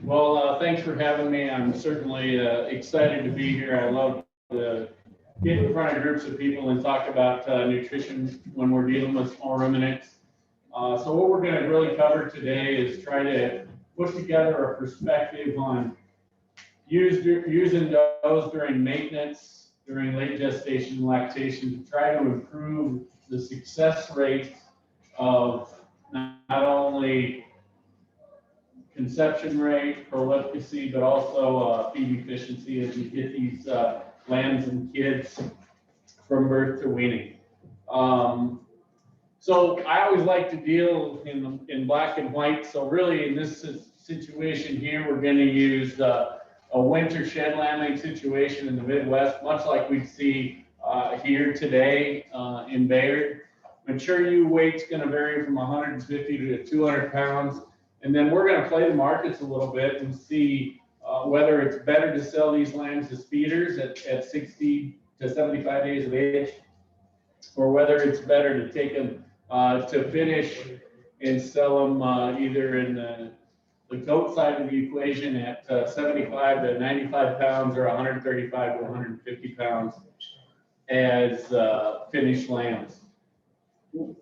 Thanks for having me. I'm certainly excited to be here. I love to get in front of groups of people and talk about nutrition when we're dealing with small ruminants. So what we're going to really cover today is try to put together a perspective on using those during maintenance, during late gestation and lactation to try to improve the success rate of not only conception rate, prolificacy, but also feed efficiency as we get these lambs and kids from birth to weaning. So I always like to deal in black and white. So really in this situation here, we're going to use a winter shed lambing situation in the Midwest, much like we see here today in Bayard. Mature ewe weight's going to vary from 150 to 200 pounds. And then we're going to play the markets a little bit and see whether it's better to sell these lambs as feeders at 60 to 75 days of age, or whether it's better to take them to finish and sell them either in the goat side of the equation at 75 to 95 pounds or 135 to 150 pounds as finished lambs.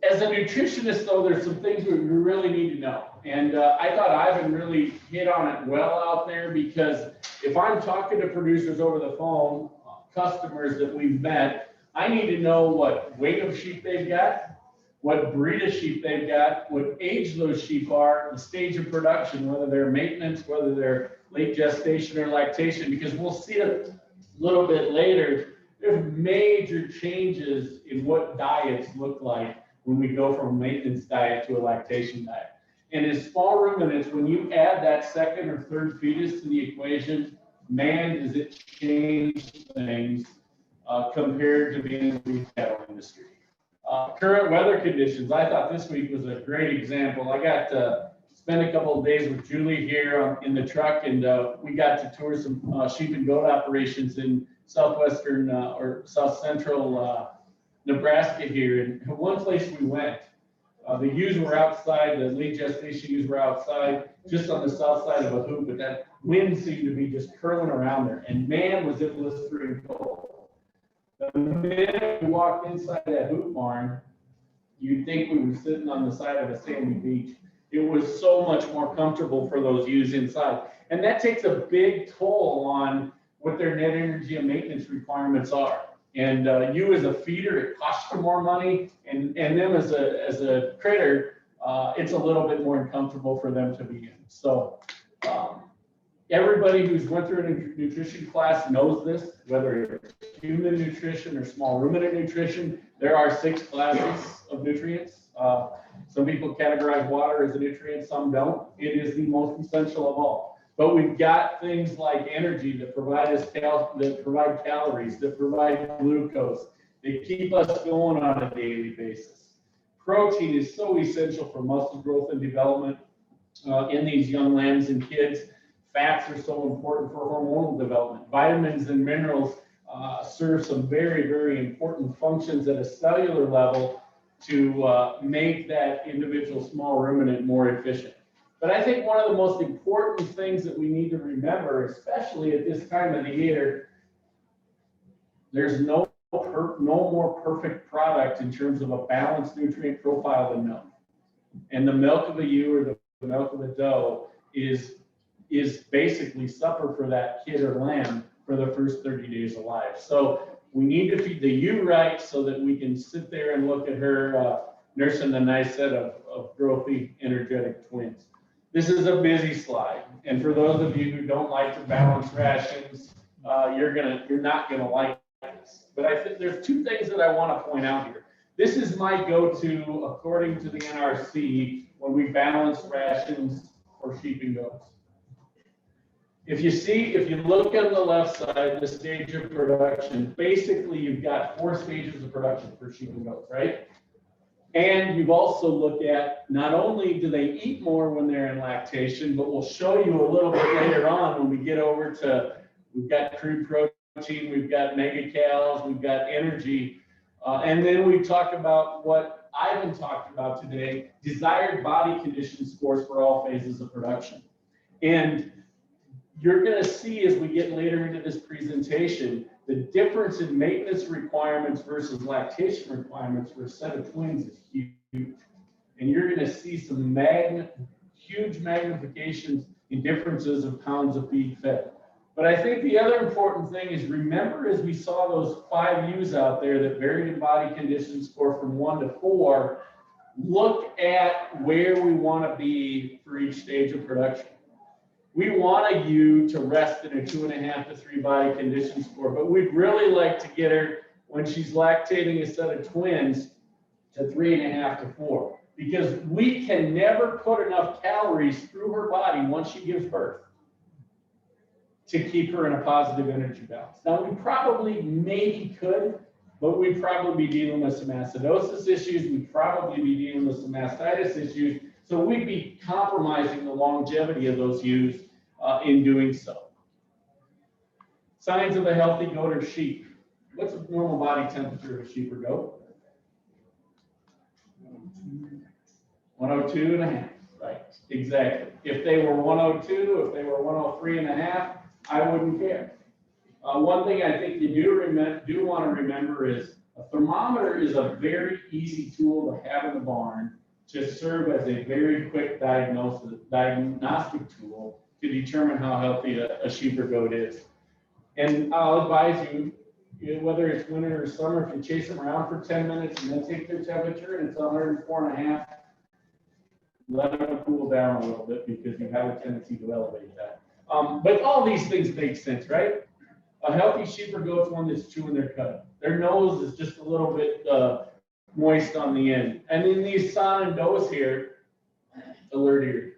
As a nutritionist, though, there's some things we really need to know. And I thought Ivan really hit on it well out there, because if I'm talking to producers over the phone, customers that we've met, I need to know what weight of sheep they've got, what breed of sheep they've got, what age those sheep are, the stage of production, whether they're maintenance, whether they're late gestation or lactation, because we'll see it a little bit later. There's major changes in what diets look like when we go from a maintenance diet to a lactation diet. And in small ruminants, when you add that second or third fetus to the equation, man, does it change things compared to being in the beef cattle industry. Current weather conditions, I thought this week was a great example. I got to spend a couple of days with Julie here in the truck, and we got to tour some sheep and goat operations in southwestern or south central Nebraska here. And one place we went, the ewes were outside, the late gestation ewes were outside, just on the south side of a hoop, but that wind seemed to be just curling around there. And man, was it blistering cold. The minute we walked inside that hoop barn, you'd think we were sitting on the side of a sandy beach. It was so much more comfortable for those ewes inside. And that takes a big toll on what their net energy and maintenance requirements are. And you as a feeder, it costs you more money, and them as a critter, it's a little bit more uncomfortable for them to be in. So everybody who's went through a nutrition class knows this, whether it's human nutrition or small ruminant nutrition. There are 6 classes of nutrients. Some people categorize water as a nutrient, some don't. It is the most essential of all. But we've got things like energy that provide us that provide calories, that provide glucose, that keep us going on a daily basis. Protein is so essential for muscle growth and development in these young lambs and kids. Fats are so important for hormonal development. Vitamins and minerals serve some very, very important functions at a cellular level to make that individual small ruminant more efficient. But I think one of the most important things that we need to remember, especially at this time of the year, there's no more perfect product in terms of a balanced nutrient profile than milk. And the milk of a ewe or the milk of a doe is basically supper for that kid or lamb for the first 30 days of life. So we need to feed the ewe right so that we can sit there and look at her nursing a nice set of growthy, energetic twins. This is a busy slide, and for those of you who don't like to balance rations, you're not gonna like this. But I think there's 2 things that I want to point out here. This is my go-to according to the NRC when we balance rations for sheep and goats. If you look on the left side, the stage of production, basically you've got 4 stages of production for sheep and goats, right? And you've also looked at not only do they eat more when they're in lactation, but we'll show you a little bit later on when we get over to, we've got crude protein, we've got megacals, we've got energy, and then we talk about what Ivan talked about today, desired body condition scores for all phases of production. And you're going to see as we get later into this presentation, the difference in maintenance requirements versus lactation requirements for a set of twins is huge. And you're going to see some huge magnifications in differences of pounds of feed fed. But I think the other important thing is, remember, as we saw those 5 U's out there that varied in body condition score from 1 to 4, look at where we want to be for each stage of production. We want a U to rest in a 2.5 to 3 body condition score, but we'd really like to get her, when she's lactating a set of twins, to 3.5 to 4, because we can never put enough calories through her body once she gives birth to keep her in a positive energy balance. Now, we probably maybe could, but we'd probably be dealing with some acidosis issues. We'd probably be dealing with some mastitis issues. So we'd be compromising the longevity of those ewes in doing so. Signs of a healthy goat or sheep. What's the normal body temperature of a sheep or goat? 102.5, right? Exactly. If they were 102, if they were 103.5, I wouldn't care. One thing I think you do want to remember is a thermometer is a very easy tool to have in the barn to serve as a very quick diagnostic tool to determine how healthy a sheep or goat is. And I'll advise you, whether it's winter or summer, if you chase them around for 10 minutes and then take their temperature and it's 104.5, let them cool down a little bit, because you have a tendency to elevate that. But all these things make sense, right? A healthy sheep or goat's one that's chewing their cud. Their nose is just a little bit moist on the end. And in these son and does here, alert ear.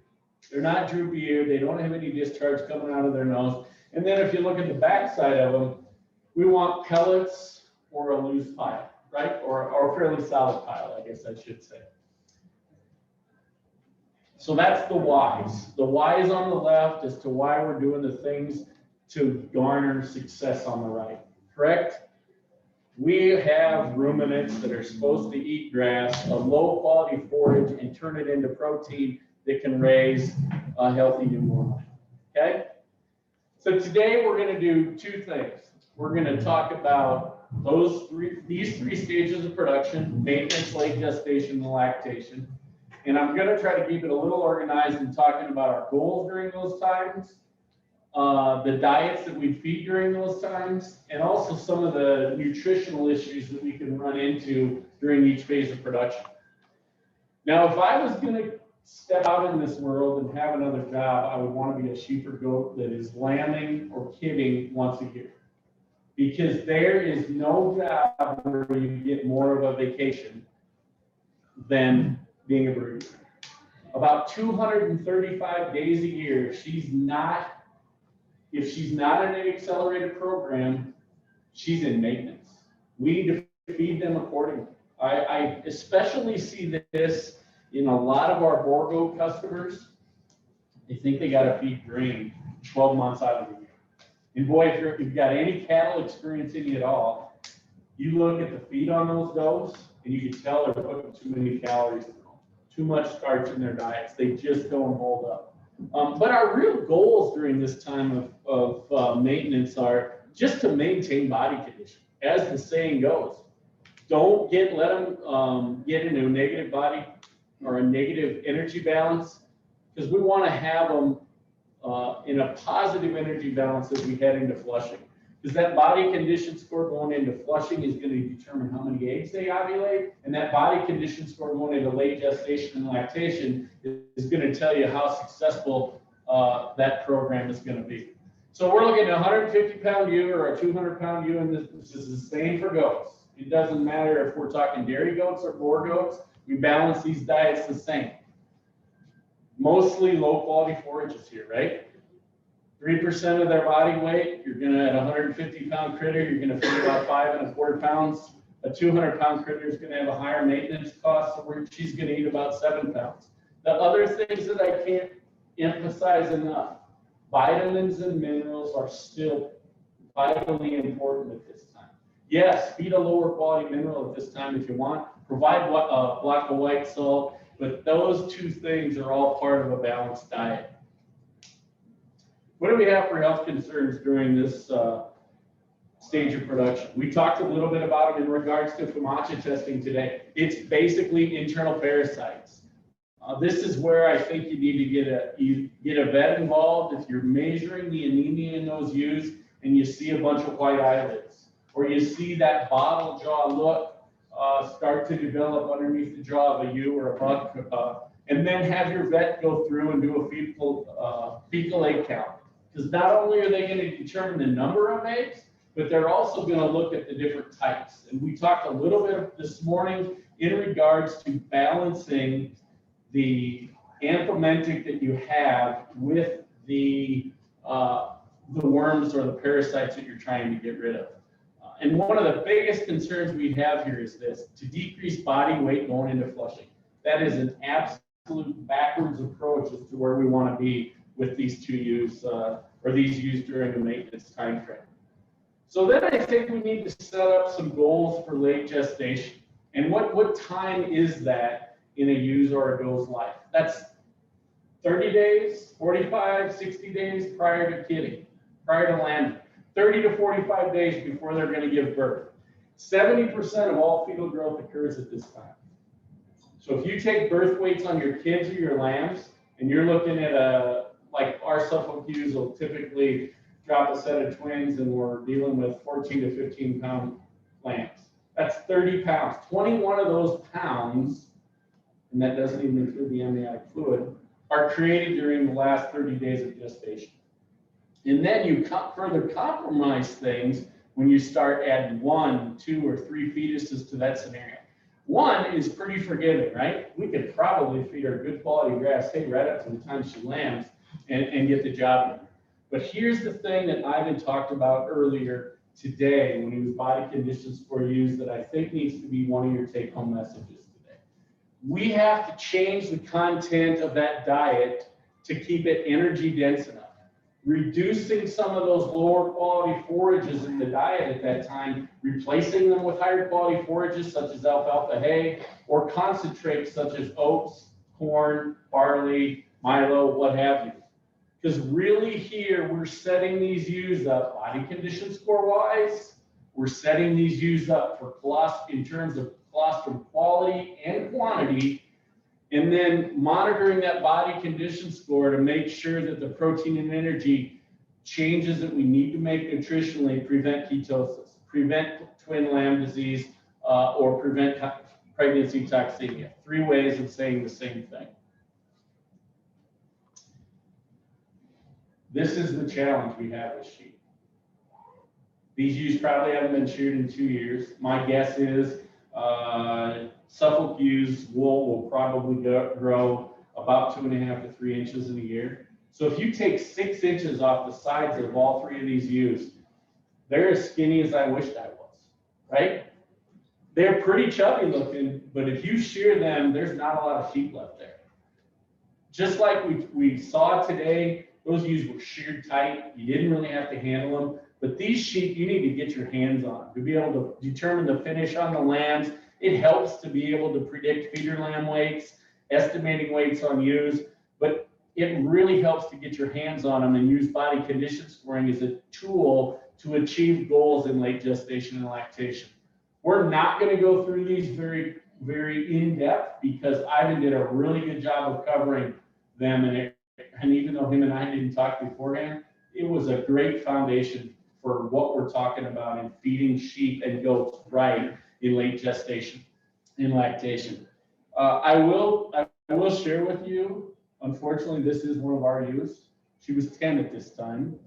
They're not droopy ear. They don't have any discharge coming out of their nose. And then if you look at the back side of them, we want pellets or a loose pile, right? Or a fairly solid pile, I guess I should say. So that's the whys. The whys on the left as to why we're doing the things to garner success on the right, correct? We have ruminants that are supposed to eat grass, a low quality forage, and turn it into protein that can raise a healthy newborn, okay? So today we're going to do 2 things. We're going to talk about these 3 stages of production: maintenance, late gestation, and lactation. And I'm going to try to keep it a little organized in talking about our goals during those times, the diets that we feed during those times, and also some of the nutritional issues that we can run into during each phase of production. Now, if I was going to step out in this world and have another job, I would want to be a sheep or goat that is lambing or kidding once a year, because there is no job where you get more of a vacation than being a breeder. About 235 days a year, if she's not in an accelerated program, she's in maintenance. We need to feed them accordingly. I especially see this in a lot of our boar goat customers. They think they got to feed grain 12 months out of the year. And boy, if you've got any cattle experience in you at all, you look at the feed on those does, and you can tell they're putting too many calories in them, too much starch in their diets. They just don't hold up. But our real goals during this time of maintenance are just to maintain body condition. As the saying goes, don't let them get into a negative body or a negative energy balance, because we want to have them in a positive energy balance as we head into flushing. Because that body condition score going into flushing is going to determine how many eggs they ovulate, and that body condition score going into late gestation and lactation is going to tell you how successful that program is going to be. So we're looking at a 150-pound ewe or a 200-pound ewe, and this is the same for goats. It doesn't matter if we're talking dairy goats or boar goats. We balance these diets the same. Mostly low-quality forages here, right? 3% of their body weight, you're going to, at a 150-pound critter, you're going to feed about 5 1/4 pounds. A 200-pound critter is going to have a higher maintenance cost, so she's going to eat about 7 pounds. The other things that I can't emphasize enough, vitamins and minerals are still vitally important at this time. Yes, feed a lower quality mineral at this time if you want. Provide a block of white salt, but those 2 things are all part of a balanced diet. What do we have for health concerns during this stage of production? We talked a little bit about it in regards to FAMACHA testing today. It's basically internal parasites. This is where I think you need to get a vet involved if you're measuring the anemia in those ewes and you see a bunch of white islets, or you see that bottle jaw look start to develop underneath the jaw of a ewe or a buck, and then have your vet go through and do a fecal egg count. Because not only are they going to determine the number of eggs, but they're also going to look at the different types. And we talked a little bit this morning in regards to balancing the anthelmintic that you have with the worms or the parasites that you're trying to get rid of. And one of the biggest concerns we have here is this: to decrease body weight going into flushing. That is an absolute backwards approach as to where we want to be with these two ewes, or these ewes during the maintenance time frame. So then I think we need to set up some goals for late gestation. And what time is that in a ewe's or a doe's life? That's 30 days, 45, 60 days prior to kidding, prior to landing. 30 to 45 days before they're going to give birth. 70% of all fetal growth occurs at this time. So if you take birth weights on your kids or your lambs, and you're looking at like our Suffolk ewes will typically drop a set of twins, and we're dealing with 14 to 15 pound lambs. That's 30 pounds. 21 of those pounds, and that doesn't even include the amniotic fluid, are created during the last 30 days of gestation. And then you further compromise things when you start adding 1, 2, or 3 fetuses to that scenario. 1 is pretty forgiving, right? We could probably feed her good quality grass hay right up to the time she lambs and get the job done. But here's the thing that Ivan talked about earlier today when he was body conditions for ewes that I think needs to be one of your take-home messages today. We have to change the content of that diet to keep it energy dense enough. Reducing some of those lower quality forages in the diet at that time, replacing them with higher quality forages such as alfalfa hay, or concentrates such as oats, corn, barley, milo, what have you. Because really here, we're setting these ewes up body condition score wise, we're setting these ewes up for in terms of colostrum quality and quantity, and then monitoring that body condition score to make sure that the protein and energy changes that we need to make nutritionally prevent ketosis, prevent twin lamb disease, or prevent pregnancy toxemia. 3 ways of saying the same thing. This is the challenge we have with sheep. These ewes probably haven't been sheared in 2 years. My guess is Suffolk ewes wool will probably grow about 2.5 to 3 inches in a year. So if you take 6 inches off the sides of all 3 of these ewes, they're as skinny as I wished I was, right? They're pretty chubby looking, but if you shear them, there's not a lot of sheep left there. Just like we saw today, those ewes were sheared tight. You didn't really have to handle them. But these sheep, you need to get your hands on to be able to determine the finish on the lambs. It helps to be able to predict feeder lamb weights, estimating weights on ewes, but it really helps to get your hands on them and use body condition scoring as a tool to achieve goals in late gestation and lactation. We're not going to go through these very, very in-depth because Ivan did a really good job of covering them, and even though him and I didn't talk beforehand, it was a great foundation for what we're talking about in feeding sheep and goats right in late gestation and lactation. I will share with you, unfortunately, this is one of our ewes. She was 10 at this time,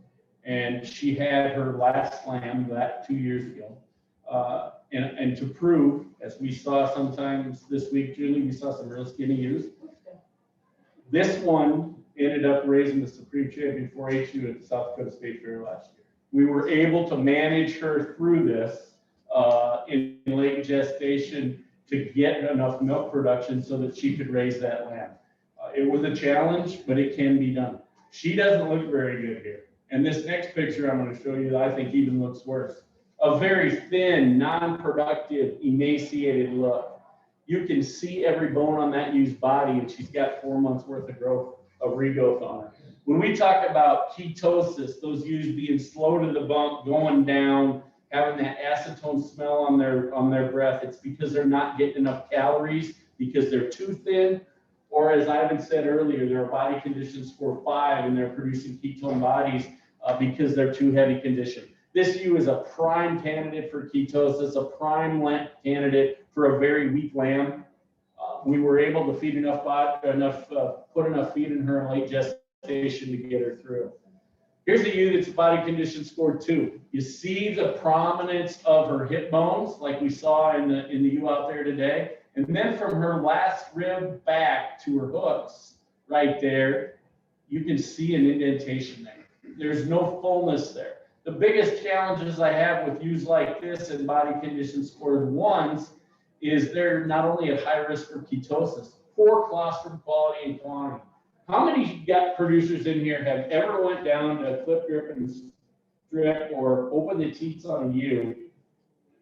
and she had her last lamb 2 years ago. And to prove, as we saw sometimes this week, Julie, we saw some real skinny ewes. This one ended up raising the Supreme Champion 4-H ewe at the South Dakota State Fair last year. We were able to manage her through this in late gestation to get enough milk production so that she could raise that lamb. It was a challenge, but it can be done. She doesn't look very good here. And this next picture I'm going to show you that I think even looks worse. A very thin, non-productive, emaciated look. You can see every bone on that ewe's body, and she's got 4 months worth of growth, of regrowth on her. When we talk about ketosis, those ewes being slow to the bump, going down, having that acetone smell on their breath, it's because they're not getting enough calories because they're too thin, or as Ivan said earlier, they're a body condition score 5 and they're producing ketone bodies because they're too heavy conditioned. This ewe is a prime candidate for ketosis, a prime candidate for a very weak lamb. We were able to feed put enough feed in her in late gestation to get her through. Here's a ewe that's body condition score 2. You see the prominence of her hip bones, like we saw in the ewe out there today. And then from her last rib back to her hooks, right there, you can see an indentation there. There's no fullness there. The biggest challenges I have with ewes like this and body condition scored 1s is they're not only at high risk for ketosis, poor colostrum quality and quantity. How many gut producers in here have ever went down to a clip grip and strip or opened the teats on a ewe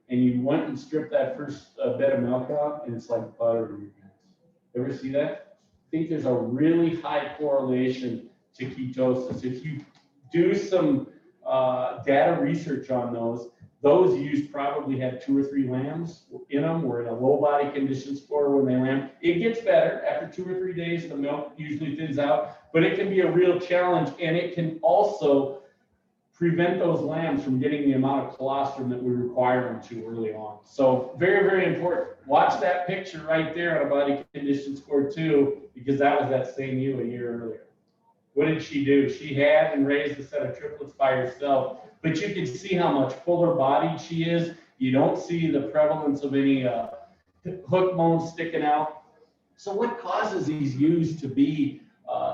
and you went and stripped that first bed of milk out and it's like butter in your hands? Ever see that? I think there's a really high correlation to ketosis. If you do some data research on those ewes probably had 2 or 3 lambs in them, were in a low body condition score when they lamb. It gets better after 2 or 3 days, the milk usually thins out, but it can be a real challenge, and it can also prevent those lambs from getting the amount of colostrum that we require them to early on. So very, very important. Watch that picture right there on a body condition score 2, because that was that same ewe a year earlier. What did she do? She had and raised a set of triplets by herself, but you can see how much fuller bodied she is. You don't see the prevalence of any hook bones sticking out. So what causes these ewes to be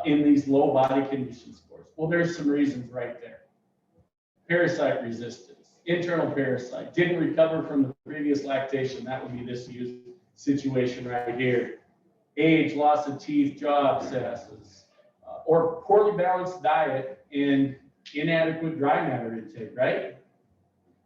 in these low body condition scores? Well, there's some reasons right there. Parasite resistance, internal parasite, didn't recover from the previous lactation. That would be this ewe's situation right here. Age, loss of teeth, jaw abscesses, or poorly balanced diet and inadequate dry matter intake, right?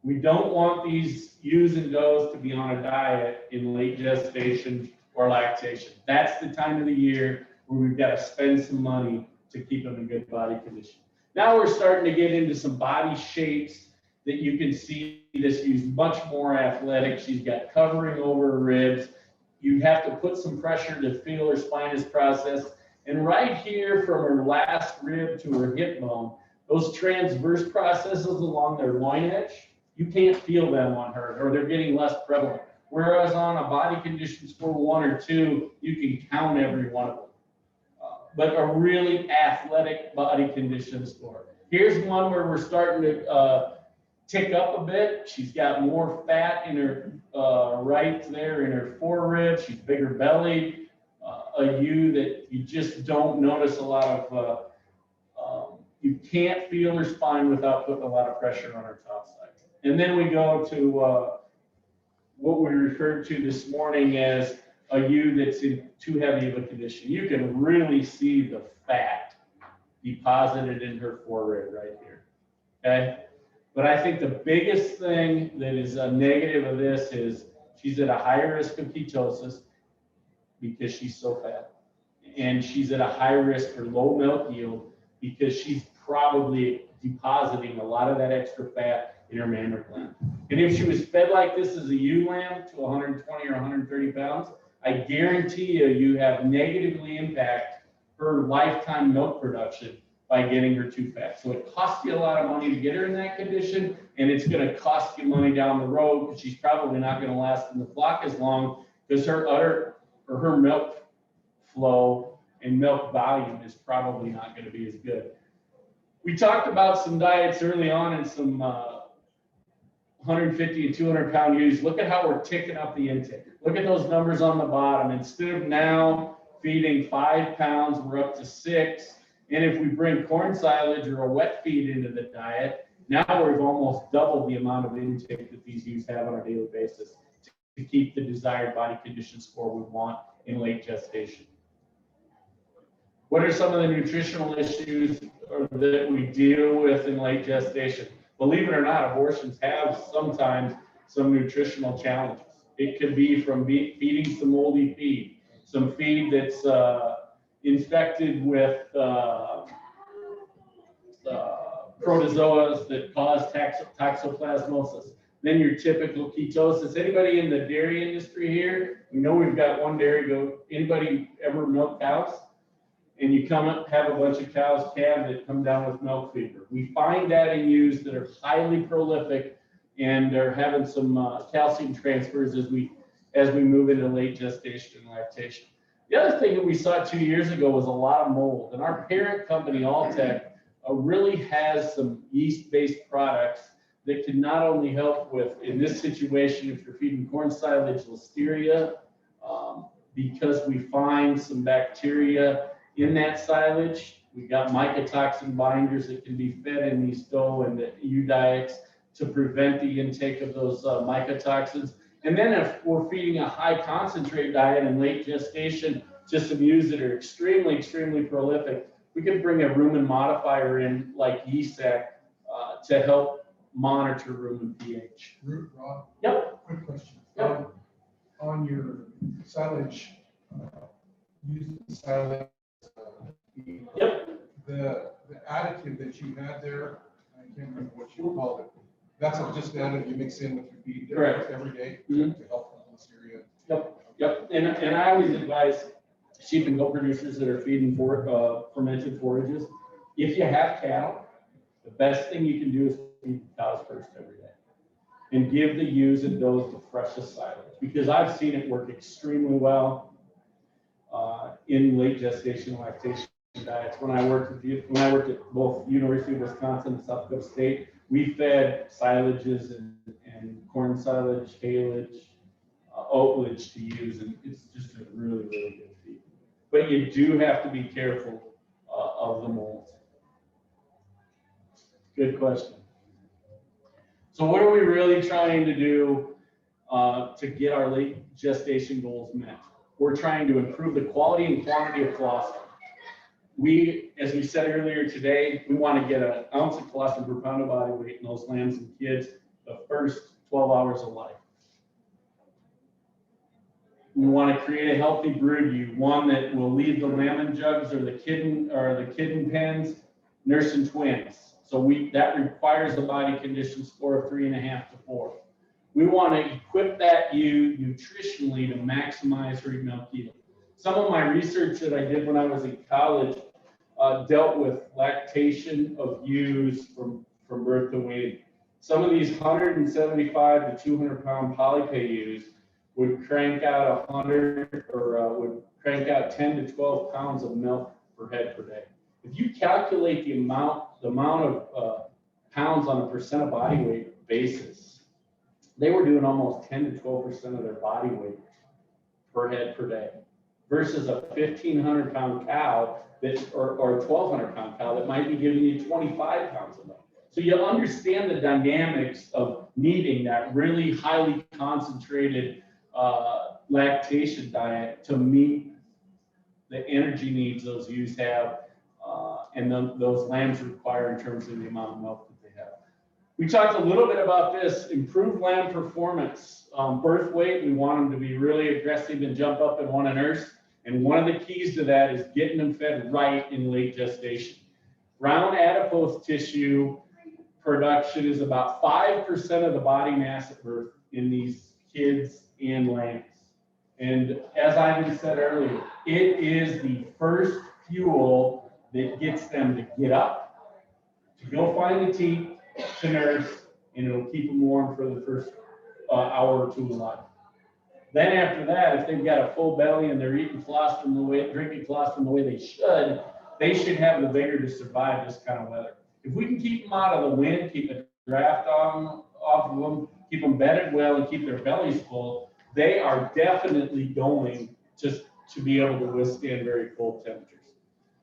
We don't want these ewes and does to be on a diet in late gestation or lactation. That's the time of the year where we've got to spend some money to keep them in good body condition. Now we're starting to get into some body shapes that you can see this ewe's much more athletic. She's got covering over her ribs. You have to put some pressure to feel her spinous process. And right here from her last rib to her hip bone, those transverse processes along their loin edge, you can't feel them on her, or they're getting less prevalent. Whereas on a body condition score 1 or 2, you can count every one of them. But a really athletic body condition score. Here's one where we're starting to tick up a bit. She's got more fat in her right there in her forerib. She's bigger bellied. A ewe that you just don't notice a lot of, you can't feel her spine without putting a lot of pressure on her top side. And then we go to what we referred to this morning as a ewe that's in too heavy of a condition. You can really see the fat deposited in her forerib right here, okay? But I think the biggest thing that is a negative of this is she's at a higher risk of ketosis because she's so fat. And she's at a high risk for low milk yield because she's probably depositing a lot of that extra fat in her mammary gland. And if she was fed like this as a ewe lamb to 120 or 130 pounds, I guarantee you have negatively impact her lifetime milk production by getting her too fat. So it costs you a lot of money to get her in that condition, and it's going to cost you money down the road because she's probably not going to last in the flock as long because her milk flow and milk volume is probably not going to be as good. We talked about some diets early on and some 150 and 200 pound ewes. Look at how we're ticking up the intake. Look at those numbers on the bottom. Instead of now feeding 5 pounds, we're up to 6. And if we bring corn silage or a wet feed into the diet, now we've almost doubled the amount of intake that these ewes have on a daily basis to keep the desired body condition score we want in late gestation. What are some of the nutritional issues that we deal with in late gestation? Believe it or not, abortions have sometimes some nutritional challenges. It could be from feeding some moldy feed, some feed that's infected with protozoas that cause toxoplasmosis. Then your typical ketosis. Anybody in the dairy industry here? We know we've got one dairy goat. Anybody ever milk cows? And you come up, have a bunch of cows, calves that come down with milk fever. We find that in ewes that are highly prolific and are having some calcium transfers as we move into late gestation and lactation. The other thing that we saw 2 years ago was a lot of mold. And our parent company, Alltech, really has some yeast-based products that can not only help with, in this situation, if you're feeding corn silage, listeria, because we find some bacteria in that silage. We've got mycotoxin binders that can be fed in these dough and the ewe diets to prevent the intake of those mycotoxins. And then if we're feeding a high concentrate diet in late gestation to some ewes that are extremely, extremely prolific, we can bring a rumen modifier in like YESAC to help monitor rumen pH. Rod? Yep. Quick question. Yep. On your silage, using silage, Yep. the additive that you had there, I can't remember what you called it. That's just additive you mix in with your feed Correct. every day Mhm. to help with this area. Yep. And I always advise sheep and goat producers that are feeding fermented forages, if you have cattle, the best thing you can do is feed the cows first every day. And give the ewes and does the freshest silage, because I've seen it work extremely well in late gestation and lactation diets. When I worked at both University of Wisconsin and South Dakota State, we fed silages and corn silage, haylage, oatlage to ewes, and it's just a really, really good feed. But you do have to be careful of the mold. Good question. So what are we really trying to do to get our late gestation goals met? We're trying to improve the quality and quantity of colostrum. As we said earlier today, we want to get an ounce of colostrum per pound of body weight in those lambs and kids the first 12 hours of life. We want to create a healthy brood ewe, one that will leave the lambing jugs or the kidney pens nursing twins. So that requires a body condition score of 3.5 to 4. We want to equip that ewe nutritionally to maximize her milk yield. Some of my research that I did when I was in college dealt with lactation of ewes from birth to weaning. Some of these 175 to 200 pound polypay ewes would crank out 100 or would crank out 10 to 12 pounds of milk per head per day. If you calculate the amount of pounds on a percent of body weight basis, they were doing almost 10 to 12% of their body weight per head per day, versus a 1,500 pound cow or a 1,200 pound cow that might be giving you 25 pounds of milk. So you understand the dynamics of needing that really highly concentrated lactation diet to meet the energy needs those ewes have and those lambs require in terms of the amount of milk that they have. We talked a little bit about this, improved lamb performance. Birth weight, we want them to be really aggressive and jump up and want to nurse. And one of the keys to that is getting them fed right in late gestation. Round adipose tissue production is about 5% of the body mass at birth in these kids and lambs. And as Ivan said earlier, it is the first fuel that gets them to get up, to go find the teat, to nurse, and it'll keep them warm for the first hour or two of life. Then after that, if they've got a full belly and they're eating colostrum drinking colostrum the way they should have the vigor to survive this kind of weather. If we can keep them out of the wind, keep a draft off of them, keep them bedded well, and keep their bellies full, they are definitely going to be able to withstand very cold temperatures.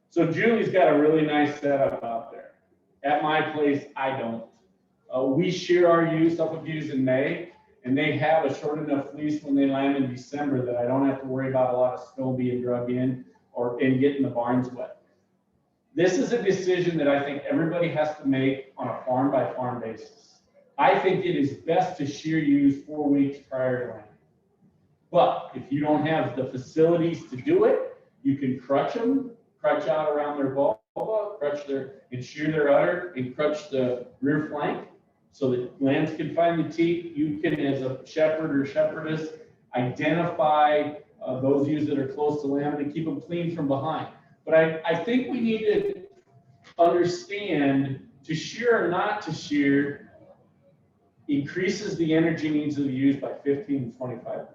So Julie's got a really nice setup out there. At my place, I don't. We shear our ewes, Suffolk ewes in May, and they have a short enough fleece when they lamb in December that I don't have to worry about a lot of snow being drug in and getting the barns wet. This is a decision that I think everybody has to make on a farm by farm basis. I think it is best to shear ewes 4 weeks prior to lambing. But if you don't have the facilities to do it, you can crutch out around their ball and shear their udder and crutch the rear flank so that lambs can find the teat. You can, as a shepherd or shepherdess, identify those ewes that are close to lamb and keep them clean from behind. But I think we need to understand to shear or not to shear increases the energy needs of the ewes by 15 to 25%.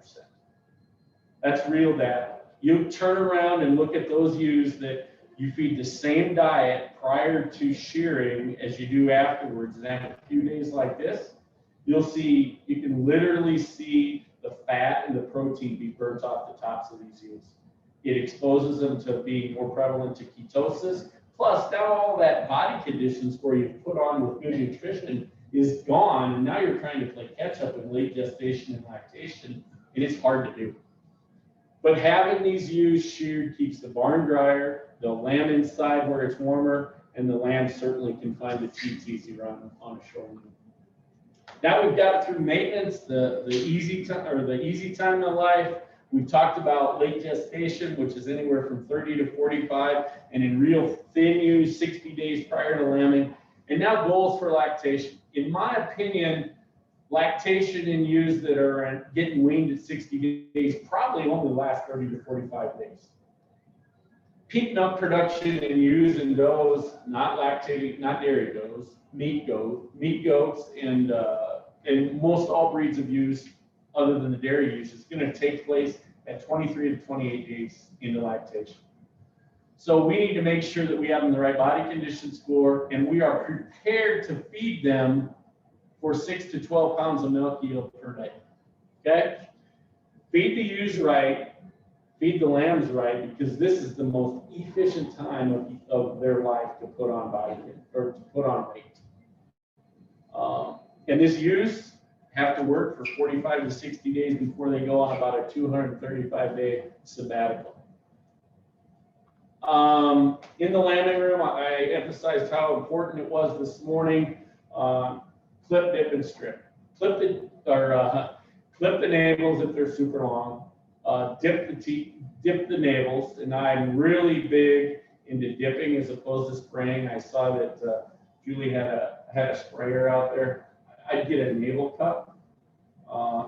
That's real data. You turn around and look at those ewes that you feed the same diet prior to shearing as you do afterwards, and after a few days like this, you can literally see the fat and the protein be burnt off the tops of these ewes. It exposes them to being more prevalent to ketosis. Plus, now all that body conditions where you put on with good nutrition is gone, and now you're trying to play catch up in late gestation and lactation, and it's hard to do. But having these ewes sheared keeps the barn drier, the lamb inside where it's warmer, and the lamb certainly can find the teats easier on a shoreline. Now we've got through maintenance, the easy time of life. We've talked about late gestation, which is anywhere from 30 to 45, and in real thin ewes, 60 days prior to lambing. And now goals for lactation. In my opinion, lactation in ewes that are getting weaned at 60 days probably only last 30 to 45 days. Peak milk production in ewes and does, not lactating, not dairy does, meat goats, and most all breeds of ewes, other than the dairy ewes, is going to take place at 23 to 28 days into lactation. So we need to make sure that we have them the right body condition score, and we are prepared to feed them for 6 to 12 pounds of milk yield per day. Okay? Feed the ewes right, feed the lambs right, because this is the most efficient time of their life to put on or to put on weight. And these ewes have to work for 45 to 60 days before they go on about a 235-day sabbatical. In the lambing room, I emphasized how important it was this morning. Clip, dip, and strip. Clip the navels if they're super long. Dip the navels, and I'm really big into dipping as opposed to spraying. I saw that Julie had a sprayer out there. I'd get a navel cup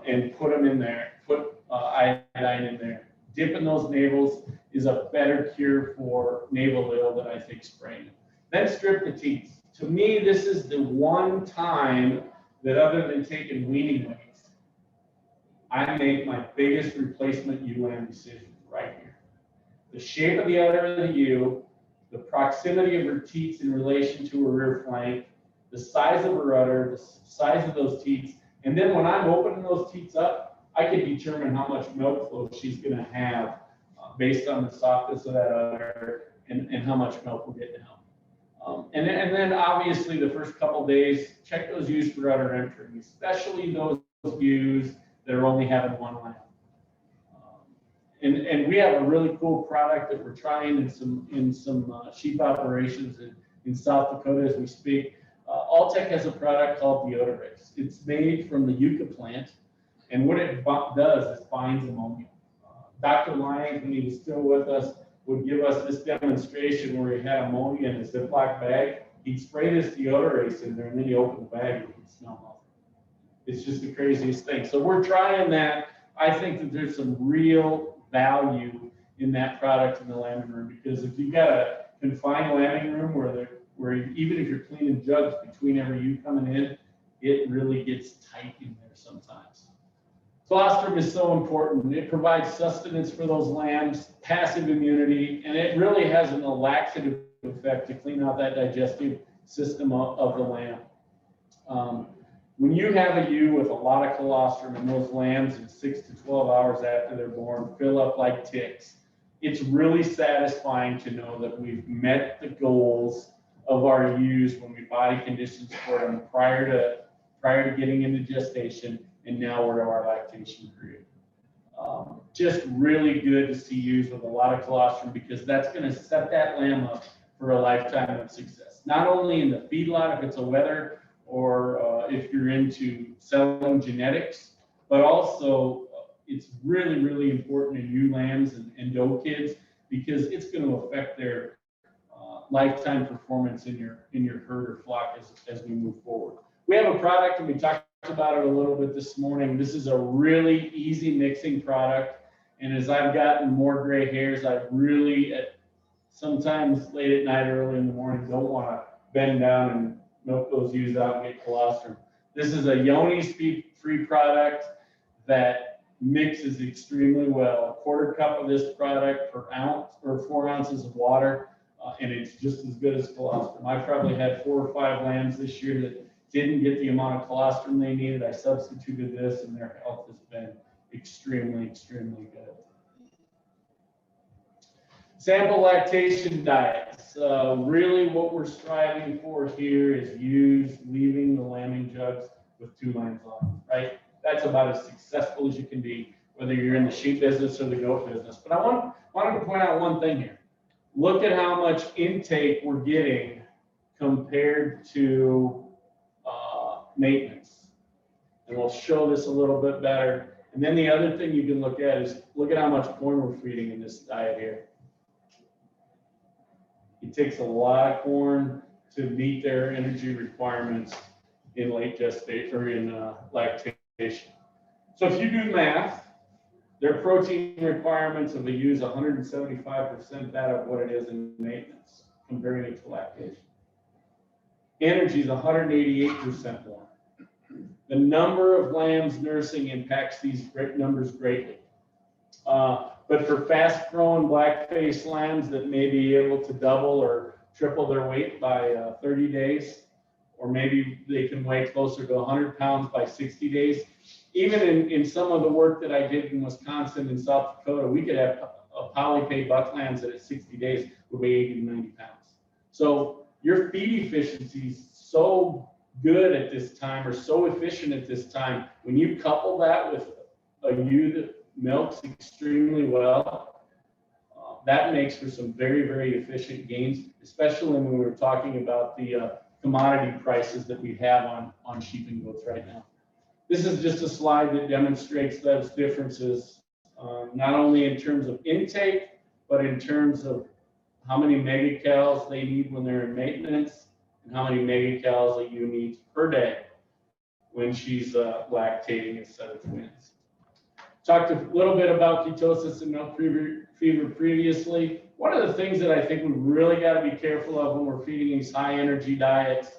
and put them in there. Put iodine in there. Dipping those navels is a better cure for navel ill than I think spraying. Then strip the teats. To me, this is the one time that, other than taking weaning weights, I make my biggest replacement ewe lamb decision right here. The shape of the udder of the ewe, the proximity of her teats in relation to her rear flank, the size of her udder, the size of those teats, and then when I'm opening those teats up, I can determine how much milk flow she's going to have based on the softness of that udder and how much milk we'll get down. And then obviously the first couple days, check those ewes for udder entering, especially those ewes that are only having one lamb. And we have a really cool product that we're trying in some sheep operations in South Dakota as we speak. Alltech has a product called Deodorase. It's made from the yucca plant, and what it does is binds ammonia. Dr. Lyons, when he was still with us, would give us this demonstration where he had ammonia in a Ziploc bag. He'd spray this Deodorase in there, and then he opened the bag and you could smell it. It's just the craziest thing. So we're trying that. I think that there's some real value in that product in the lambing room, because if you've got a confined lambing room where even if you're cleaning jugs between every ewe coming in, it really gets tight in there sometimes. Colostrum is so important. It provides sustenance for those lambs, passive immunity, and it really has an laxative effect to clean out that digestive system of the lamb. When you have a ewe with a lot of colostrum and those lambs in 6 to 12 hours after they're born fill up like ticks, it's really satisfying to know that we've met the goals of our ewes when we body conditions for them prior to getting into gestation, and now we're in our lactation period. Just really good to see ewes with a lot of colostrum, because that's going to set that lamb up for a lifetime of success. Not only in the feedlot if it's a wether, or if you're into selling genetics, but also it's really, really important in ewe lambs and doe kids, because it's going to affect lifetime performance in your herd or flock as we move forward. We have a product, and we talked about it a little bit this morning. This is a really easy mixing product, and as I've gotten more gray hairs, I really, sometimes late at night, early in the morning, don't want to bend down and milk those ewes out and get colostrum. This is a yoni speed-free product that mixes extremely well. A quarter cup of this product per ounce or 4 ounces of water, and it's just as good as colostrum. I probably had 4 or 5 lambs this year that didn't get the amount of colostrum they needed. I substituted this, and their health has been extremely, extremely good. Sample lactation diets. Really what we're striving for here is leaving the lambing jugs with 2 lambs on, right? That's about as successful as you can be, whether you're in the sheep business or the goat business. But I wanted to point out one thing here. Look at how much intake we're getting compared to maintenance. And we'll show this a little bit better. And then the other thing you can look at is, look at how much corn we're feeding in this diet here. It takes a lot of corn to meet their energy requirements in late gestation or in lactation. So if you do math, their protein requirements of the ewe is 175% that of what it is in maintenance, comparing it to lactation. Energy is 188% more. The number of lambs nursing impacts these great numbers greatly. But for fast-growing black-faced lambs that may be able to double or triple their weight by 30 days, or maybe they can weigh closer to 100 pounds by 60 days. Even in some of the work that I did in Wisconsin and South Dakota, we could have a polypay buck lambs that at 60 days would weigh 80 to 90 pounds. So your feed efficiency is so good at this time, or so efficient at this time. When you couple that with a ewe that milks extremely well, that makes for some very, very efficient gains, especially when we were talking about the commodity prices that we have on sheep and goats right now. This is just a slide that demonstrates those differences, not only in terms of intake, but in terms of how many megacals they need when they're in maintenance, and how many megacals a ewe needs per day when she's lactating instead of twins. Talked a little bit about ketosis and milk fever previously. One of the things that I think we really got to be careful of when we're feeding these high energy diets,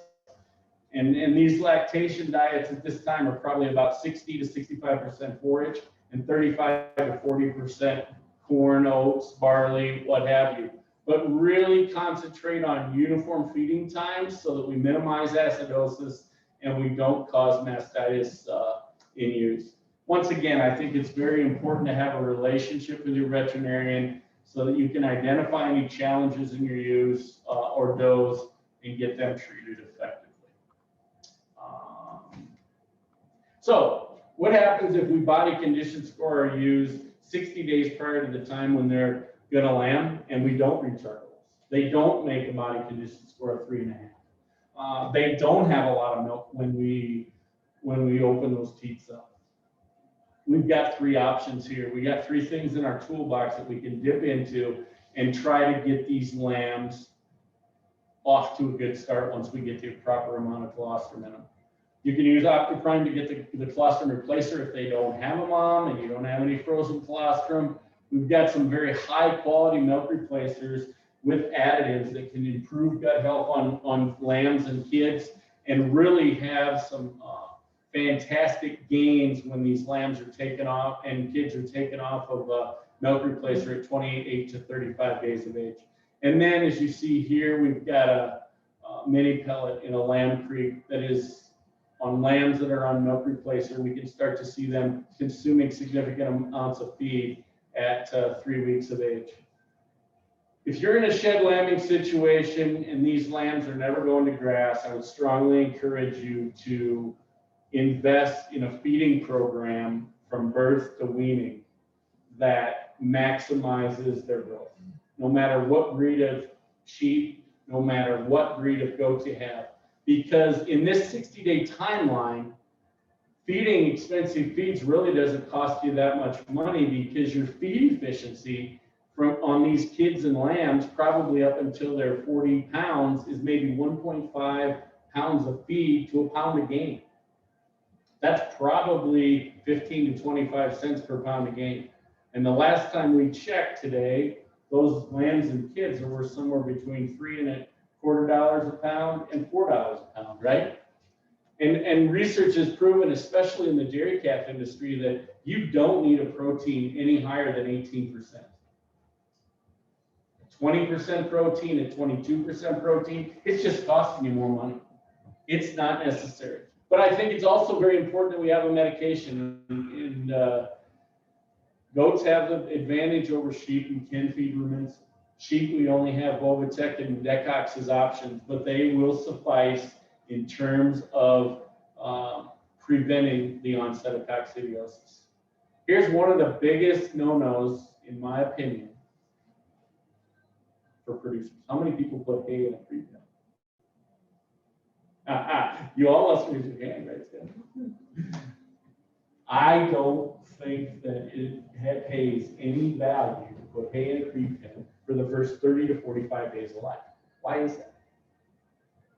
and these lactation diets at this time are probably about 60 to 65% forage and 35 to 40% corn, oats, barley, what have you. But really concentrate on uniform feeding times so that we minimize acidosis and we don't cause mastitis in ewes. Once again, I think it's very important to have a relationship with your veterinarian so that you can identify any challenges in your ewes or does and get them treated effectively. So what happens if we body condition score our ewes 60 days prior to the time when they're going to lamb and we don't reach our goals? They don't make a body condition score of 3.5. They don't have a lot of milk when we open those teats up. We've got 3 options here. We got 3 things in our toolbox that we can dip into and try to get these lambs off to a good start once we get the proper amount of colostrum in them. You can use Octoprime to get the colostrum replacer if they don't have a mom and you don't have any frozen colostrum. We've got some very high quality milk replacers with additives that can improve gut health on lambs and kids and really have some fantastic gains when these lambs are taken off and kids are taken off of a milk replacer at 28 to 35 days of age. And then as you see here, we've got a mini pellet in a lamb creek that is on lambs that are on milk replacer. We can start to see them consuming significant amounts of feed at 3 weeks of age. If you're in a shed lambing situation and these lambs are never going to grass, I would strongly encourage you to invest in a feeding program from birth to weaning that maximizes their growth. No matter what breed of sheep, no matter what breed of goats you have. Because in this 60-day timeline, feeding expensive feeds really doesn't cost you that much money because your feed efficiency on these kids and lambs, probably up until they're 40 pounds, is maybe 1.5 pounds of feed to a pound of gain. That's probably 15 to 25 cents per pound of gain. And the last time we checked today, those lambs and kids are worth somewhere between $3.25 a pound and $4 a pound, right? And research has proven, especially in the dairy calf industry, that you don't need a protein any higher than 18%. 20% protein and 22% protein, it's just costing you more money. It's not necessary. But I think it's also very important that we have a medication. And goats have the advantage over sheep. We can feed ruminants. Sheep, we only have Bovitec and Decox as options, but they will suffice in terms of preventing the onset of coccidiosis. Here's one of the biggest no-nos, in my opinion, for producers. How many people put hay in a creep mill? You all must raise your hand, right, Sam? I don't think that it pays any value to put hay in a creep pen for the first 30 to 45 days of life. Why is that?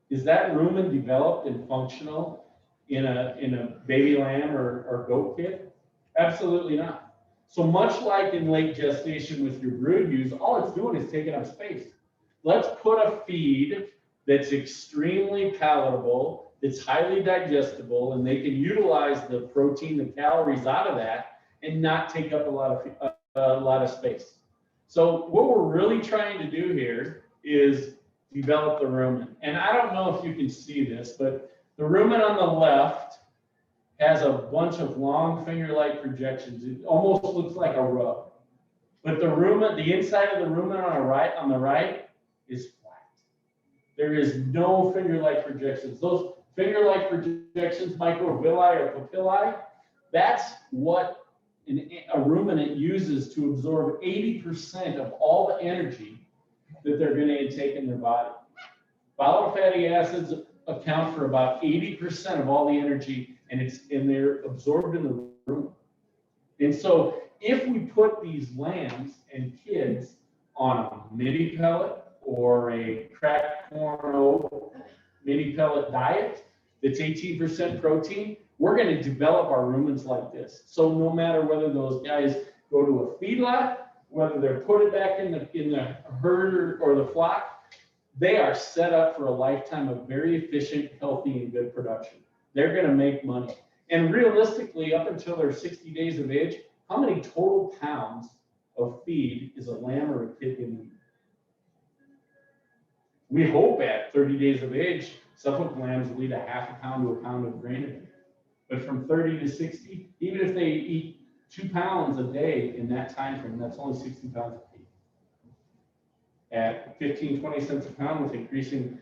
Is that rumen developed and functional in a baby lamb or goat kid? Absolutely not. So much like in late gestation with your brood ewes, all it's doing is taking up space. Let's put a feed that's extremely palatable, that's highly digestible, and they can utilize the protein, the calories out of that, and not take up a lot of space. So what we're really trying to do here is develop the rumen. And I don't know if you can see this, but the rumen on the left has a bunch of long finger-like projections. It almost looks like a rub. But the rumen, the inside of the rumen on the right is flat. There is no finger-like projections. Those finger-like projections, microvilli or papillae, that's what a ruminant uses to absorb 80% of all the energy that they're going to intake in their body. Volatile fatty acids account for about 80% of all the energy, and they're absorbed in the rumen. And so if we put these lambs and kids on a mini pellet or a cracked corn oat mini pellet diet that's 18% protein, we're going to develop our rumens like this. So no matter whether those guys go to a feedlot, whether they're put it back in the herd or the flock, they are set up for a lifetime of very efficient, healthy, and good production. They're going to make money. And realistically, up until they're 60 days of age, how many total pounds of feed is a lamb or a kid going to eat? We hope at 30 days of age, Suffolk lambs will eat a half a pound to a pound of grain a day. But from 30 to 60, even if they eat 2 pounds a day in that time frame, that's only 60 pounds of feed. At 15, 20 cents a pound with increasing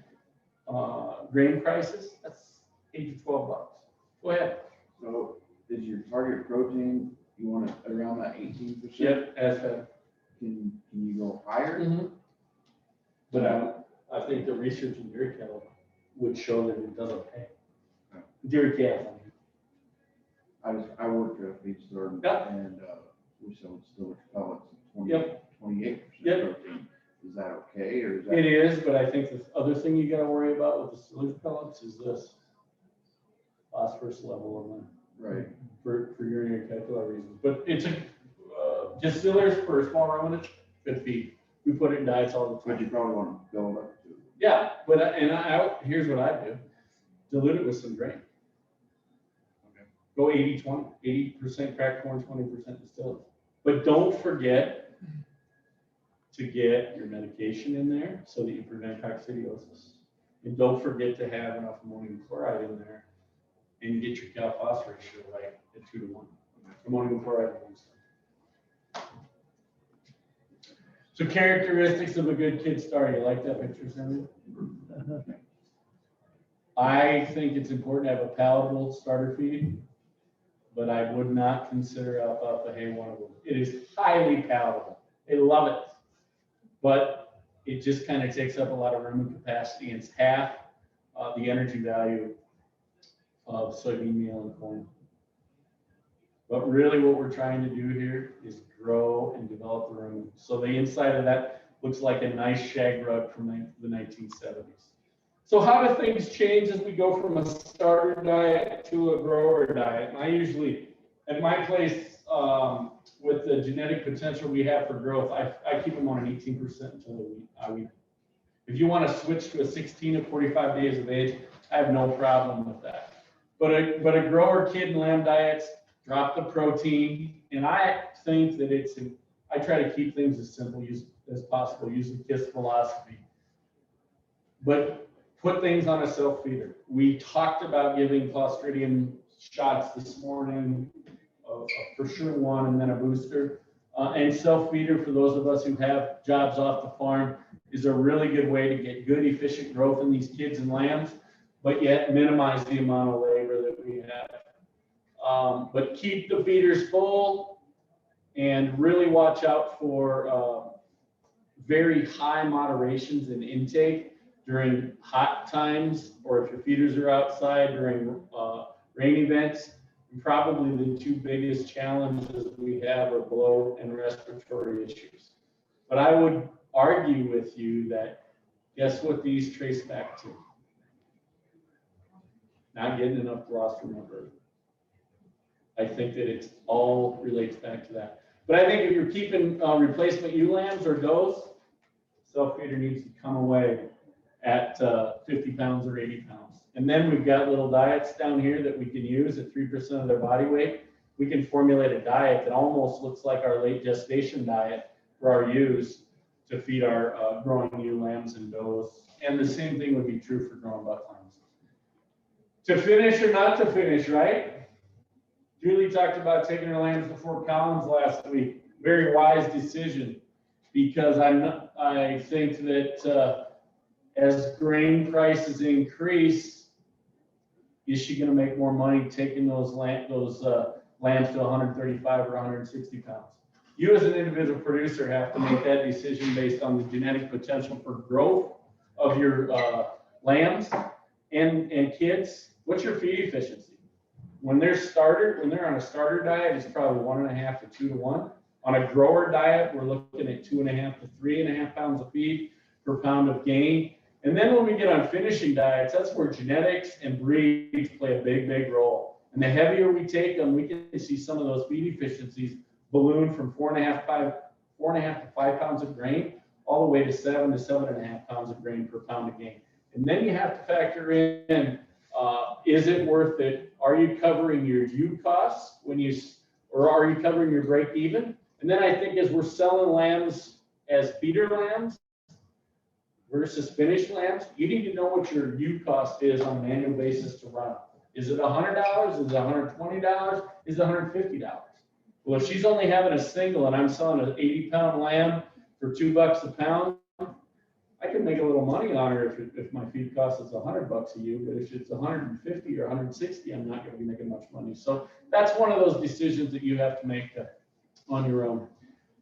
grain prices, that's 8 to 12 bucks. Go ahead. So is your target protein, you want it around that 18%? Yep, as a, Can you go higher? mm-hmm. But I think the research in dairy cattle would show that it doesn't pay. Dairy calves, I mean. I worked at a feed store Yep. and we sold stillage pellets at 28% Yep. protein. Is that okay, or is that? It is, but I think the other thing you gotta worry about with the silage pellets is this phosphorus level of them. Right. For urinary calculi reasons. But it's distillers for small ruminants, good feed. We put it in diets all the But time. you probably want to build up to. Yeah, but here's what I do. Dilute it with some grain. Okay. Go 80-20, 80% cracked corn, 20% distillers. But don't forget to get your medication in there so that you prevent coccidiosis. And don't forget to have enough ammonium chloride in there and get your cal-phos ratio right at 2 to 1. Ammonium chloride. So characteristics of a good kid star. You like that picture, Sammy? I think it's important to have a palatable starter feed, but I would not consider alfalfa hay one of them. It is highly palatable. They love it, but it just kind of takes up a lot of rumen capacity. It's half the energy value of soybean meal and corn. But really what we're trying to do here is grow and develop the room. So the inside of that looks like a nice shag rug from the 1970s. So how do things change as we go from a starter diet to a grower diet? And I usually, at my place, with the genetic potential we have for growth, I keep them on an 18% until the week. If you want to switch to a 16 to 45 days of age, I have no problem with that. But a grower kid and lamb diets, drop the protein, and I think that I try to keep things as simple as possible, using KISS philosophy. But put things on a self-feeder. We talked about giving Clostridium shots this morning, for sure one, and then a booster. And self-feeder, for those of us who have jobs off the farm, is a really good way to get good, efficient growth in these kids and lambs, but yet minimize the amount of labor that we have. But keep the feeders full and really watch out for very high moderations in intake during hot times, or if your feeders are outside during rain events. And probably the two biggest challenges we have are bloat and respiratory issues. But I would argue with you that guess what these trace back to? Not getting enough colostrum on birth. I think that it all relates back to that. But I think if you're keeping replacement ewe lambs or does, self-feeder needs to come away at 50 pounds or 80 pounds. And then we've got little diets down here that we can use at 3% of their body weight. We can formulate a diet that almost looks like our late gestation diet for our ewes to feed our growing ewe lambs and does. And the same thing would be true for growing buck lambs. To finish or not to finish, right? Julie talked about taking her lambs to Fort Collins last week. Very wise decision, because I think that as grain prices increase, is she going to make more money taking those lambs to 135 or 160 pounds? You as an individual producer have to make that decision based on the genetic potential for growth of your lambs and kids. What's your feed efficiency? When they're on a starter diet, it's probably 1.5 to 2 to 1. On a grower diet, we're looking at 2.5 to 3.5 pounds of feed per pound of gain. And then when we get on finishing diets, that's where genetics and breeds play a big, big role. And the heavier we take them, we can see some of those feed efficiencies balloon from 4.5 to 5 pounds of grain, all the way to 7 to 7.5 pounds of grain per pound of gain. And then you have to factor in, is it worth it? Are you covering your ewe costs or are you covering your break even? And then I think as we're selling lambs as feeder lambs versus finished lambs, you need to know what your ewe cost is on an annual basis to run. Is it $100? Is it $120? Is it $150? Well, if she's only having a single and I'm selling an 80-pound lamb for $2 a pound, I can make a little money on her if my feed cost is $100 a ewe, but if it's 150 or 160, I'm not going to be making much money. So that's one of those decisions that you have to make on your own.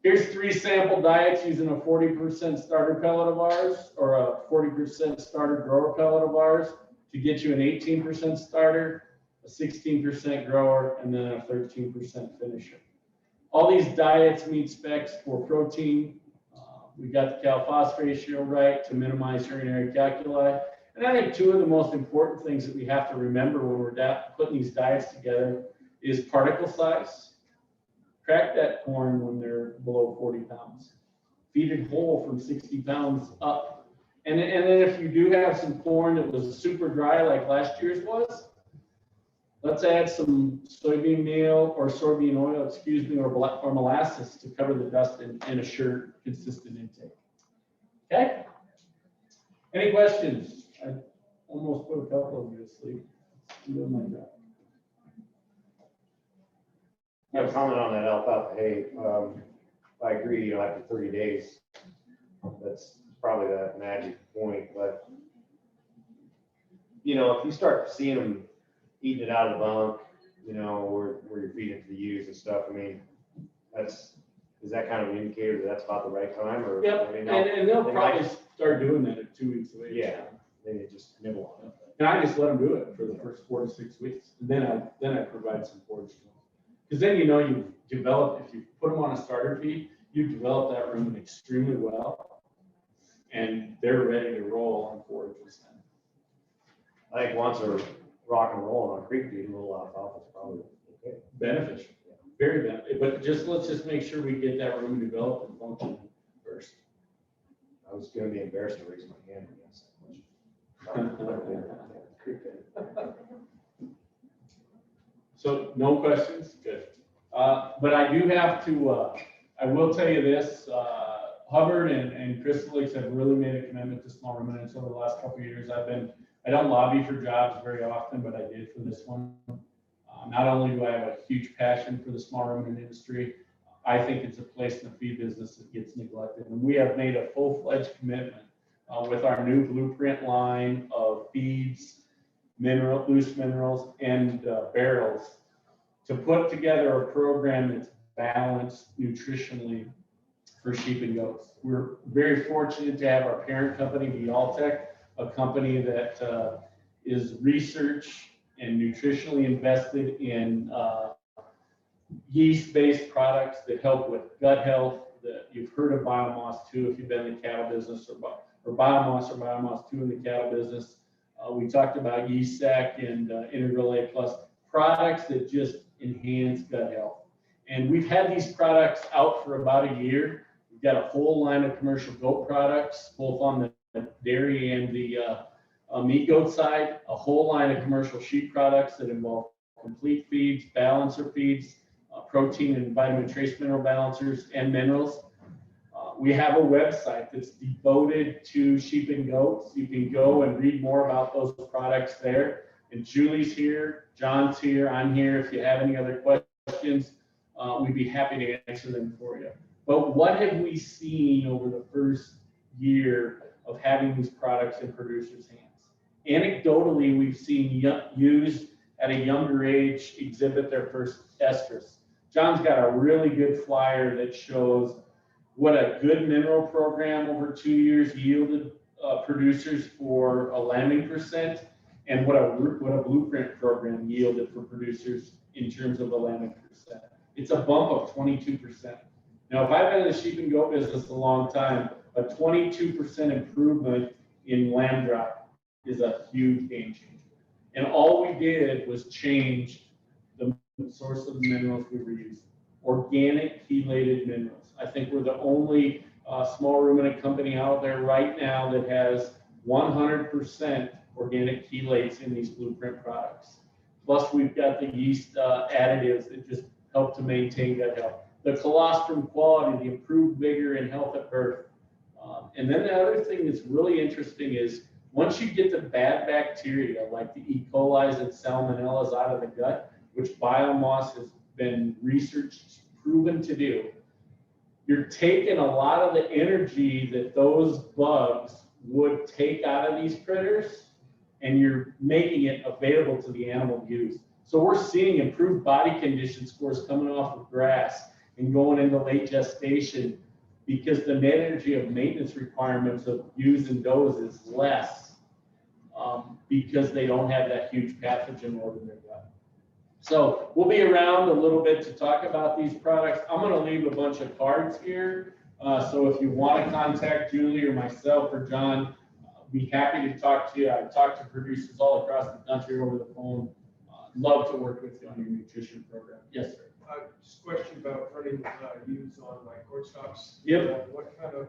Here's 3 sample diets using a 40% starter pellet of ours or a 40% starter grower pellet of ours to get you an 18% starter, a 16% grower, and then a 13% finisher. All these diets meet specs for protein. We got the cal-phos ratio right to minimize urinary calculi. And I think 2 of the most important things that we have to remember when we're putting these diets together is particle size. Crack that corn when they're below 40 pounds. Feed it whole from 60 pounds up. And then if you do have some corn that was super dry like last year's was, let's add some soybean meal or soybean oil, or molasses to cover the dust and assure consistent intake. Okay? Any questions? I almost put a couple of you to sleep. I'm doing my job. Yeah, comment on that alfalfa hay. I agree, after 30 days, that's probably that magic point. But, if you start seeing them eating it out of the bunk, where you're feeding it to the ewes and stuff, is that kind of an indicator that that's about the right time? Or, yep, and they'll probably start doing that at 2 weeks of age. Yeah, they just nibble on it. And I just let them do it for the first 4 to 6 weeks. And then I provide some forage to them. Because then you know you've developed, if you put them on a starter feed, you've developed that rumen extremely well. And they're ready to roll on forages then. I think once they're rock and rolling on creek feed, a little alfalfa is probably okay. Beneficial, very beneficial. But let's just make sure we get that rumen developed and functioning first. I was gonna be embarrassed to raise my hand against that question. So no questions? Good. But I do have to, I will tell you this, Hubbard and Crystal Lakes have really made a commitment to small ruminants over the last couple of years. I don't lobby for jobs very often, but I did for this one. Not only do I have a huge passion for the small ruminant industry, I think it's a place in the feed business that gets neglected. And we have made a full-fledged commitment with our new blueprint line of feeds, loose minerals, and barrels to put together a program that's balanced nutritionally for sheep and goats. We're very fortunate to have our parent company, Vialtech, a company that is research and nutritionally invested in yeast-based products that help with gut health. That you've heard of Biomoss 2 if you've been in the cattle business, or Biomoss 2 in the cattle business. We talked about yeast sac and Integral A Plus products that just enhance gut health. And we've had these products out for about a year. We've got a whole line of commercial goat products, both on the dairy and the meat goat side, a whole line of commercial sheep products that involve complete feeds, balancer feeds, protein and vitamin trace mineral balancers, and minerals. We have a website that's devoted to sheep and goats. You can go and read more about those products there. And Julie's here, John's here, I'm here. If you have any other questions, we'd be happy to answer them for you. But what have we seen over the first year of having these products in producers' hands? Anecdotally, we've seen ewes at a younger age exhibit their first estrus. John's got a really good flyer that shows what a good mineral program over 2 years yielded producers for a lambing percent, and what a blueprint program yielded for producers in terms of the lambing percent. It's a bump of 22%. Now, if I've been in the sheep and goat business a long time, a 22% improvement in lamb drop is a huge game changer. And all we did was change the source of the minerals we were using. Organic chelated minerals. I think we're the only small ruminant company out there right now that has 100% organic chelates in these blueprint products. Plus, we've got the yeast additives that just help to maintain gut health. The colostrum quality, the improved vigor and health at birth. And then the other thing that's really interesting is once you get the bad bacteria like the E. coli's and salmonellas out of the gut, which Biomoss has been researched, proven to do, you're taking a lot of the energy that those bugs would take out of these critters, and you're making it available to the animal to use. So we're seeing improved body condition scores coming off of grass and going into late gestation because the net energy of maintenance requirements of ewes and does is less because they don't have that huge pathogen load in their gut. So we'll be around a little bit to talk about these products. I'm going to leave a bunch of cards here. So if you want to contact Julie or myself or John, I'd be happy to talk to you. I've talked to producers all across the country over the phone. Love to work with you on your nutrition program. Yes, sir. Just a question about running ewes on like corn stalks. Yep. What kind of,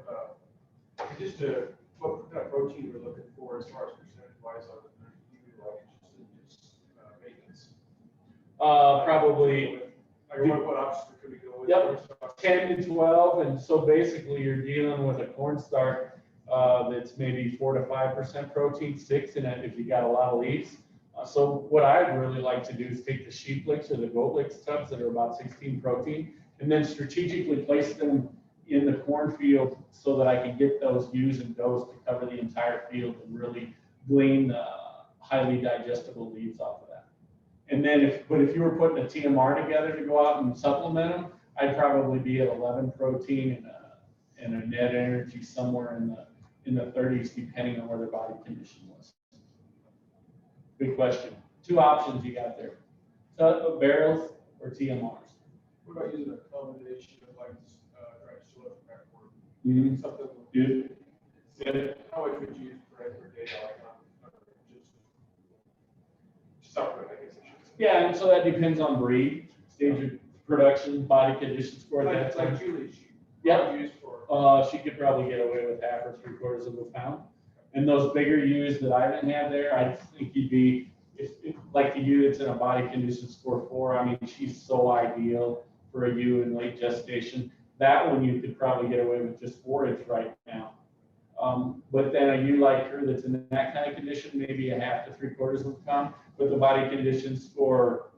what kind of protein we're looking for as far as percentage wise on the ewe, like just maintenance? Probably. Like what options could we go with? Yep. Corn stalks? 10 to 12, and so basically you're dealing with a cornstarch that's maybe 4 to 5% protein, 6 in it if you got a lot of leaves. So what I'd really like to do is take the sheep licks or the goat licks tubs that are about 16 protein, and then strategically place them in the cornfield so that I can get those ewes and does to cover the entire field and really glean highly digestible leaves off of that. And then if you were putting a TMR together to go out and supplement them, I'd probably be at 11 protein and a net energy somewhere in the 30s, depending on where their body condition was. Good question. 2 options you got there: barrels or TMRs. What about using a combination of like, dry soil backward, Mhm. something? Yeah. Yeah. How much would you use per data, like, just something, I guess I should say. Yeah, and so that depends on breed, stage of production, body condition score, Like, that's like Julie's. Yeah. Used for. she could probably get away with half or 3/4 of a pound. And those bigger ewes that I didn't have there, I think you'd be, if like the ewe that's in a body condition score 4, I mean, she's so ideal for a ewe in late gestation. That one you could probably get away with just forage right now. But then a ewe like her that's in that kind of condition, maybe a half to 3/4 of a pound, but the body condition score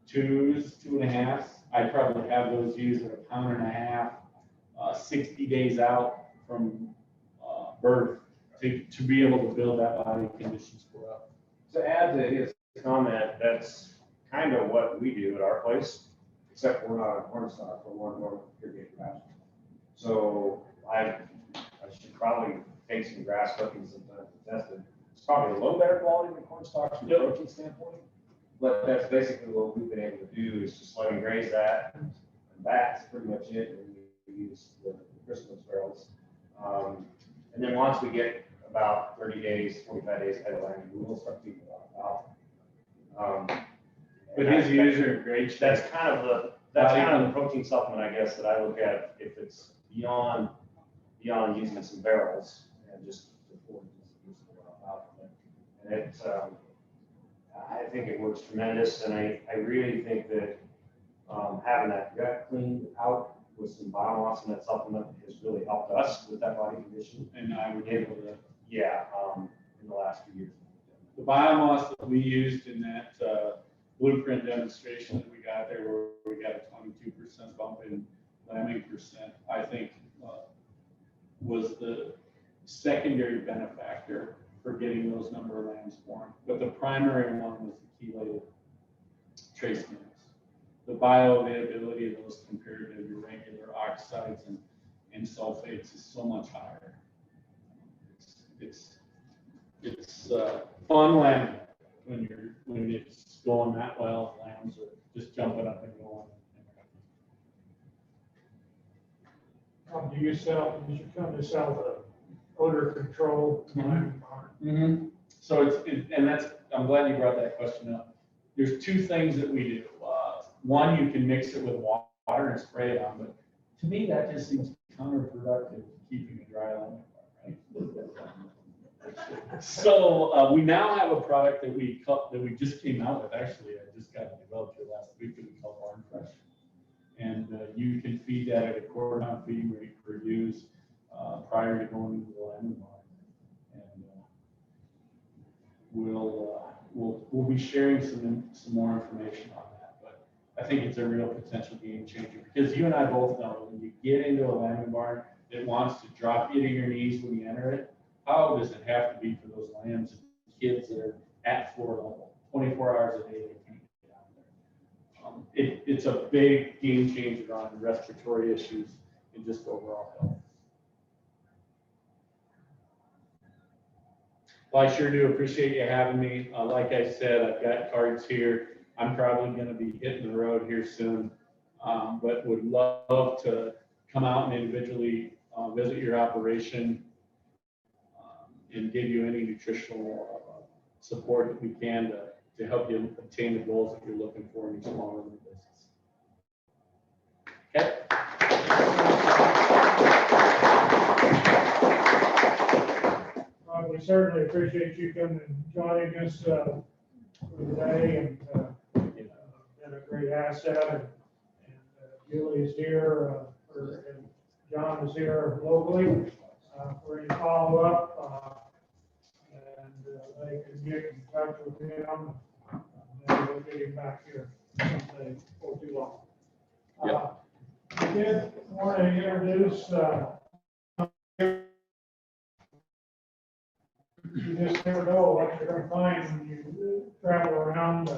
2s, 2.5s, I'd probably have those ewes at 1.5 pounds, 60 days out from birth to be able to build that body condition score up. To add to his comment, that's kind of what we do at our place, except we're not on corn stock, but we're on more irrigated pasture. So I should probably take some grass clippings sometime to test it. It's probably a little better quality than corn stalks from a protein standpoint. But that's basically what we've been able to do, is just let them graze that, and that's pretty much it, and we use the Christmas barrels. And then once we get about 30 days, 45 days ahead of land, we will start feeding alfalfa. But his ewes are in great shape. That's kind of the protein supplement, I guess, that I look at, if it's beyond using some barrels and just for alfalfa. And it's, I think it works tremendous, and I really think that having that gut cleaned out with some biomass in that supplement has really helped us with that body condition. And I would be able to. Yeah, in the last few years. The biomass that we used in that blueprint demonstration that we got there, where we got a 22% bump in lambing percent, I think was the secondary benefactor for getting those number of lambs born. But the primary one was the chelated trace minerals. The bioavailability of those compared to your regular oxides and sulfates is so much higher. It's fun lambing when it's going that well. Lambs are just jumping up and going. Do you come to sell the odor control? Mm-hmm. So I'm glad you brought that question up. There's two things that we do. One, you can mix it with water and spray it on, but to me, that just seems counterproductive to keeping a dry lamb, right? So we now have a product that we just came out with. Actually, I just got it developed here last week that we call Barn Fresh. And you can feed that at a quarter-pound feeding rate per ewes prior to going into the lambing barn. And we'll be sharing some more information on that. But I think it's a real potential game changer, because you and I both know when you get into a lambing barn, it wants to drop you to your knees when you enter it. How does it have to be for those lambs and kids that are at floor level, 24 hours a day, they can't get down there? It's a big game changer on respiratory issues and just overall health. Well, I sure do appreciate you having me. Like I said, I've got cards here. I'm probably going to be hitting the road here soon, but would love to come out and individually visit your operation and give you any nutritional support that we can to help you obtain the goals that you're looking for in each small little business. Okay. We certainly appreciate you coming and joining us for today, and been a great asset. And Julie's here, and John is here locally for any follow-up. And they can get in touch with him, and we'll get him back here someday before too long. We did want to introduce you just never know what you're going to find when you travel around.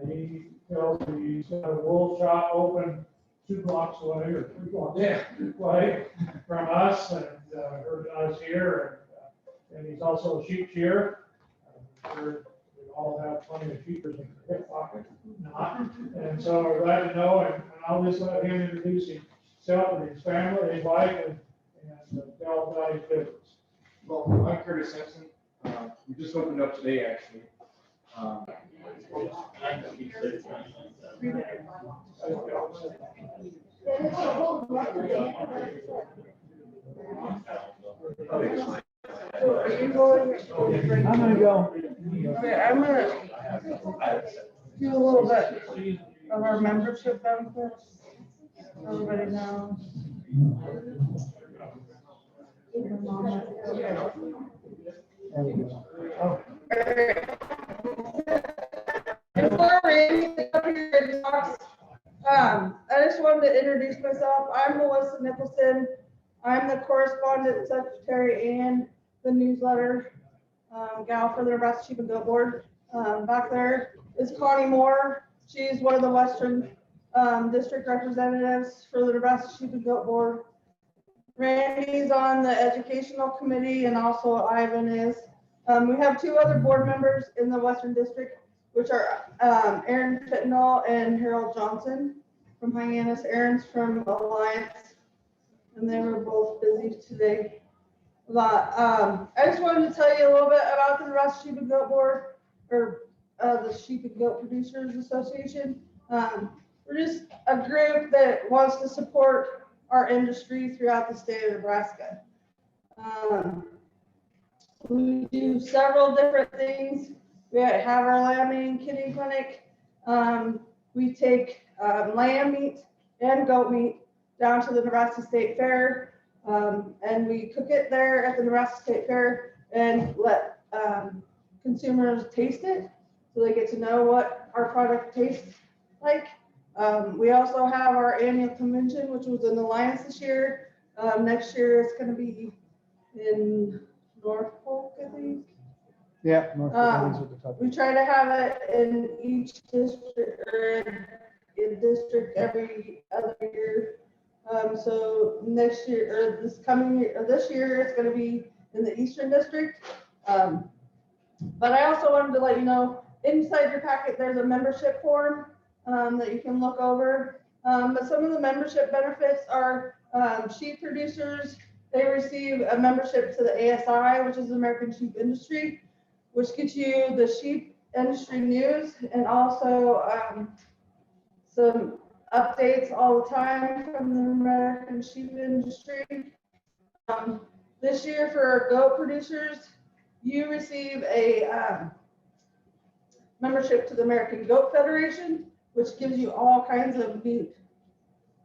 He tells me he's got a wool shop open 2 blocks away or 3 blocks away from us, and heard us here. And he's also a sheep shearer. We all have plenty of sheepers in the hip pocket, not. And so we're glad to know, and I'll just let him introduce himself and his family, his wife, and tell about his business. Well, I'm Curtis Simpson. We just opened up today, actually. Are you going? I'm gonna go. Okay, I'm gonna do a little bit of our membership benefits. Everybody knows. Before Randy gets up here and talks, I just wanted to introduce myself. I'm Melissa Nicholson. I'm the correspondent secretary and the newsletter gal for the Nebraska Sheep and Goat Board. Back there is Connie Moore. She's one of the Western district representatives for the Nebraska Sheep and Goat Board. Randy's on the educational committee, and also Ivan is. We have two other board members in the Western District, which are Aaron Fitnall and Harold Johnson from Hyannis. Aaron's from Alliance, and they were both busy today. But I just wanted to tell you a little bit about the Nebraska Sheep and Goat Board, or the Sheep and Goat Producers Association. We're just a group that wants to support our industry throughout the state of Nebraska. We do several different things. We have our lambing and kitting clinic. We take lamb meat and goat meat down to the Nebraska State Fair, and we cook it there at the Nebraska State Fair and let consumers taste it so they get to know what our product tastes like. We also have our annual convention, which was in Alliance this year. Next year it's going to be in Norfolk, I think. Yeah. We try to have it in each district or in district every other year. So next year or this coming year, or this year, it's going to be in the Eastern District. But I also wanted to let you know, inside your packet, there's a membership form that you can look over. But some of the membership benefits are sheep producers. They receive a membership to the ASI, which is the American Sheep Industry, which gets you the sheep industry news and also some updates all the time from the American sheep industry. This year for our goat producers, you receive a membership to the American Goat Federation, which gives you all kinds of neat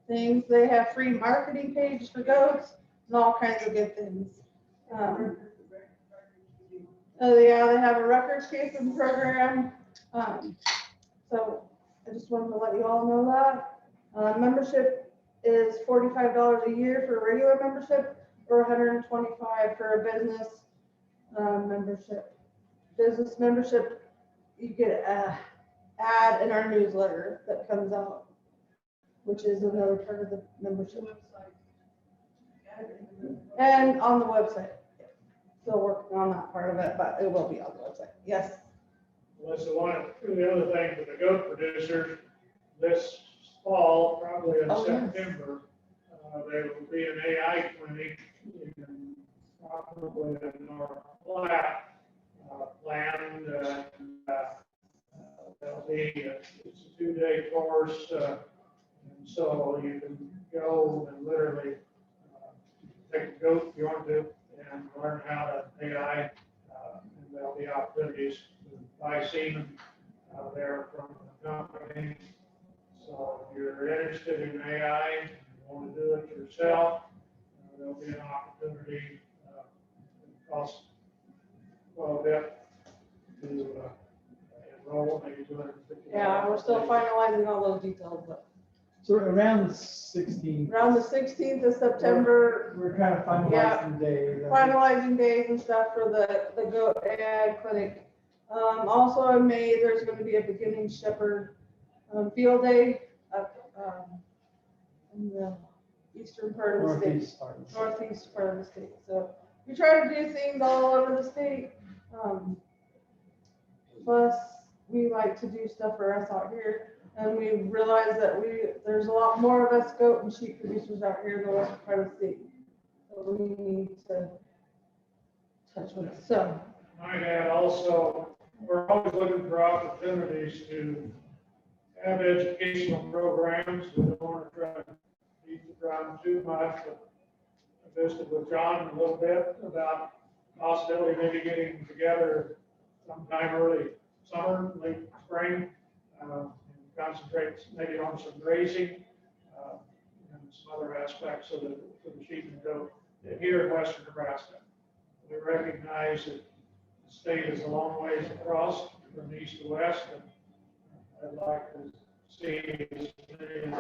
things. They have free marketing pages for goats and all kinds of good things. Yeah, they have a records keeping program. So I just wanted to let you all know that. Membership is $45 a year for a regular membership or $125 for a business membership. Business membership, you get an ad in our newsletter that comes out, which is another part of the membership. And on the website. Still working on that part of it, but it will be on the website. Yes. That's the one, the other thing for the goat producers, this fall, probably in Oh, yes. September, there will be an AI clinic in probably in North Platte land. There'll be, it's a 2-day course, and so you can go and literally take a goat if you want to and learn how to AI, and there'll be opportunities to buy semen there from the company. So if you're interested in AI and you want to do it yourself, there'll be an opportunity. It costs quite a bit to enroll, maybe $250. Yeah, we're still finalizing all those details, but So around the 16th. around the 16th of September, We're kind of finalizing the day. finalizing days and stuff for the goat AI clinic. Also in May, there's going to be a beginning shepherd field day up in the eastern part of the state, Northeast part. northeast part of the state. So we try to do things all over the state. Plus, we like to do stuff for us out here. And we realized that there's a lot more of us goat and sheep producers out here than Western part of the state. So we need to touch on it. So, Might add also, we're always looking for opportunities to have educational programs. We don't want to try to beat the drum too much, but I visited with John a little bit about possibility maybe getting together sometime early summer, late spring, and concentrate maybe on some grazing, and some other aspects of the sheep and goat here in western Nebraska. We recognize that the state is a long ways across from east to west, and I'd like to see as many of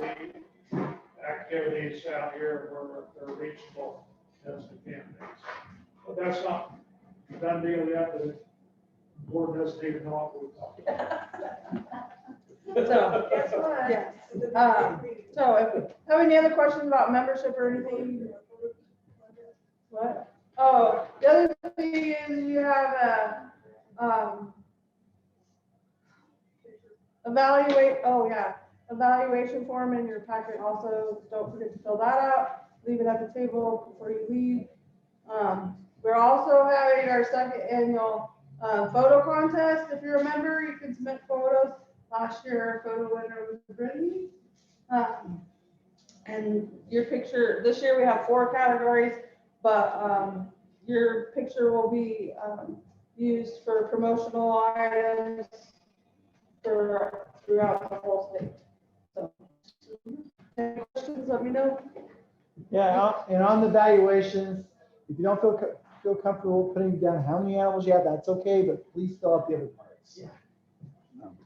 the activities out here where they're reachable as they can be. But that's not a done deal yet, but the board doesn't even know what we're talking about. so, yes. So if we have any other questions about membership or anything? What? Oh, the other thing is you have a, evaluation form in your packet also. Don't forget to fill that out. Leave it at the table before you leave. We're also having our second annual photo contest. If you're a member, you can submit photos. Last year, our photo winner was Brittany. And your picture, this year we have 4 categories, but your picture will be used for promotional items throughout the whole state. So, any questions, let me know. Yeah, and on the valuations, if you don't feel comfortable putting down how many animals you have, that's okay, but please fill out the other parts. Yeah.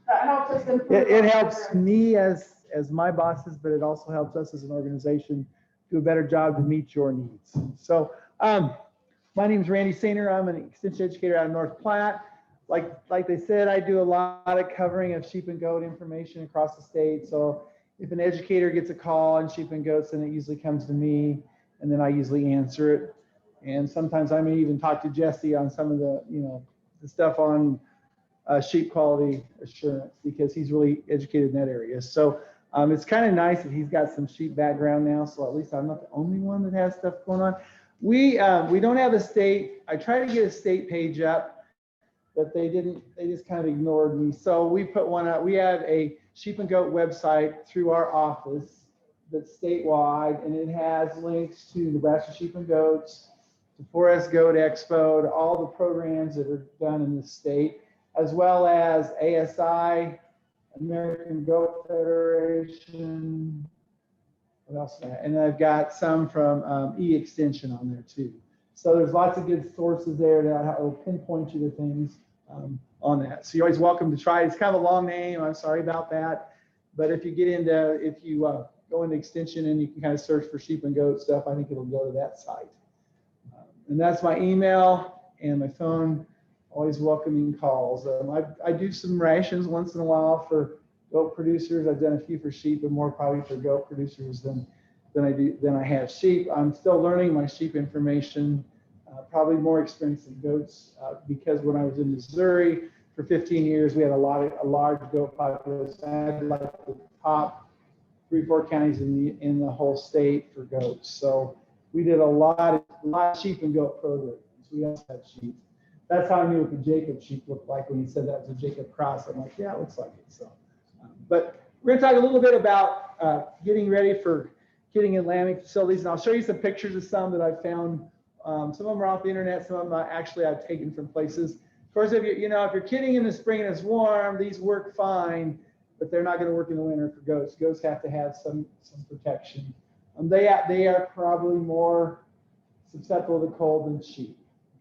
That helps us improve. It our helps program. me as my bosses, but it also helps us as an organization do a better job to meet your needs. So, my name is Randy Sainer. I'm an extension educator out of North Platte. Like they said, I do a lot of covering of sheep and goat information across the state. So if an educator gets a call on sheep and goats, then it usually comes to me, and then I usually answer it. And sometimes I may even talk to Jesse on some of the, the stuff on sheep quality assurance, because he's really educated in that area. So it's kind of nice that he's got some sheep background now. So at least I'm not the only one that has stuff going on. We don't have a state. I tried to get a state page up, but they just kind of ignored me. So we put one up. We have a sheep and goat website through our office that's statewide, and it has links to Nebraska Sheep and Goats, to 4S Goat Expo, to all the programs that are done in the state, as well as ASI, American Goat Federation. What else? And I've got some from E-Extension on there too. So there's lots of good sources there that will pinpoint you to things on that. So you're always welcome to try. It's kind of a long name. I'm sorry about that. But if you go into Extension and you can kind of search for sheep and goat stuff, I think it'll go to that site. And that's my email and my phone. Always welcoming calls. I do some rations once in a while for goat producers. I've done a few for sheep, and more probably for goat producers than I have sheep. I'm still learning my sheep information. Probably more experienced than goats, because when I was in Missouri for 15 years, we had a large goat population. I had like the top 3-4 counties in the whole state for goats. So we did a lot of sheep and goat programs. We also had sheep. That's how I knew what the Jacob sheep looked like when he said that was a Jacob cross. I'm like, yeah, it looks like it. So, but we're going to talk a little bit about getting ready for getting in lambing facilities, and I'll show you some pictures of some that I've found. Some of them are off the internet. Some of them I've taken from places. Of course, if you're kidding in the spring and it's warm, these work fine, but they're not going to work in the winter for goats. Goats have to have some protection. They are probably more susceptible to cold than sheep.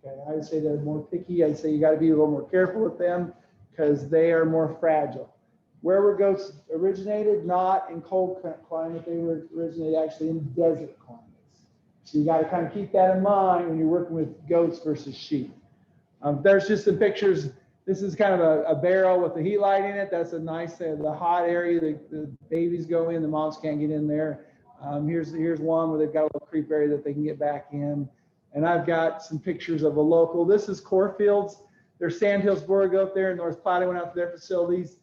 Okay, I would say they're more picky. I'd say you got to be a little more careful with them because they are more fragile. Where were goats originated? Not in cold climate. They were originated actually in desert climates. So you got to kind of keep that in mind when you're working with goats versus sheep. There's just some pictures. This is kind of a barrel with the heat light in it. That's a nice, the hot area. The babies go in, the moms can't get in there. Here's one where they've got a little creep area that they can get back in. And I've got some pictures of a local. This is Corfields. There's Sandhills Boer Goat there in North Platte. I went out to their facilities.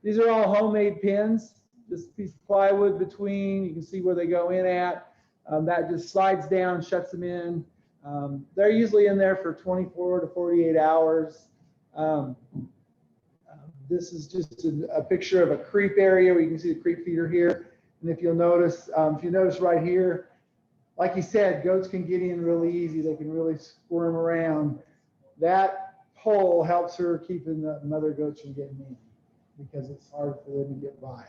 These are all homemade pins, just a piece of plywood between, you can see where they go in at. That just slides down, shuts them in. They're usually in there for 24 to 48 hours. This is just a picture of a creep area where you can see the creep feeder here. And if you notice right here, like you said, goats can get in really easy. They can really squirm around. That pole helps her keeping the mother goats from getting in because it's hard for them to get by.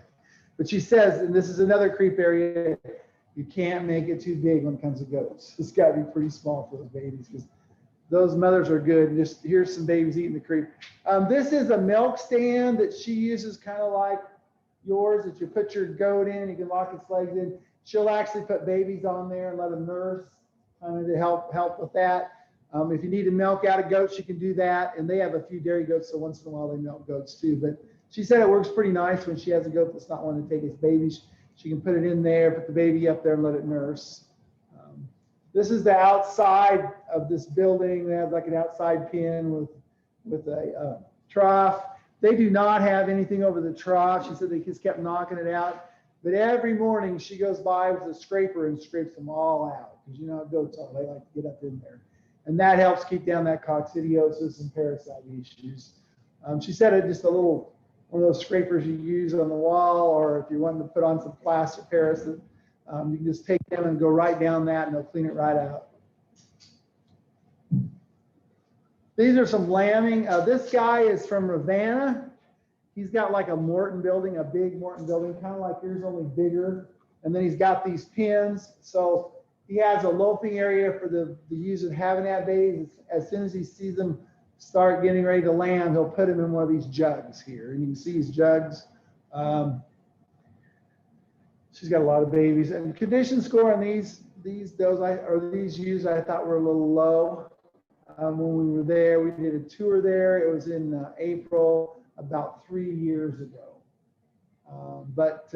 But she says, and this is another creep area, you can't make it too big when it comes to goats. It's got to be pretty small for those babies because those mothers are good. And just here's some babies eating the creep. This is a milk stand that she uses kind of like yours, that you put your goat in, you can lock its legs in. She'll actually put babies on there and let them nurse to help with that. If you need to milk out a goat, she can do that. And they have a few dairy goats, so once in a while they milk goats too. But she said it works pretty nice when she has a goat that's not wanting to take its baby. She can put it in there, put the baby up there and let it nurse. This is the outside of this building. They have like an outside pen with a trough. They do not have anything over the trough. She said they just kept knocking it out. But every morning she goes by with a scraper and scrapes them all out. Because you know how goats are, they like to get up in there. And that helps keep down that coccidiosis and parasite issues. She said it just one of those scrapers you use on the wall, or if you want to put on some plaster Paris, you can just take them and go right down that and they'll clean it right out. These are some lambing. This guy is from Ravenna. He's got like a Morton building, a big Morton building, kind of like yours, only bigger. And then he's got these pins. So he has a loafing area for the ewes that haven't had babies. As soon as he sees them start getting ready to lamb, he'll put them in one of these jugs here. And you can see these jugs. She's got a lot of babies. And condition score on these ewes I thought were a little low. When we were there, we did a tour there. It was in April, about 3 years ago. But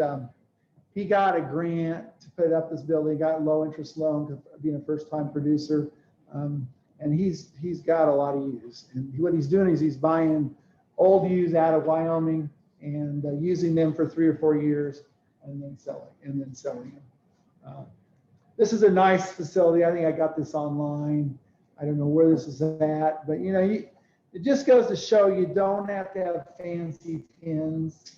he got a grant to put up this building, got a low interest loan being a first time producer. And he's got a lot of ewes. And what he's doing is he's buying old ewes out of Wyoming and using them for 3 or 4 years and then selling them. This is a nice facility. I think I got this online. I don't know where this is at, but you know, it just goes to show you don't have to have fancy pins,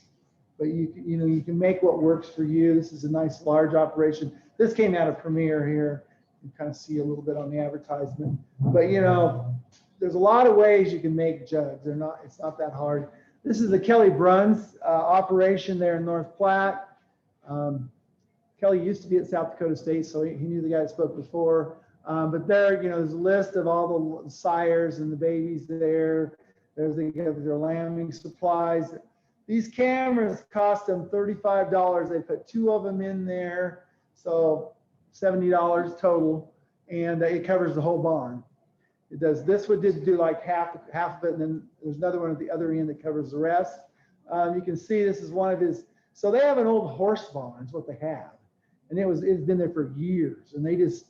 but you can make what works for you. This is a nice large operation. This came out of Premier here. You kind of see a little bit on the advertisement, but you know, there's a lot of ways you can make jugs. It's not that hard. This is the Kelly Bruns operation there in North Platte. Kelly used to be at South Dakota State, so he knew the guy that spoke before. But there, you know, there's a list of all the sires and the babies there. There's their lambing supplies. These cameras cost them $35. They put 2 of them in there, so $70 total, and it covers the whole barn. It does. This one did do like half of it, and then there's another one at the other end that covers the rest. You can see this is one of his. So they have an old horse barn, is what they have, and it's been there for years, and they just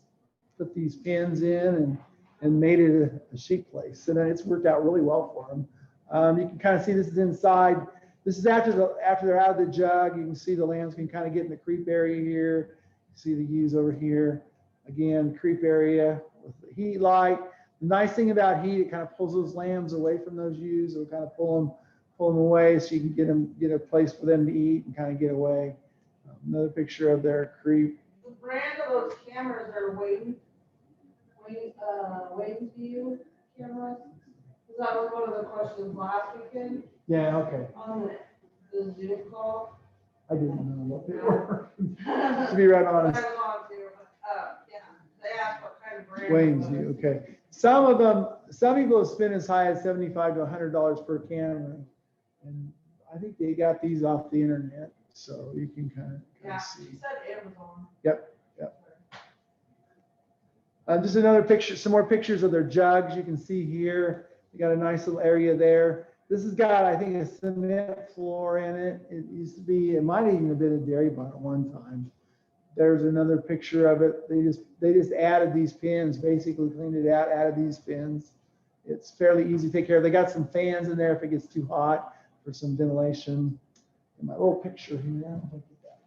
put these pins in and made it a sheep place, and then it's worked out really well for them. You can kind of see this is inside. This is after they're out of the jug. You can see the lambs can kind of get in the creep area here. You see the ewes over here. Again, creep area with the heat light. The nice thing about heat, it kind of pulls those lambs away from those ewes. It'll kind of pull them away so you can get a place for them to eat and kind of get away. Another picture of their creep. The brand of those cameras are Wayne View cameras. That was one of the questions last weekend Yeah, okay. on the Zoom call. I didn't know what they were. To be right honest. I was on to, yeah, they asked what kind of brand. Wayne's it was. View, okay. Some people have spent as high as $75 to $100 per camera. And I think they got these off the internet, so you can kind Yeah, of she see. said Amazon. Yep. Just another picture, some more pictures of their jugs. You can see here, you got a nice little area there. This has got, I think, a cement floor in it. It used to be, it might have even been a dairy barn at one time. There's another picture of it. They just added these pins, basically cleaned it out, added these pins. It's fairly easy to take care of. They got some fans in there if it gets too hot for some ventilation. in my little picture here. I'll get that.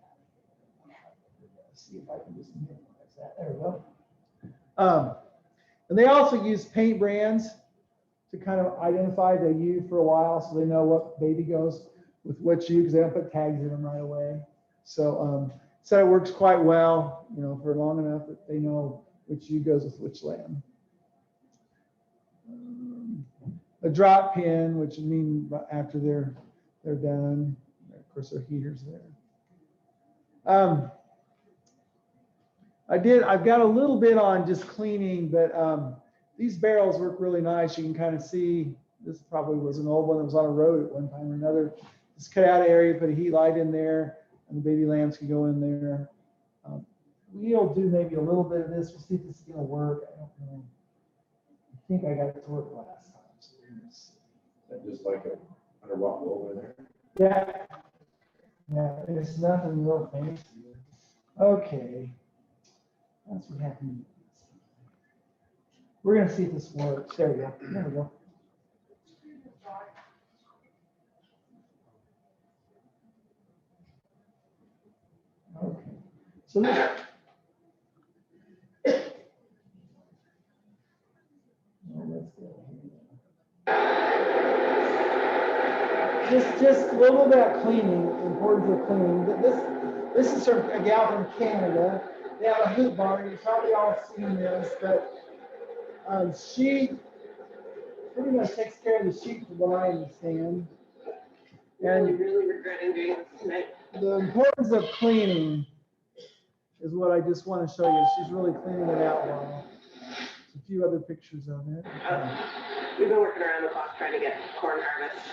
See if I can just minimize that. There we go. And they also use paint brands to kind of identify the ewe for a while, so they know what baby goes with which ewe, because they don't put tags in them right away. So, so it works quite well, you know, for long enough that they know which ewe goes with which lamb. A drop pin, which means after they're done. Of course, there are heaters there. I've got a little bit on just cleaning, but these barrels work really nice. You can kind of see, this probably was an old one that was on a road at one time or another. Just cut out an area, put a heat light in there, and the baby lambs can go in there. We'll do maybe a little bit of this. We'll see if this is going to work. I don't know. I think I got it to work last time. So we're gonna see. That just like a underwater over there. Yeah. Yeah, it's nothing real fancy. Okay. That's what happened. We're going to see if this works. There we go. There we go. Okay. So this. Just a little bit of cleaning, the importance of cleaning. This is from a gal from Canada. They have a hoop barn. You've probably all seen this, but she pretty much takes care of the sheep for the lion stand. And really regretting doing this tonight. the importance of cleaning is what I just want to show you. She's really cleaning it out well. There's a few other pictures of it. We've been working around the clock trying to get corn harvest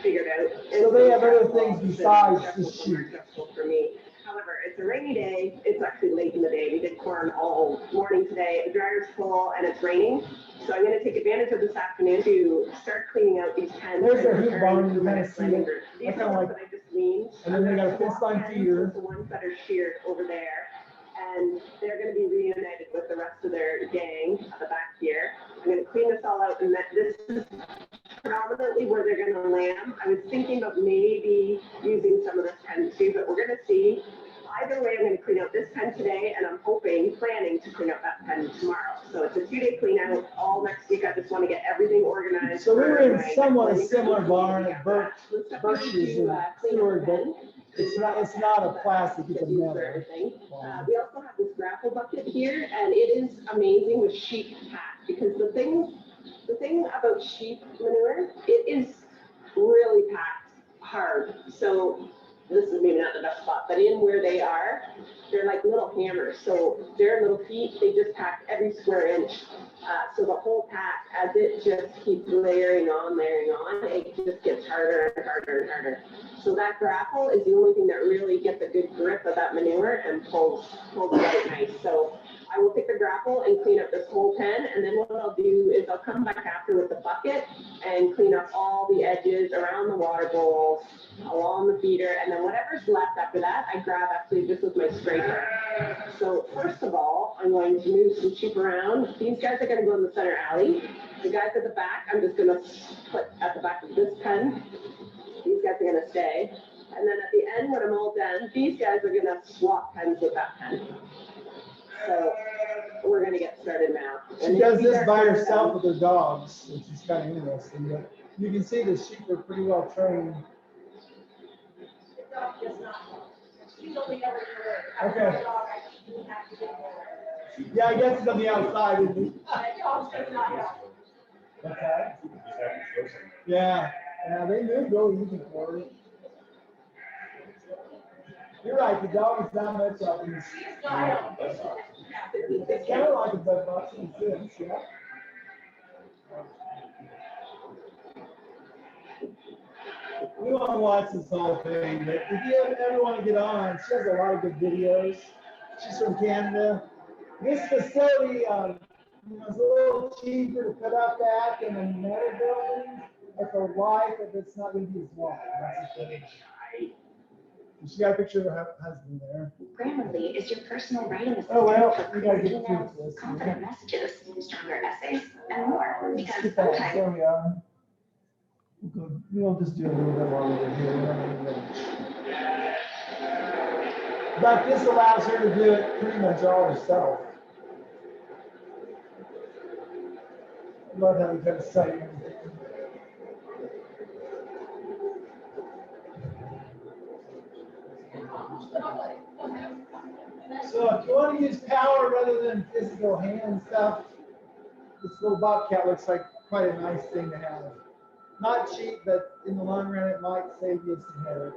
figured out. So they have other things besides the sheep. For me. However, it's a rainy day. It's actually late in the day. We did corn all morning today. The dryer's full and it's raining. So I'm going to take advantage of this afternoon to start cleaning out these pens. There's their hoop barn. You kind of see it. These I are kind of the like. ones that I just leaned. And then they got a fence line feeder. The ones that are sheared over there. And they're going to be reunited with the rest of their gang at the back here. I'm going to clean this all out, and this is predominantly where they're going to lamb. I was thinking about maybe using some of this pen too, but we're going to see. Either way, I'm going to clean out this pen today, and I'm planning to clean out that pen tomorrow. So it's a 2-day clean out. All next week, I just want to get everything organized. So we were in somewhat a similar barn at Birch's Stewart, but it's not a plastic, it's a metal. We also have this grapple bucket here, and it is amazing with sheep pack, because the thing about sheep manure, it is really packed hard. So this is maybe not the best spot, but in where they are, they're like little hammers. So their little feet, they just pack every square inch. So the whole pack, as it just keeps layering on, it just gets harder and harder and harder. So that grapple is the only thing that really gets a good grip of that manure and pulls it out nice. So I will take the grapple and clean up this whole pen, and then what I'll do is I'll come back after with the bucket and clean up all the edges around the water bowls, along the feeder, and then whatever's left after that, I grab actually just with my scraper. So first of all, I'm going to move some sheep around. These guys are going to go in the center alley. The guys at the back, I'm just going to put at the back of this pen. These guys are going to stay. And then at the end, when I'm all done, these guys are going to swap pens with that pen. So we're going to get started now. She does this by herself with her dogs, which is kind of interesting. But you can see the sheep are pretty well trained. The dog does not. She's only ever Okay. dog, I shouldn't have to get more. Yeah, I guess it's on the outside, isn't it? Dogs does not help. What's that? Yeah, they move really easy for it. You're right, the dog is not much of it. It's kind of like a bed box in a sense, yeah. We want to watch this whole thing, but if you ever want to get on, she has a lot of good videos. She's from Canada. This facility is a little cheaper to put up at than another building, but for life, if it's not going to be as long. That's the thing. She got a picture of her husband there. Grammarly is your personal writing assistant Oh, well, for we gotta clear get through emails, this. confident messages, stronger essays, and more. Because There sometimes we are. We'll just do a little bit while we're here. We don't need to- But this allows her to do it pretty much all herself. I love how you kind of say everything. So if you want to use power rather than physical hand stuff, this little Bobcat looks like quite a nice thing to have. Not cheap, but in the long run, it might save you some headaches.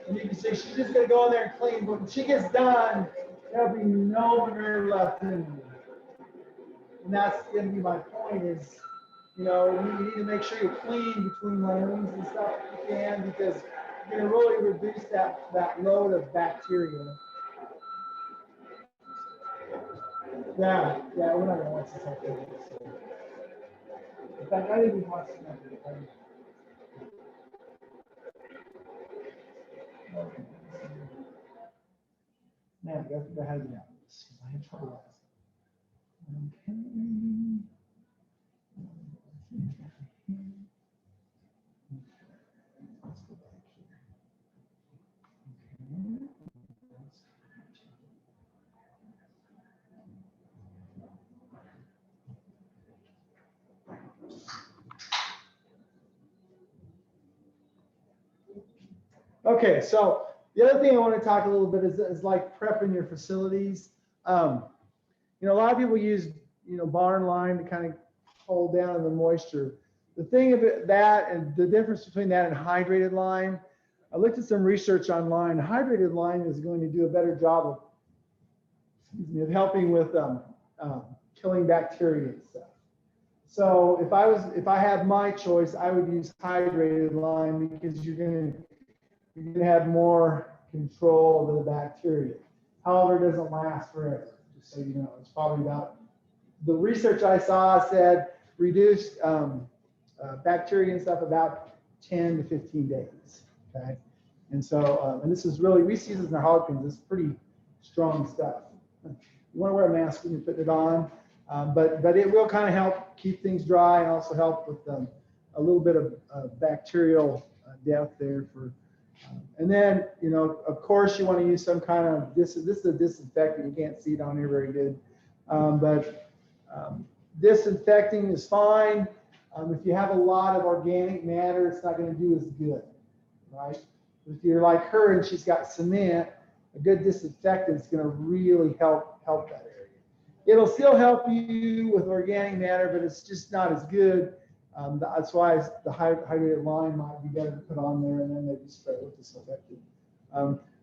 And you can see she's just gonna go in there and clean, but when she gets done, there'll be no manure left in there. And that's gonna be my point is, you know, you need to make sure you clean between lanes and stuff if you can, because you're gonna really reduce that load of bacteria. Yeah, we're not gonna watch this whole thing. So. In fact, I didn't even watch it. Now, I gotta figure out how to get out of this, because I had trouble last time. Okay. Let's go back here. Okay. Okay, so the other thing I want to talk a little bit is like prepping your facilities. You know, a lot of people use, you know, barn lime to kind of hold down the moisture. The thing about that and the difference between that and hydrated lime, I looked at some research online. Hydrated lime is going to do a better job of, of helping with killing bacteria and stuff. So if I had my choice, I would use hydrated lime because you're going to have more control over the bacteria. However, it doesn't last forever, just so you know. It's probably about, the research I saw said reduced bacteria and stuff about 10 to 15 days, okay? And so, and this is really, we see this in our hog pens, it's pretty strong stuff. You wanna wear a mask when you're putting it on, but it will kind of help keep things dry and also help with a little bit of bacterial death there for, and then, you know, of course you want to use some kind of, this is a disinfectant, you can't see it on here very good, but disinfecting is fine. If you have a lot of organic matter, it's not going to do as good, right? If you're like her and she's got cement, a good disinfectant is going to really help that area. It'll still help you with organic matter, but it's just not as good. That's why the hydrated lime might be better to put on there, and then maybe spray with disinfectant.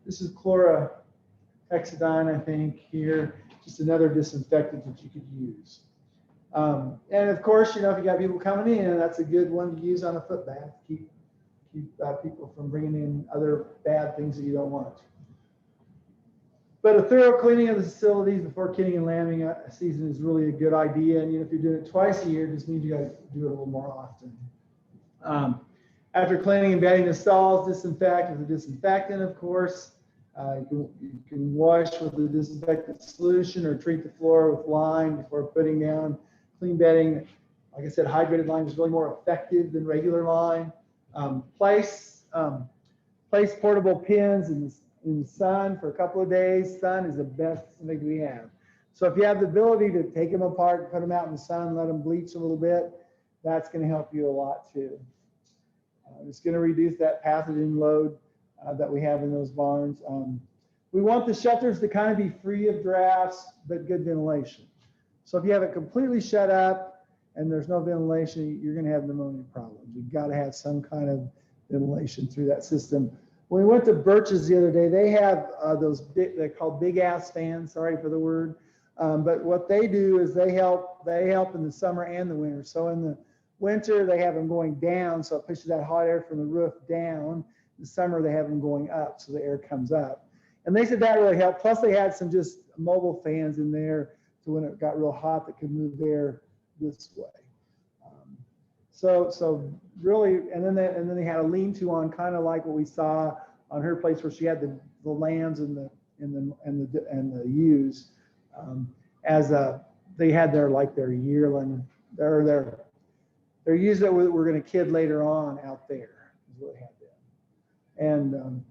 This is chlorhexidine, I think, here, just another disinfectant that you could use. And of course, you know, if you got people coming in, that's a good one to use on a foot bath. Keep people from bringing in other bad things that you don't want. But a thorough cleaning of the facilities before kitting and lambing season is really a good idea. And you know, if you're doing it twice a year, it just means you got to do it a little more often. After cleaning and bedding the stalls, disinfect with a disinfectant, of course. You can wash with a disinfectant solution or treat the floor with lime before putting down. Clean bedding, like I said, hydrated lime is really more effective than regular lime. Place portable pins in the sun for a couple of days. Sun is the best thing we have. So if you have the ability to take them apart, put them out in the sun, let them bleach a little bit, that's going to help you a lot too. It's going to reduce that pathogen load that we have in those barns. We want the shelters to kind of be free of drafts, but good ventilation. So if you have it completely shut up and there's no ventilation, you're going to have pneumonia problems. You've got to have some kind of ventilation through that system. When we went to Birch's the other day, they have those big, they're called big ass fans, sorry for the word. But what they do is they help in the summer and the winter. So in the winter, they have them going down, so it pushes that hot air from the roof down. In the summer, they have them going up, so the air comes up. And they said that really helped. Plus they had some just mobile fans in there, so when it got real hot, that could move air this way. So really, and then they had a lean-to on, kind of like what we saw on her place where she had the lambs and the ewes, they had their yearling They're using it, we're gonna kid later on out there, is what have been. And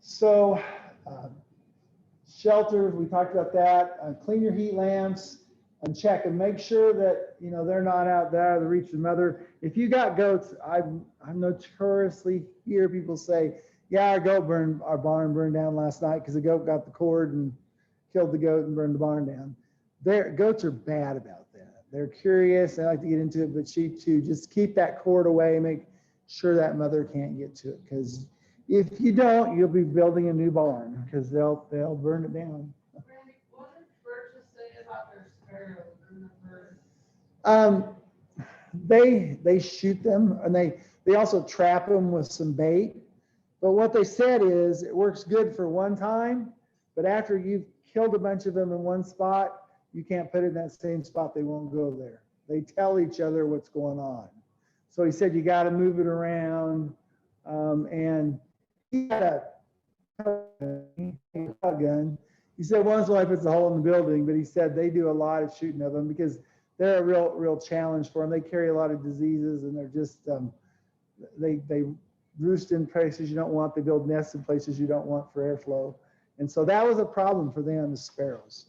so, shelters, we talked about that. Clean your heat lamps and check and make sure that, you know, they're not out there out of the reach of the mother. If you got goats, I notoriously hear people say, yeah, our barn burned down last night because the goat got the cord and killed the goat and burned the barn down. Goats are bad about that. They're curious, they like to get into it, but sheep too. Just keep that cord away, make sure that mother can't get to it, because if you don't, you'll be building a new barn because they'll burn it down. Randy, what did Burgess say about their sparrows and the birds? They shoot them, and they also trap them with some bait. But what they said is it works good for one time, but after you've killed a bunch of them in one spot, you can't put it in that same spot. They won't go there. They tell each other what's going on. So he said you got to move it around, and he had a gun. He said once in a while puts a hole in the building, but he said they do a lot of shooting of them because they're a real challenge for them. They carry a lot of diseases, and they're just they roost in places you don't want. They build nests in places you don't want for airflow, and so that was a problem for them, the sparrows.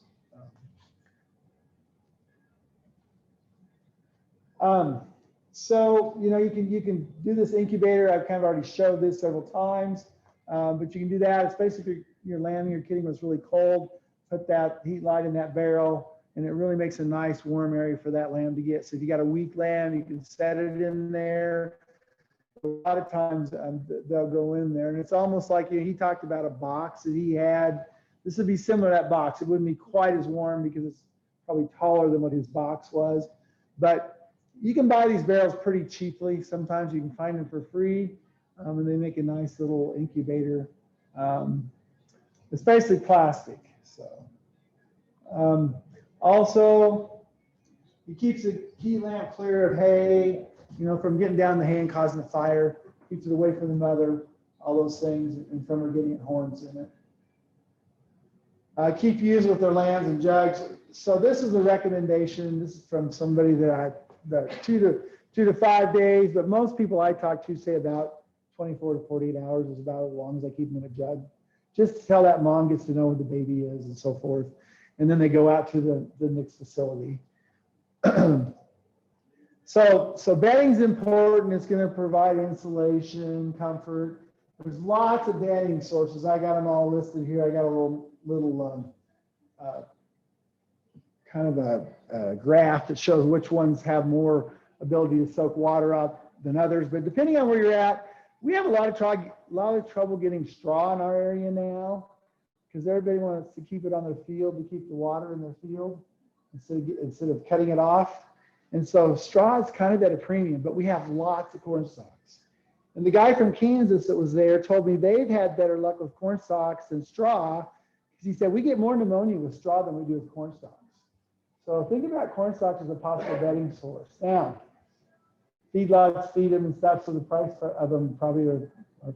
So you know you can do this incubator. I've kind of already showed this several times, but you can do that. It's basically you're lambing or kidding when it's really cold. Put that heat light in that barrel, and it really makes a nice warm area for that lamb to get. So if you got a weak lamb, you can set it in there. A lot of times they'll go in there, and it's almost like, you know, he talked about a box that he had. This would be similar to that box. It wouldn't be quite as warm because it's probably taller than what his box was, but you can buy these barrels pretty cheaply. Sometimes you can find them for free, and they make a nice little incubator. It's basically plastic. So also, he keeps the heat lamp clear of hay, you know, from getting down the hay and causing a fire. Keeps it away from the mother, all those things, and from her getting horns in it. Keep ewes with their lambs and jugs. So this is a recommendation. This is from somebody that 2 to 5 days, but most people I talk to say about 24 to 48 hours is about as long as I keep them in a jug, just till that mom gets to know where the baby is and so forth. And then they go out to the next facility. So bedding's important. It's going to provide insulation, comfort. There's lots of bedding sources. I got them all listed here. I got a little kind of a graph that shows which ones have more ability to soak water up than others. But depending on where you're at, we have a lot of trouble getting straw in our area now, because everybody wants to keep it on their field, to keep the water in their field instead of cutting it off. And so straw is kind of at a premium, but we have lots of corn stalks. And the guy from Kansas that was there told me they've had better luck with corn stalks than straw, because he said we get more pneumonia with straw than we do with corn stalks. So think about corn stalks as a possible bedding source. Now, feedlots feed them and stuff, so the price of them probably are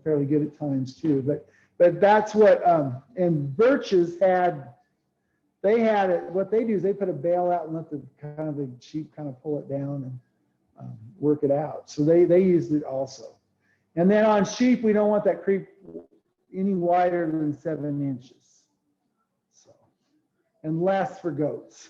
fairly good at times too. But that's what, and Birch's they had it, what they do is they put a bale out and let the sheep kind of pull it down and work it out. So they used it also. And then on sheep, we don't want that creep any wider than 7 inches. So, and less for goats,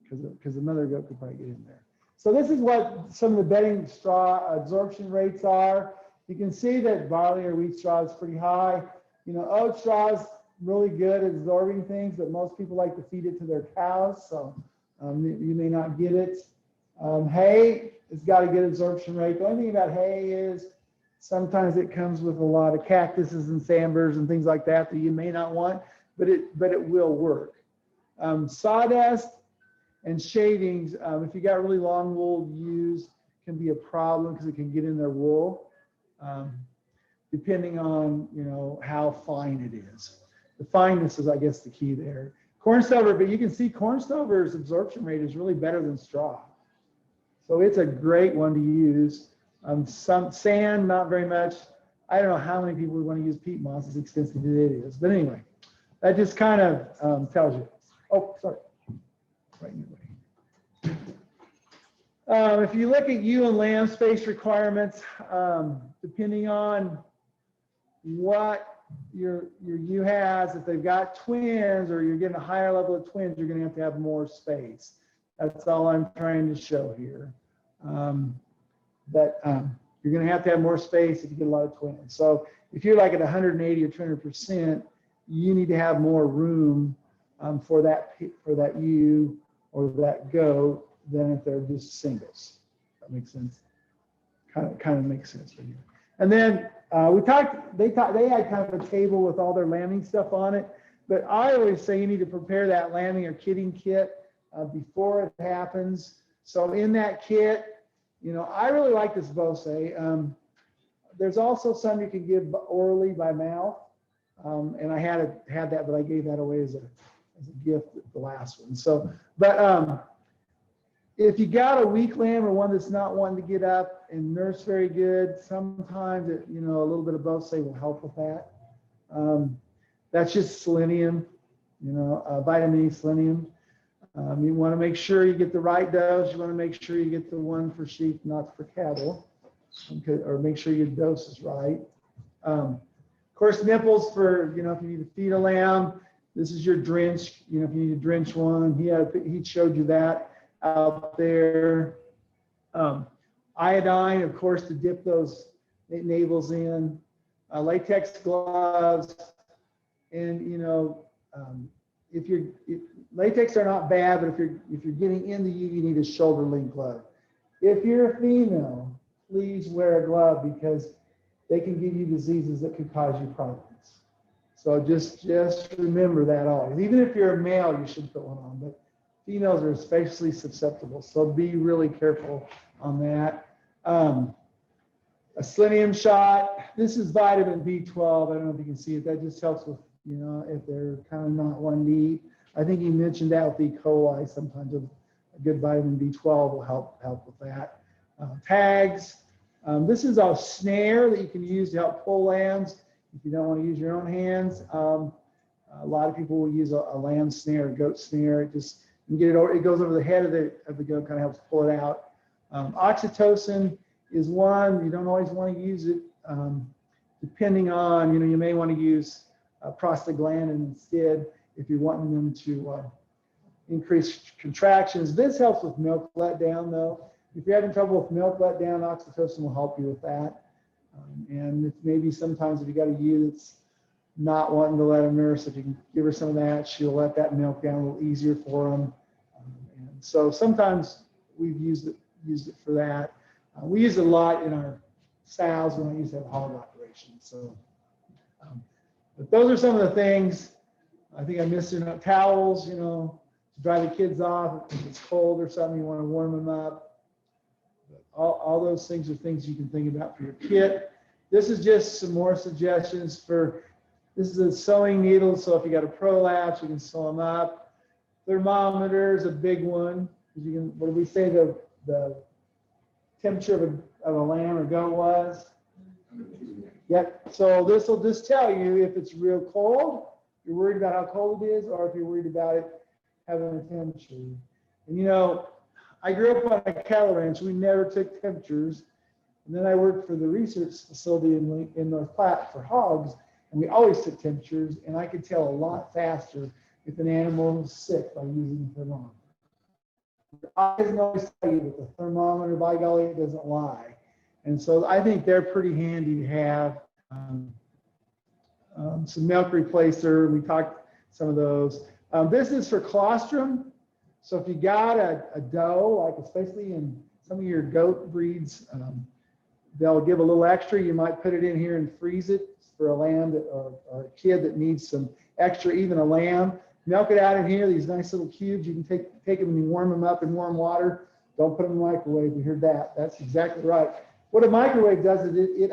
because the mother goat could probably get in there. So this is what some of the bedding straw absorption rates are. You can see that barley or wheat straw is pretty high. You know, oat straw is really good at absorbing things, but most people like to feed it to their cows, so you may not get it. Hay has got a good absorption rate. The only thing about hay is sometimes it comes with a lot of cactuses and sandburs and things like that that you may not want, but it will work. Sawdust and shavings, if you got really long wool ewes, can be a problem because it can get in their wool, depending on, you know, how fine it is. The fineness is, I guess, the key there. Corn stover, but you can see corn stover's absorption rate is really better than straw. So it's a great one to use. Some sand, not very much. I don't know how many people would want to use peat moss as extensive as it is. But anyway, that just kind of tells you. Oh, sorry. Right in your way. If you look at ewe and lamb space requirements, depending on what your ewe has, if they've got twins or you're getting a higher level of twins, you're going to have more space. That's all I'm trying to show here. You're going to have more space if you get a lot of twins. So if you're like at 180 or 200%, you need to have more room for that ewe or that goat than if they're just singles. That makes sense. Kind of makes sense for you. And then they had kind of a table with all their lambing stuff on it, but I always say you need to prepare that lambing or kidding kit before it happens. So in that kit, I really like this Bose. There's also some you can give orally by mouth, and I had that, but I gave that away as a gift, the last one. So, but if you got a weak lamb or one that's not wanting to get up and nurse very good, sometimes a little bit of Bose will help with that. That's just selenium, vitamin E, selenium. You want to make sure you get the right dose. You want to make sure you get the one for sheep, not for cattle, or make sure your dose is right. Of course, nipples for, if you need to feed a lamb, this is your drench, if you need to drench one, he showed you that out there. Iodine, of course, to dip those navels in, latex gloves, and, latex are not bad, but if you're getting in the ewe, you need a shoulder length glove. If you're a female, please wear a glove because they can give you diseases that could cause you problems. So just remember that always. Even if you're a male, you should put one on, but females are especially susceptible. So be really careful on that. A selenium shot. This is vitamin B12. I don't know if you can see it. That just helps with, if they're kind of not wanting to eat. I think you mentioned that with E. coli. Sometimes a good vitamin B12 will help with that. Tags. This is a snare that you can use to help pull lambs if you don't want to use your own hands. A lot of people will use a lamb snare, a goat snare. It goes over the head of the goat, kind of helps pull it out. Oxytocin is one. You don't always want to use it, depending on, you may want to use prostaglandin instead if you're wanting them to increase contractions. This helps with milk letdown, though. If you're having trouble with milk letdown, oxytocin will help you with that. And maybe sometimes if you got a ewe that's not wanting to let her nurse, if you can give her some of that, she'll let that milk down a little easier for them. And so sometimes we've used it for that. We use it a lot in our sows when I used to have a hog operation. So, but those are some of the things. I think I missed towels, to dry the kids off if it's cold or something, you want to warm them up. But all those things are things you can think about for your kit. This is just some more suggestions this is a sewing needle, so if you got a prolapse, you can sew them up. Thermometer is a big one. What did we say the temperature of a lamb or goat was? Yep. So this will just tell you if it's real cold, you're worried about how cold it is, or if you're worried about it having a temperature. And I grew up on a cattle ranch. We never took temperatures. And then I worked for the research facility in North Platte for hogs, and we always took temperatures, and I could tell a lot faster if an animal was sick by using the thermometer. I doesn't always tell you, but the thermometer, by golly, it doesn't lie. And so I think they're pretty handy to have. Some milk replacer, we talked some of those. This is for colostrum. So if you got a doe, like especially in some of your goat breeds, they'll give a little extra. You might put it in here and freeze it for a lamb or a kid that needs some extra, even a lamb. Milk it out in here, these nice little cubes. You can take them and you warm them up in warm water. Don't put them in the microwave. We heard that. That's exactly right. What a microwave does is it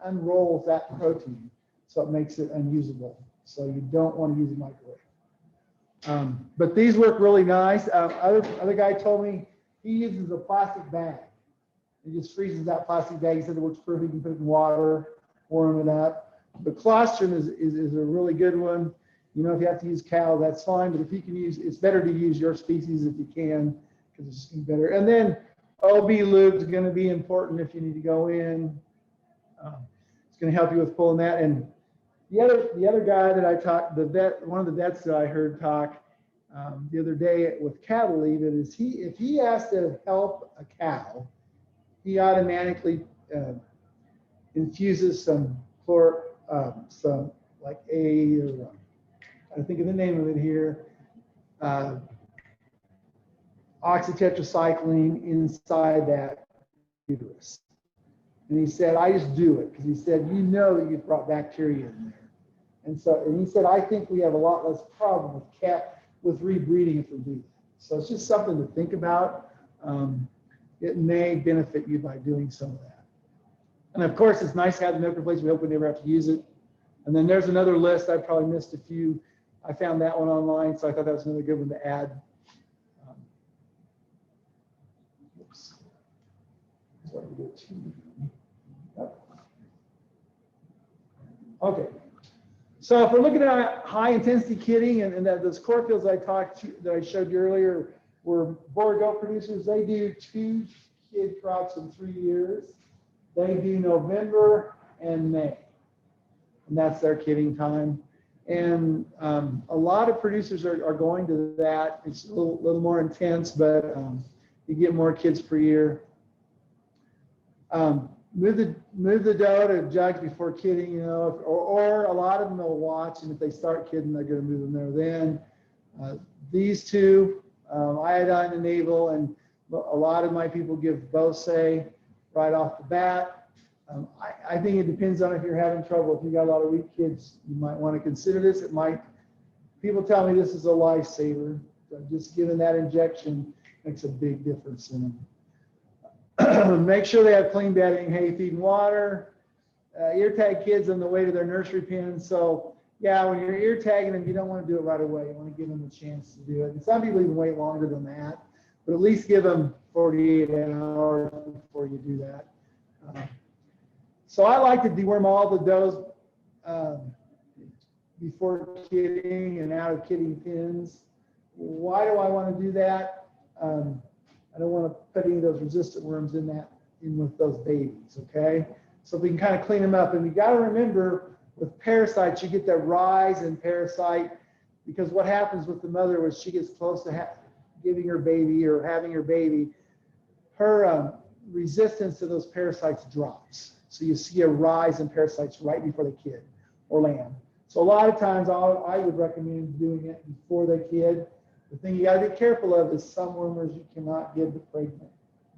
unrolls that protein, so it makes it unusable. So you don't want to use a microwave. But these work really nice. Other guy told me he uses a plastic bag. He just freezes that plastic bag. He said it works perfect. You can put it in water, warm it up. But colostrum is a really good one. If you have to use cow, that's fine. But if you can it's better to use your species if you can, because it's just better. And then OB lube is going to be important if you need to go in. It's going to help you with pulling that. And the other guy that I talked, the vet, one of the vets that I heard talk the other day with cattle even is if he has to help a cow, he automatically infuses some like I think of the name of it here, oxytetracycline inside that uterus. And he said, I just do it because he said, you know that you've brought bacteria in there. And he said, I think we have a lot less problem with rebreeding if we do that. So it's just something to think about. It may benefit you by doing some of that. And of course, it's nice to have the milk replaced. We hope we never have to use it. And then there's another list. I probably missed a few. I found that one online, so I thought that was another good one to add. Oops. Sorry, we go to- Okay. So if we're looking at high intensity kidding and that those cornfields that I showed you earlier were boar goat producers, they do 2 kid crops in 3 years. They do November and May, and that's their kidding time. And a lot of producers are going to that. It's a little more intense, but you get more kids per year. Move the doe to jugs before kidding, you know, or a lot of them will watch, and if they start kidding, they're going to move them there. Then these two, iodine and navel, and a lot of my people give Bose right off the bat. I think it depends on if you're having trouble. If you got a lot of weak kids, you might want to consider this. People tell me this is a lifesaver. Just giving that injection makes a big difference in them. Make sure they have clean bedding, hay, feed, and water. Ear tag kids on the way to their nursery pen. So yeah, when you're ear tagging them, you don't want to do it right away. You want to give them a chance to do it. And some people even wait longer than that, but at least give them 48 hours before you do that. So I like to deworm all the does before kidding and out of kidding pens. Why do I want to do that? I don't want to put any of those resistant worms in with those babies, okay? So we can kind of clean them up. And you got to remember with parasites, you get that rise in parasite because what happens with the mother when she gets close to giving her baby or having her baby, her resistance to those parasites drops. So you see a rise in parasites right before the kid or lamb. So a lot of times I would recommend doing it before the kid. The thing you got to be careful of is some wormers you cannot give the pregnant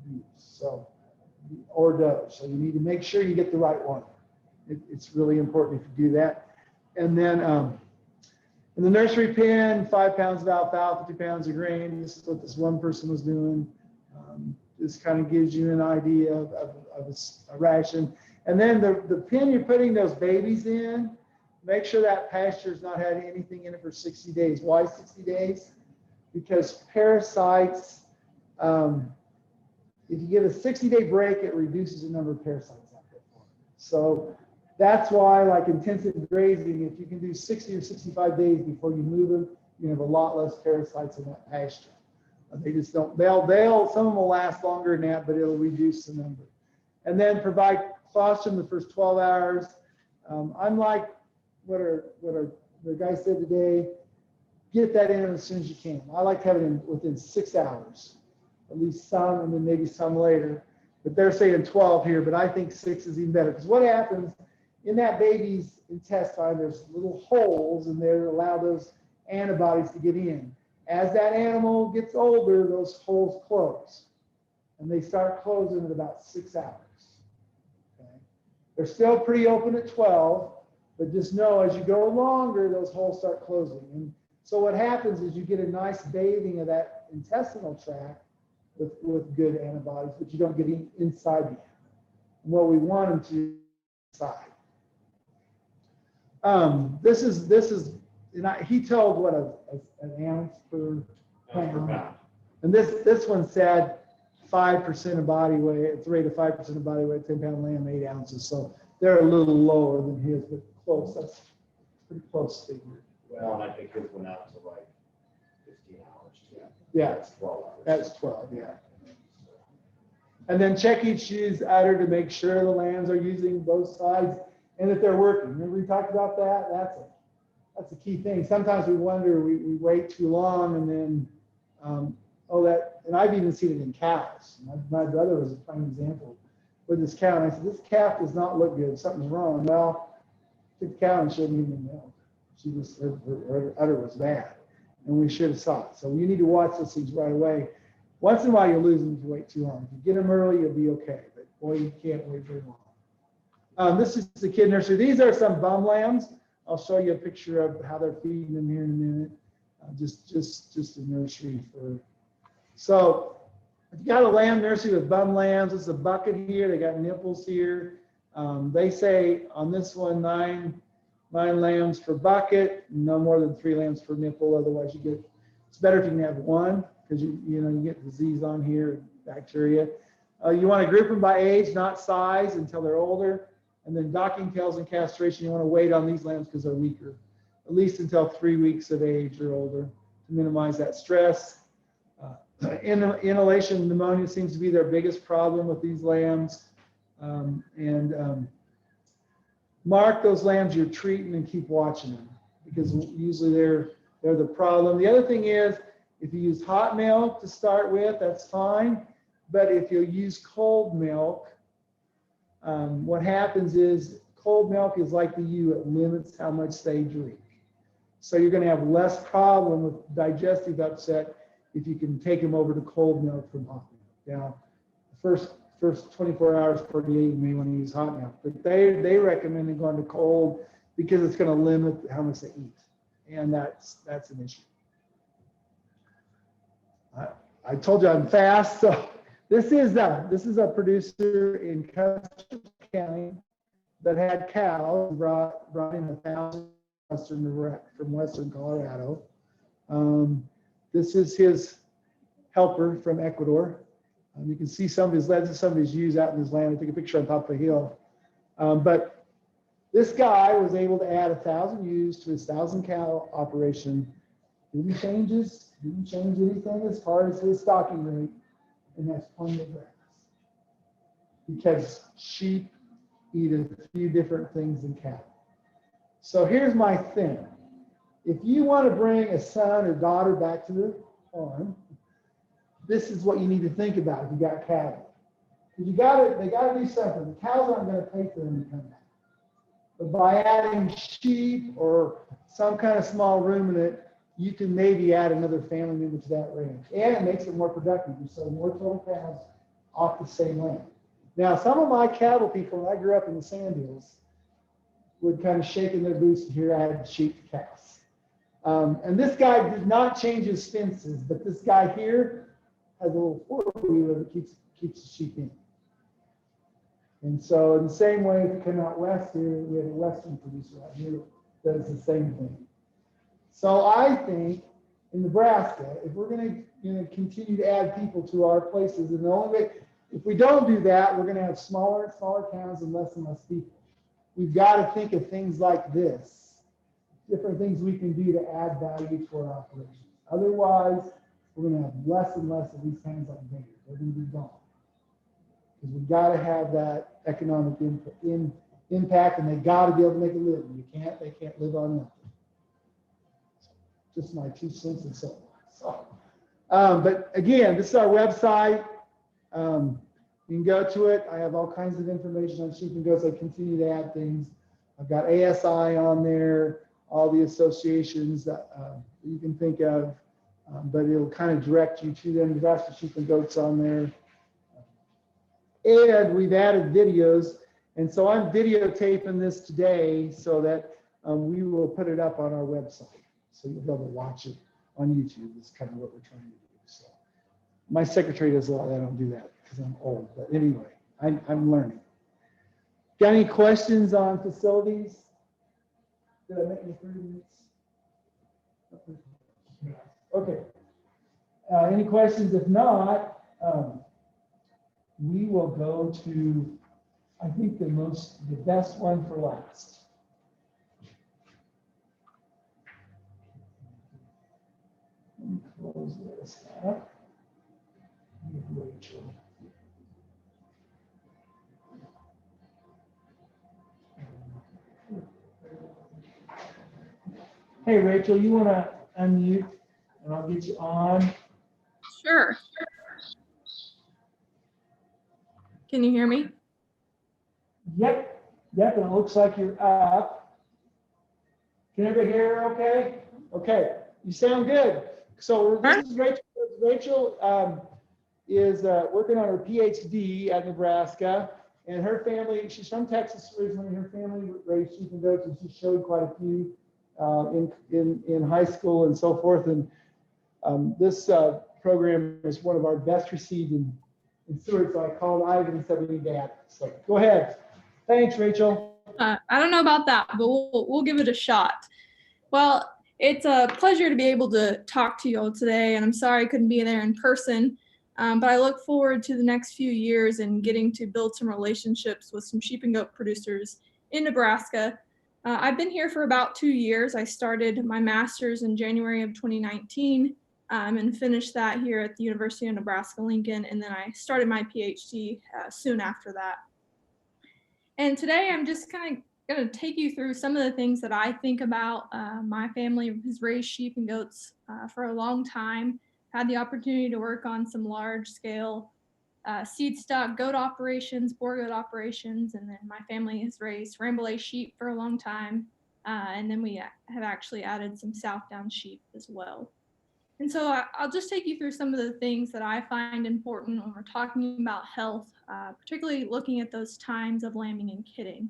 bees, so or does. So you need to make sure you get the right one. It's really important if you do that. And then in the nursery pen, 5 pounds of alfalfa, 2 pounds of grain. This is what this one person was doing. This kind of gives you an idea of a ration. And then the pen you're putting those babies in, make sure that pasture's not had anything in it for 60 days. Why 60 days? Because parasites, if you get a 60-day break, it reduces the number of parasites out there. So that's why, like intensive grazing, if you can do 60 or 65 days before you move them, you have a lot less parasites in that pasture. They just don't, some of them will last longer than that, but it'll reduce the number. And then provide colostrum the first 12 hours. I'm like what the guy said today, get that in as soon as you can. I like to have it in within 6 hours, at least some, and then maybe some later. But they're saying 12 here, but I think 6 is even better. Because what happens in that baby's intestine, there's little holes, and they allow those antibodies to get in. As that animal gets older, those holes close, and they start closing at about 6 hours. Okay? They're still pretty open at 12, but just know as you go longer, those holes start closing. And so what happens is you get a nice bathing of that intestinal tract with good antibodies, but you don't get inside the animal. And what we want them to inside. This is he told what an ounce per pound. And this one said 5% of body weight, it's rated 5% of body weight, 10-pound lamb, 8 ounces. So they're a little lower than his, but close. That's pretty close figure. Well, and I think his went out to like 15 hours. Yeah. That's 12 hours. That's 12, yeah. And then check each used udder to make sure the lambs are using both sides and that they're working. Remember we talked about that? That's a key thing. Sometimes we wonder, we wait too long and then, and I've even seen it in cows. My brother was a prime example with this cow. And I said, this calf does not look good. Something's wrong. Well, took the cow and shouldn't give me milk. Her udder was bad. And we should have saw it. So you need to watch those things right away. Once in a while, you'll lose them if you wait too long. If you get them early, you'll be okay. But boy, you can't wait very long. This is the kid nursery. These are some bum lambs. I'll show you a picture of how they're feeding them here in a minute. Just a nursery for. So if you got a lamb nursery with bum lambs, it's a bucket here. They got nipples here. They say on this one, nine lambs per bucket, no more than 3 lambs per nipple. Otherwise, it's better if you can have one because you get disease on here, bacteria. You want to group them by age, not size, until they're older. And then docking tails and castration, you want to wait on these lambs because they're weaker, at least until 3 weeks of age or older to minimize that stress. Inhalation pneumonia seems to be their biggest problem with these lambs. Mark those lambs you're treating and keep watching them because usually they're the problem. The other thing is if you use hot milk to start with, that's fine. But if you use cold milk, what happens is cold milk is like the U, it limits how much they drink. So you're going to have less problem with digestive upset if you can take them over to cold milk from hot milk. Now, the first 24 hours, 48, you may want to use hot milk, but they recommend going to cold because it's going to limit how much they eat, and that's an issue. I told you I'm fast, so this is a producer in Custer County that had cows brought in 1,000 from Western Colorado. This is his helper from Ecuador. You can see some of his leads and some of his ewes out in his land. I took a picture on top of a hill. But this guy was able to add 1,000 ewes to his 1,000 cow operation. Didn't change anything as far as his stocking rate, and that's plenty of grass. Because sheep eat a few different things than cattle. So here's my thing. If you want to bring a son or daughter back to the farm, this is what you need to think about if you got cattle. Because they got to do something. The cows aren't going to pay for them to come back. But by adding sheep or some kind of small ruminant, you can maybe add another family member to that range. And it makes it more productive. You sell more total cows off the same land. Now, some of my cattle people, when I grew up in the sand hills, would kind of shake in their boots to hear I had sheep to cows. And this guy did not change his fences, but this guy here has a little four-wheeler that keeps the sheep in. And so in the same way, if you come out west here, we have a western producer out here that does the same thing. So I think in Nebraska, if we're going to continue to add people to our places, and the only way, if we don't do that, we're going to have smaller and smaller towns and less people. We've got to think of things like this, different things we can do to add value to our operations. Otherwise, we're going to have less and less of these towns like Baker. They're going to be gone. Because we've got to have that economic impact, and they've got to be able to make a living. They can't live on nothing. Just my 2 cents and so on. So, but again, this is our website. You can go to it. I have all kinds of information on sheep and goats. I continue to add things. I've got ASI on there, all the associations that you can think of, but it'll kind of direct you to them. Nebraska Sheep and Goats on there. And we've added videos. And so I'm videotaping this today so that we will put it up on our website. So you'll be able to watch it on YouTube. That's kind of what we're trying to do. So my secretary does a lot of that. I don't do that because I'm old. But anyway, I'm learning. Got any questions on facilities? Did I make you 30 minutes? Okay. Any questions? If not, we will go to, I think, the best one for last. Let me close this up. Rachel. Hey, Rachel, you want to unmute and I'll get you on? Sure. Can you hear me? Yep, and it looks like you're up. Can everybody hear okay? Okay, you sound good. So this is Rachel. Rachel is working on her PhD at Nebraska, and her family, she's from Texas originally. Her family raised sheep and goats, and she showed quite a few in high school and so forth. And this program is one of our best received in Seward, so I called Ivan and said we need to add it. So go ahead. Thanks, Rachel. I don't know about that, but we'll give it a shot. Well, it's a pleasure to be able to talk to you all today, and I'm sorry I couldn't be there in person, but I look forward to the next few years and getting to build some relationships with some sheep and goat producers in Nebraska. I've been here for about 2 years. I started my master's in January of 2019 and finished that here at the University of Nebraska-Lincoln, and then I started my PhD soon after that. And today I'm just kind of going to take you through some of the things that I think about. My family has raised sheep and goats for a long time, had the opportunity to work on some large scale seed stock goat operations, boar goat operations, and then my family has raised Rambouillet sheep for a long time. And then we have actually added some Southdown sheep as well. And so I'll just take you through some of the things that I find important when we're talking about health, particularly looking at those times of lambing and kidding.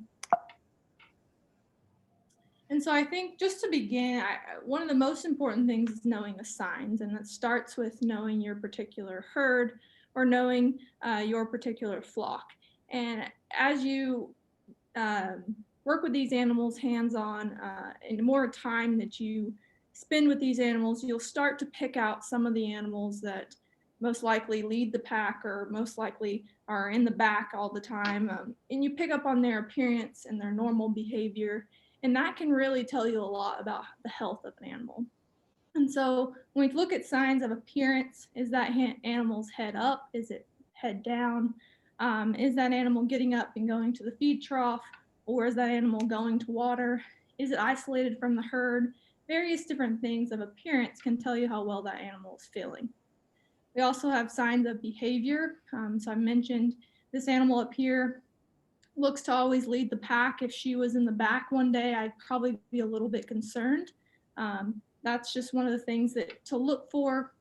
And so I think just to begin, one of the most important things is knowing the signs, and that starts with knowing your particular herd or knowing your particular flock. And as you work with these animals hands-on, and the more time that you spend with these animals, you'll start to pick out some of the animals that most likely lead the pack or most likely are in the back all the time. And you pick up on their appearance and their normal behavior. And that can really tell you a lot about the health of an animal. And so when we look at signs of appearance, is that animal's head up? Is it head down? Is that animal getting up and going to the feed trough? Or is that animal going to water? Is it isolated from the herd? Various different things of appearance can tell you how well that animal is feeling. We also have signs of behavior. So I mentioned this animal up here looks to always lead the pack. If she was in the back one day, I'd probably be a little bit concerned. That's just one of the things that to look for.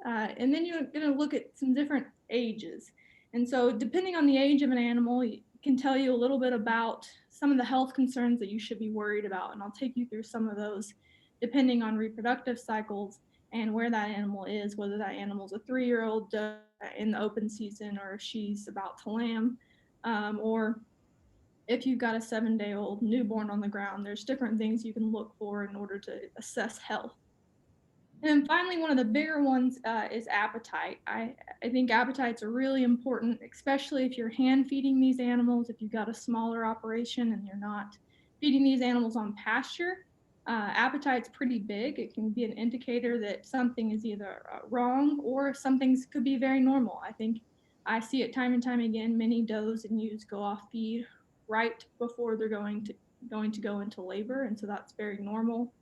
And then you're going to look at some different ages. And so depending on the age of an animal, it can tell you a little bit about some of the health concerns that you should be worried about. And I'll take you through some of those depending on reproductive cycles and where that animal is, whether that animal's a 3-year-old in the open season or if she's about to lamb, or if you've got a 7-day-old newborn on the ground. There's different things you can look for in order to assess health. And finally, one of the bigger ones is appetite. I think appetites are really important, especially if you're hand feeding these animals. If you've got a smaller operation and you're not feeding these animals on pasture, appetite's pretty big. It can be an indicator that something is either wrong or some things could be very normal. I think I see it time and time again. Many does and ewes go off feed right before they're going to go into labor, and so that's very normal.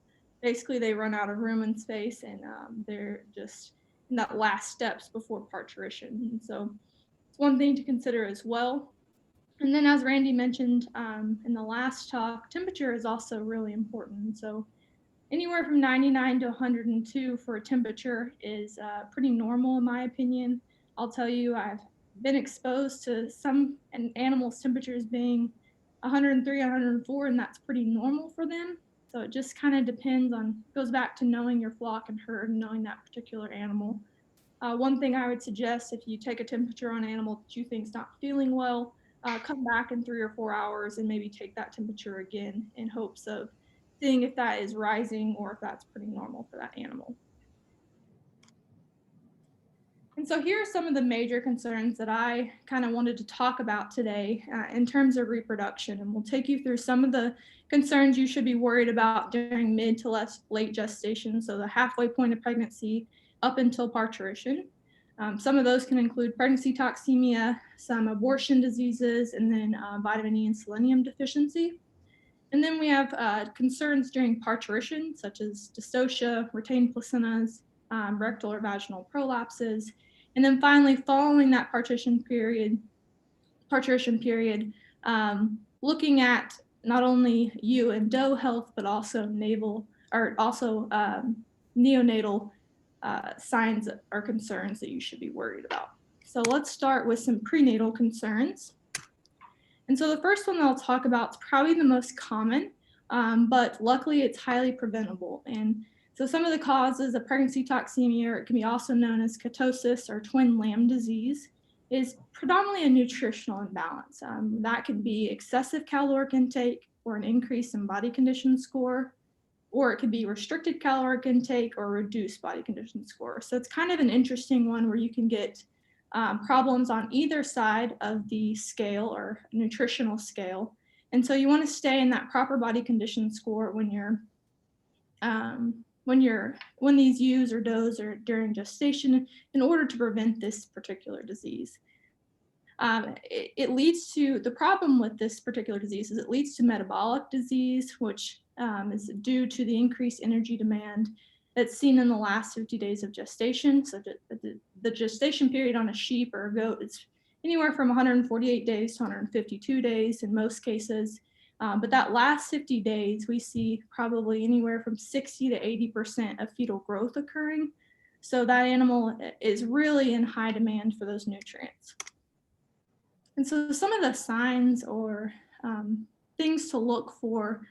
Basically, they run out of room and space, and they're just in that last steps before parturition. And so it's one thing to consider as well. And then as Randy mentioned in the last talk, temperature is also really important. So anywhere from 99 to 102 for a temperature is pretty normal in my opinion. I'll tell you, I've been exposed to some animals' temperatures being 103, 104, and that's pretty normal for them. So it just kind of depends on, goes back to knowing your flock and herd and knowing that particular animal. One thing I would suggest, if you take a temperature on an animal that you think is not feeling well, come back in 3 or 4 hours and maybe take that temperature again in hopes of seeing if that is rising or if that's pretty normal for that animal. And so here are some of the major concerns that I kind of wanted to talk about today in terms of reproduction. And we'll take you through some of the concerns you should be worried about during mid to late gestation, so the halfway point of pregnancy up until parturition. Some of those can include pregnancy toxemia, some abortion diseases, and then vitamin E and selenium deficiency. And then we have concerns during parturition, such as dystocia, retained placentas, rectal or vaginal prolapses. And then finally, following that parturition period, looking at not only ewe and doe health, but also neonatal signs or concerns that you should be worried about. So let's start with some prenatal concerns. And so the first one that I'll talk about is probably the most common, but luckily it's highly preventable. And so some of the causes of pregnancy toxemia, or it can be also known as ketosis or twin lamb disease, is predominantly a nutritional imbalance. That could be excessive caloric intake or an increase in body condition score, or it could be restricted caloric intake or reduced body condition score. So it's kind of an interesting one where you can get problems on either side of the scale or nutritional scale. And so you want to stay in that proper body condition score when these ewes or does are during gestation in order to prevent this particular disease. It leads to, the problem with this particular disease is it leads to metabolic disease, which is due to the increased energy demand that's seen in the last 50 days of gestation. So the gestation period on a sheep or a goat is anywhere from 148 days to 152 days in most cases. But that last 50 days, we see probably anywhere from 60 to 80% of fetal growth occurring. So that animal is really in high demand for those nutrients. And so some of the signs or things to look for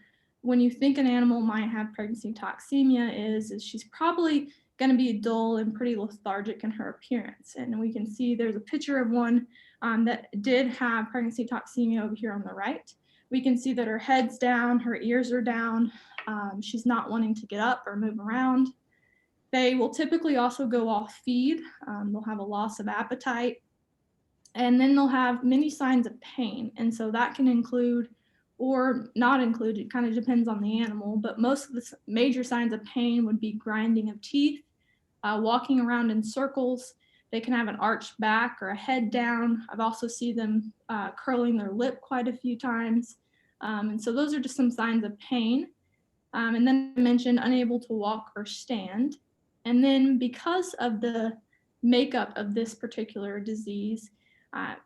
when you think an animal might have pregnancy toxemia is she's probably going to be dull and pretty lethargic in her appearance. And we can see there's a picture of one that did have pregnancy toxemia over here on the right. We can see that her head's down, her ears are down. She's not wanting to get up or move around. They will typically also go off feed. They'll have a loss of appetite. And then they'll have many signs of pain. And so that can include or not include, it kind of depends on the animal, but most of the major signs of pain would be grinding of teeth, walking around in circles. They can have an arched back or a head down. I've also seen them curling their lip quite a few times. And so those are just some signs of pain. And then I mentioned unable to walk or stand. And then because of the makeup of this particular disease,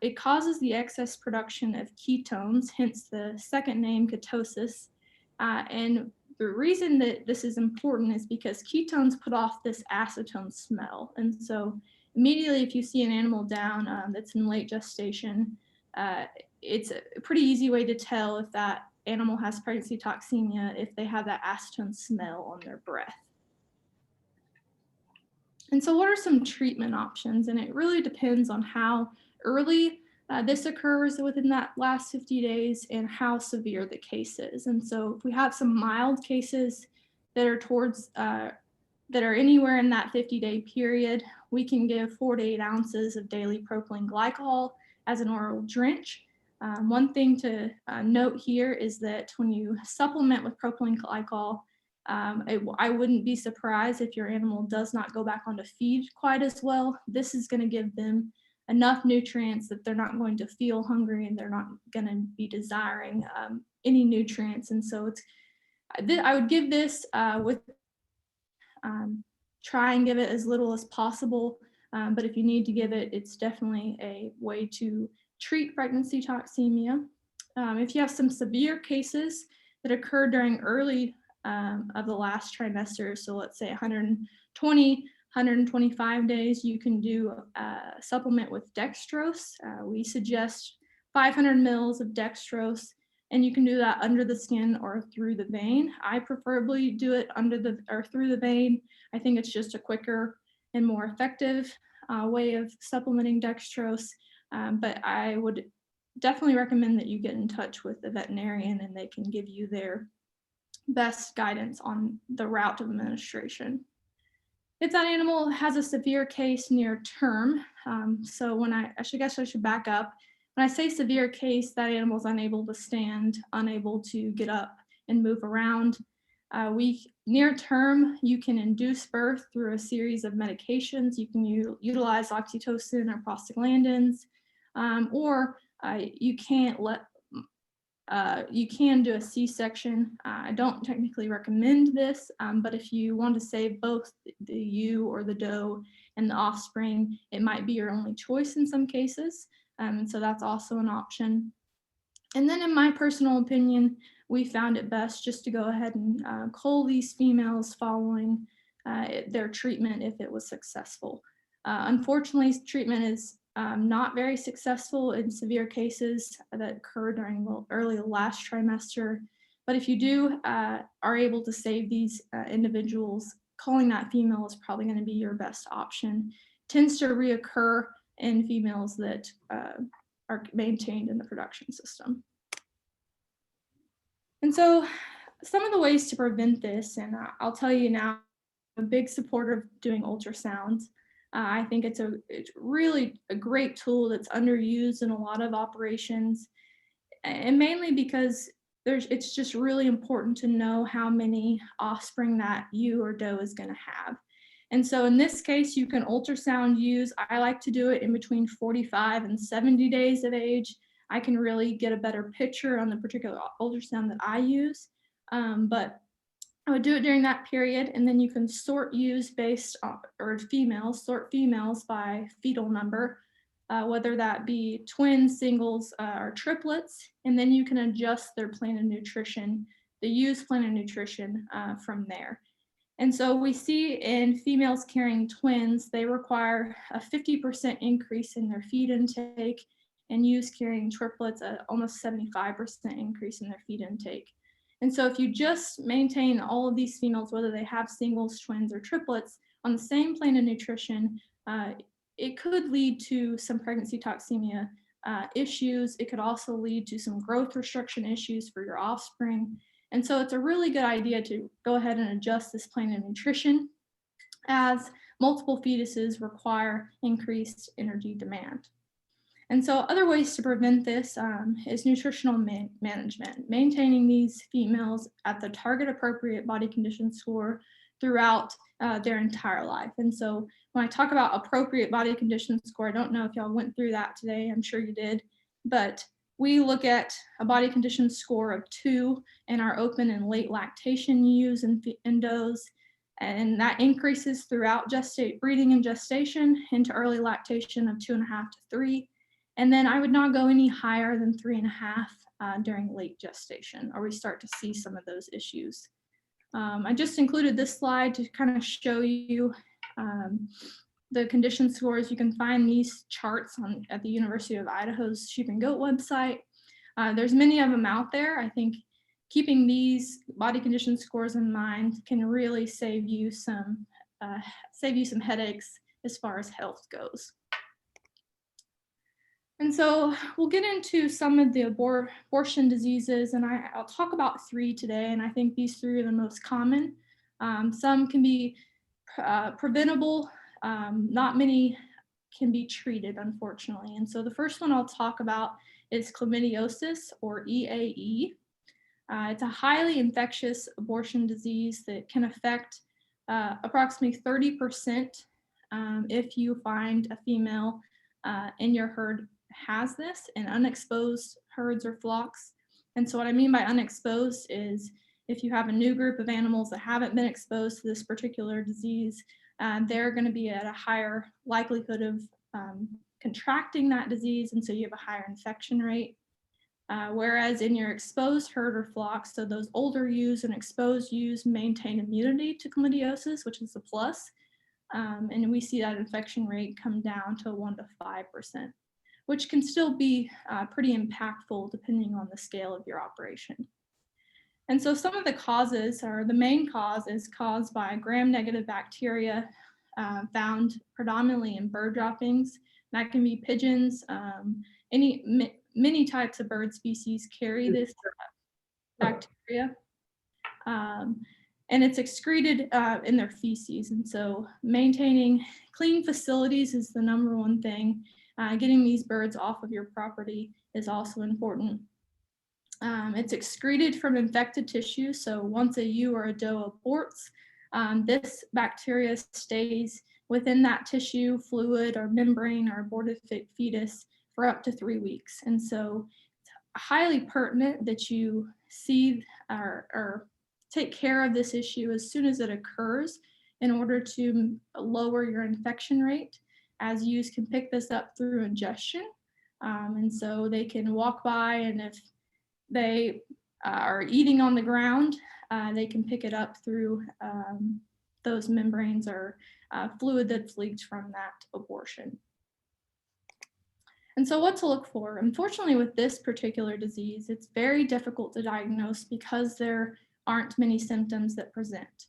it causes the excess production of ketones, hence the second name, ketosis. And the reason that this is important is because ketones put off this acetone smell. And so immediately if you see an animal down that's in late gestation, it's a pretty easy way to tell if that animal has pregnancy toxemia if they have that acetone smell on their breath. And so what are some treatment options? And it really depends on how early this occurs within that last 50 days and how severe the case is. And so if we have some mild cases that are that are anywhere in that 50-day period, we can give 4 to 8 ounces of daily propylene glycol as an oral drench. One thing to note here is that when you supplement with propylene glycol, I wouldn't be surprised if your animal does not go back onto feed quite as well. This is going to give them enough nutrients that they're not going to feel hungry and they're not going to be desiring any nutrients. And so I would give this try and give it as little as possible. But if you need to give it, it's definitely a way to treat pregnancy toxemia. If you have some severe cases that occur during early of the last trimester, so let's say 120, 125 days, you can do a supplement with dextrose. We suggest 500 mils of dextrose, and you can do that under the skin or through the vein. I preferably do it through the vein. I think it's just a quicker and more effective way of supplementing dextrose. But I would definitely recommend that you get in touch with the veterinarian and they can give you their best guidance on the route of administration. If that animal has a severe case near term, so when I should back up. When I say severe case, that animal is unable to stand, unable to get up and move around. Near term, you can induce birth through a series of medications. You can utilize oxytocin or prostaglandins, or you can't You can do a C-section. I don't technically recommend this, but if you want to save both the ewe or the doe and the offspring, it might be your only choice in some cases. And so that's also an option. And then in my personal opinion, we found it best just to go ahead and cull these females following their treatment if it was successful. Unfortunately, treatment is not very successful in severe cases that occur during the early last trimester. But if you do are able to save these individuals, culling that female is probably going to be your best option. Tends to reoccur in females that are maintained in the production system. And so some of the ways to prevent this, and I'll tell you now, I'm a big supporter of doing ultrasounds. I think it's really a great tool that's underused in a lot of operations, and mainly because it's just really important to know how many offspring that ewe or doe is going to have. And so in this case, you can ultrasound ewes. I like to do it in between 45 and 70 days of age. I can really get a better picture on the particular ultrasound that I use. But I would do it during that period, and then you can sort ewes based on, or females, sort females by fetal number, whether that be twins, singles, or triplets, and then you can adjust their plan of nutrition, the ewe's plan of nutrition from there. And so we see in females carrying twins, they require a 50% increase in their feed intake, and ewes carrying triplets, almost 75% increase in their feed intake. And so if you just maintain all of these females, whether they have singles, twins, or triplets, on the same plan of nutrition, it could lead to some pregnancy toxemia issues. It could also lead to some growth restriction issues for your offspring. And so it's a really good idea to go ahead and adjust this plan of nutrition, as multiple fetuses require increased energy demand. And so other ways to prevent this is nutritional management, maintaining these females at the target appropriate body condition score throughout their entire life. And so when I talk about appropriate body condition score, I don't know if y'all went through that today, I'm sure you did, but we look at a body condition score of 2 in our open and late lactation ewes and does, and that increases throughout breeding and gestation into early lactation of 2.5 to 3. And then I would not go any higher than 3.5 during late gestation, or we start to see some of those issues. I just included this slide to kind of show you the condition scores. You can find these charts at the University of Idaho's Sheep and Goat website. There's many of them out there. I think keeping these body condition scores in mind can really save you some headaches as far as health goes. And so we'll get into some of the abortion diseases, and I'll talk about 3 today, and I think these 3 are the most common. Some can be preventable, not many can be treated, unfortunately. And so the first one I'll talk about is chlamydiosis, or EAE. It's a highly infectious abortion disease that can affect approximately 30% if you find a female in your herd has this in unexposed herds or flocks. And so what I mean by unexposed is if you have a new group of animals that haven't been exposed to this particular disease, they're going to be at a higher likelihood of contracting that disease, and so you have a higher infection rate. Whereas in your exposed herd or flocks, so those older ewes and exposed ewes maintain immunity to chlamydiosis, which is a plus, and we see that infection rate come down to 1 to 5%. Which can still be pretty impactful depending on the scale of your operation. And so some of the causes, or the main cause, is caused by gram-negative bacteria found predominantly in bird droppings. That can be pigeons. Many types of bird species carry this bacteria. And it's excreted in their feces. And so maintaining clean facilities is the #1 thing. Getting these birds off of your property is also important. It's excreted from infected tissue. So once a ewe or a doe aborts, this bacteria stays within that tissue, fluid, or membrane, or aborted fetus for up to 3 weeks. And so highly pertinent that you see or take care of this issue as soon as it occurs in order to lower your infection rate, as ewes can pick this up through ingestion. And so they can walk by, and if they are eating on the ground, they can pick it up through those membranes or fluid that's leaked from that abortion. And so what to look for? Unfortunately, with this particular disease, it's very difficult to diagnose because there aren't many symptoms that present.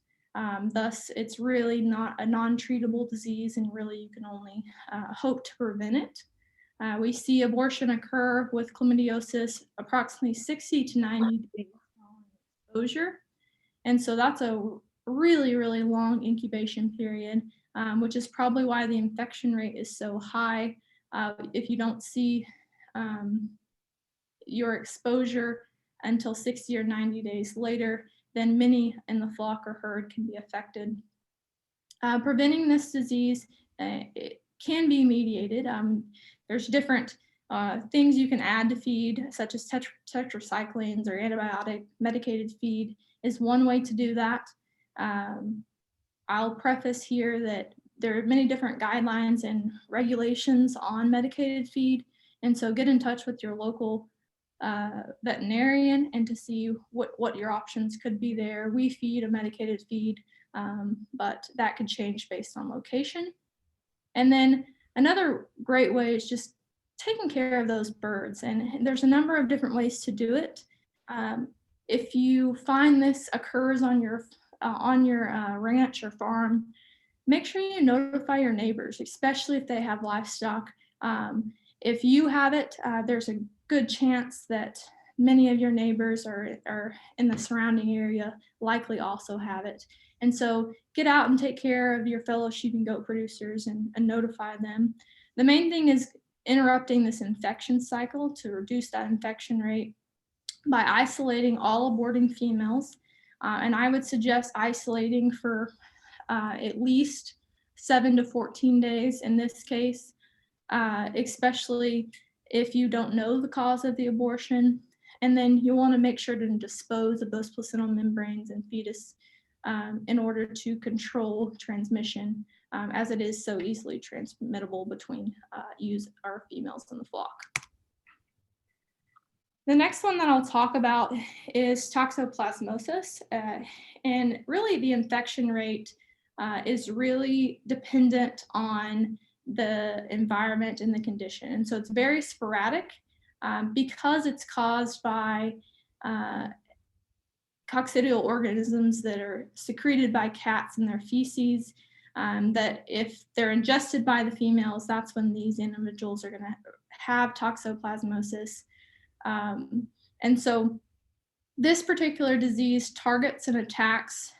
Thus, it's really not a non-treatable disease, and really you can only hope to prevent it. We see abortion occur with chlamydiosis approximately 60 to 90 days following exposure. And so that's a really, really long incubation period, which is probably why the infection rate is so high. If you don't see your exposure until 60 or 90 days later, then many in the flock or herd can be affected. Preventing this disease, it can be mediated. There's different things you can add to feed, such as tetracyclines or antibiotic medicated feed is one way to do that. I'll preface here that there are many different guidelines and regulations on medicated feed, and so get in touch with your local veterinarian and to see what your options could be there. We feed a medicated feed, but that could change based on location. And then another great way is just taking care of those birds, and there's a number of different ways to do it. If you find this occurs on your ranch or farm, make sure you notify your neighbors, especially if they have livestock. If you have it, there's a good chance that many of your neighbors are in the surrounding area likely also have it. And so get out and take care of your fellow sheep and goat producers and notify them. The main thing is interrupting this infection cycle to reduce that infection rate by isolating all aborting females. And I would suggest isolating for at least 7 to 14 days in this case, especially if you don't know the cause of the abortion. And then you want to make sure to dispose of those placental membranes and fetus in order to control transmission, as it is so easily transmittable between ewes or females in the flock. The next one that I'll talk about is toxoplasmosis. And really the infection rate is really dependent on the environment and the condition. And so it's very sporadic because it's caused by coccidial organisms that are secreted by cats in their feces, that if they're ingested by the females, that's when these individuals are going to have toxoplasmosis. And so this particular disease targets and attacks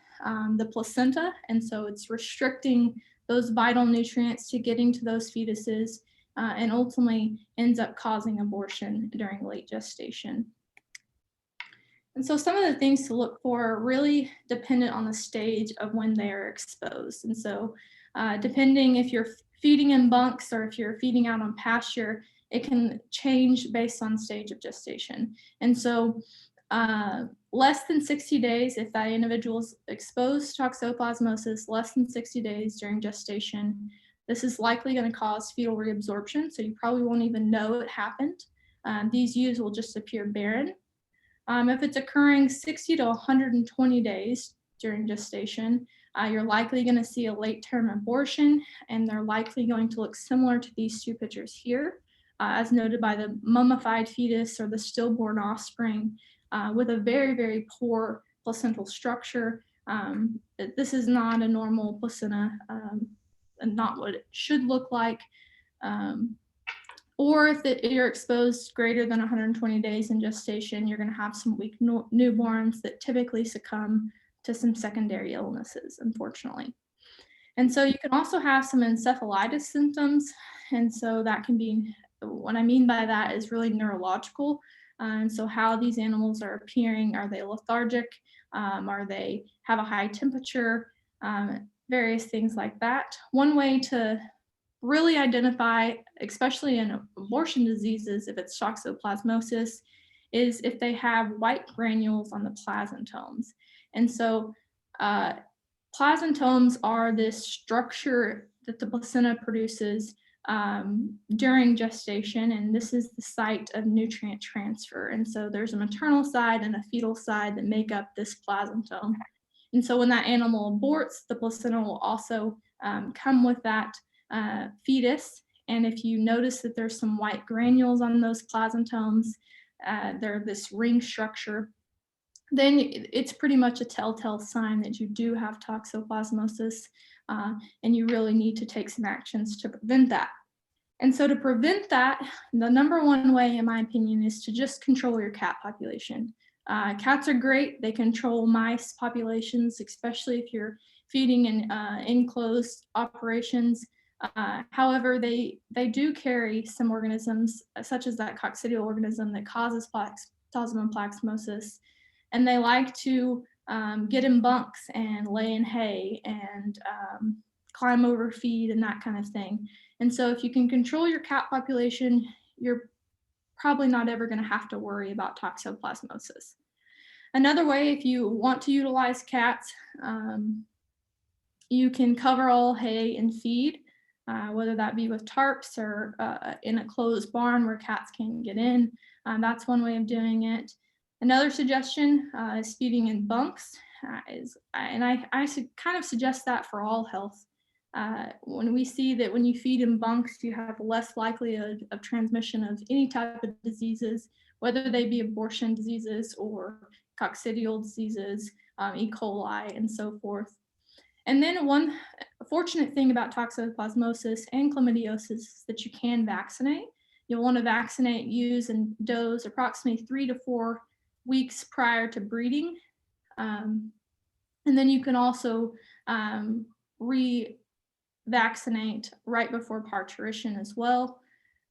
the placenta, and so it's restricting those vital nutrients to getting to those fetuses, and ultimately ends up causing abortion during late gestation. And so some of the things to look for are really dependent on the stage of when they are exposed. And so depending if you're feeding in bunks or if you're feeding out on pasture, it can change based on stage of gestation. And so less than 60 days, if that individual is exposed to toxoplasmosis, less than 60 days during gestation, this is likely going to cause fetal reabsorption, so you probably won't even know it happened. These ewes will just appear barren. If it's occurring 60 to 120 days during gestation, you're likely going to see a late-term abortion, and they're likely going to look similar to these two pictures here, as noted by the mummified fetus or the stillborn offspring, with a very, very poor placental structure. This is not a normal placenta, and not what it should look like. Or if you're exposed greater than 120 days in gestation, you're going to have some weak newborns that typically succumb to some secondary illnesses, unfortunately. And so you can also have some encephalitis symptoms. And so that can be, what I mean by that is really neurological. And so how these animals are appearing, are they lethargic? Are they have a high temperature? Various things like that. One way to really identify, especially in abortion diseases, if it's toxoplasmosis, is if they have white granules on the placentomes. And so placentomes are this structure that the placenta produces during gestation, and this is the site of nutrient transfer. And so there's a maternal side and a fetal side that make up this placentome. And so when that animal aborts, the placenta will also come with that fetus. And if you notice that there's some white granules on those placentomes, they're this ring structure, then it's pretty much a telltale sign that you do have toxoplasmosis, and you really need to take some actions to prevent that. And so to prevent that, the number one way, in my opinion, is to just control your cat population. Cats are great. They control mice populations, especially if you're feeding in enclosed operations. However, they do carry some organisms, such as that coccidial organism that causes Plasmodium plaxmosis. And they like to get in bunks and lay in hay and climb over feed and that kind of thing. And so if you can control your cat population, you're probably not ever going to have to worry about toxoplasmosis. Another way, if you want to utilize cats, you can cover all hay and feed, whether that be with tarps or in a closed barn where cats can't get in. That's one way of doing it. Another suggestion is feeding in bunks, and I kind of suggest that for all health. When we see that when you feed in bunks, you have less likelihood of transmission of any type of diseases, whether they be abortion diseases or coccidial diseases, E. coli, and so forth. And then one fortunate thing about toxoplasmosis and chlamydiosis is that you can vaccinate. You'll want to vaccinate ewes and does approximately 3 to 4 weeks prior to breeding. And then you can also revaccinate right before parturition as well.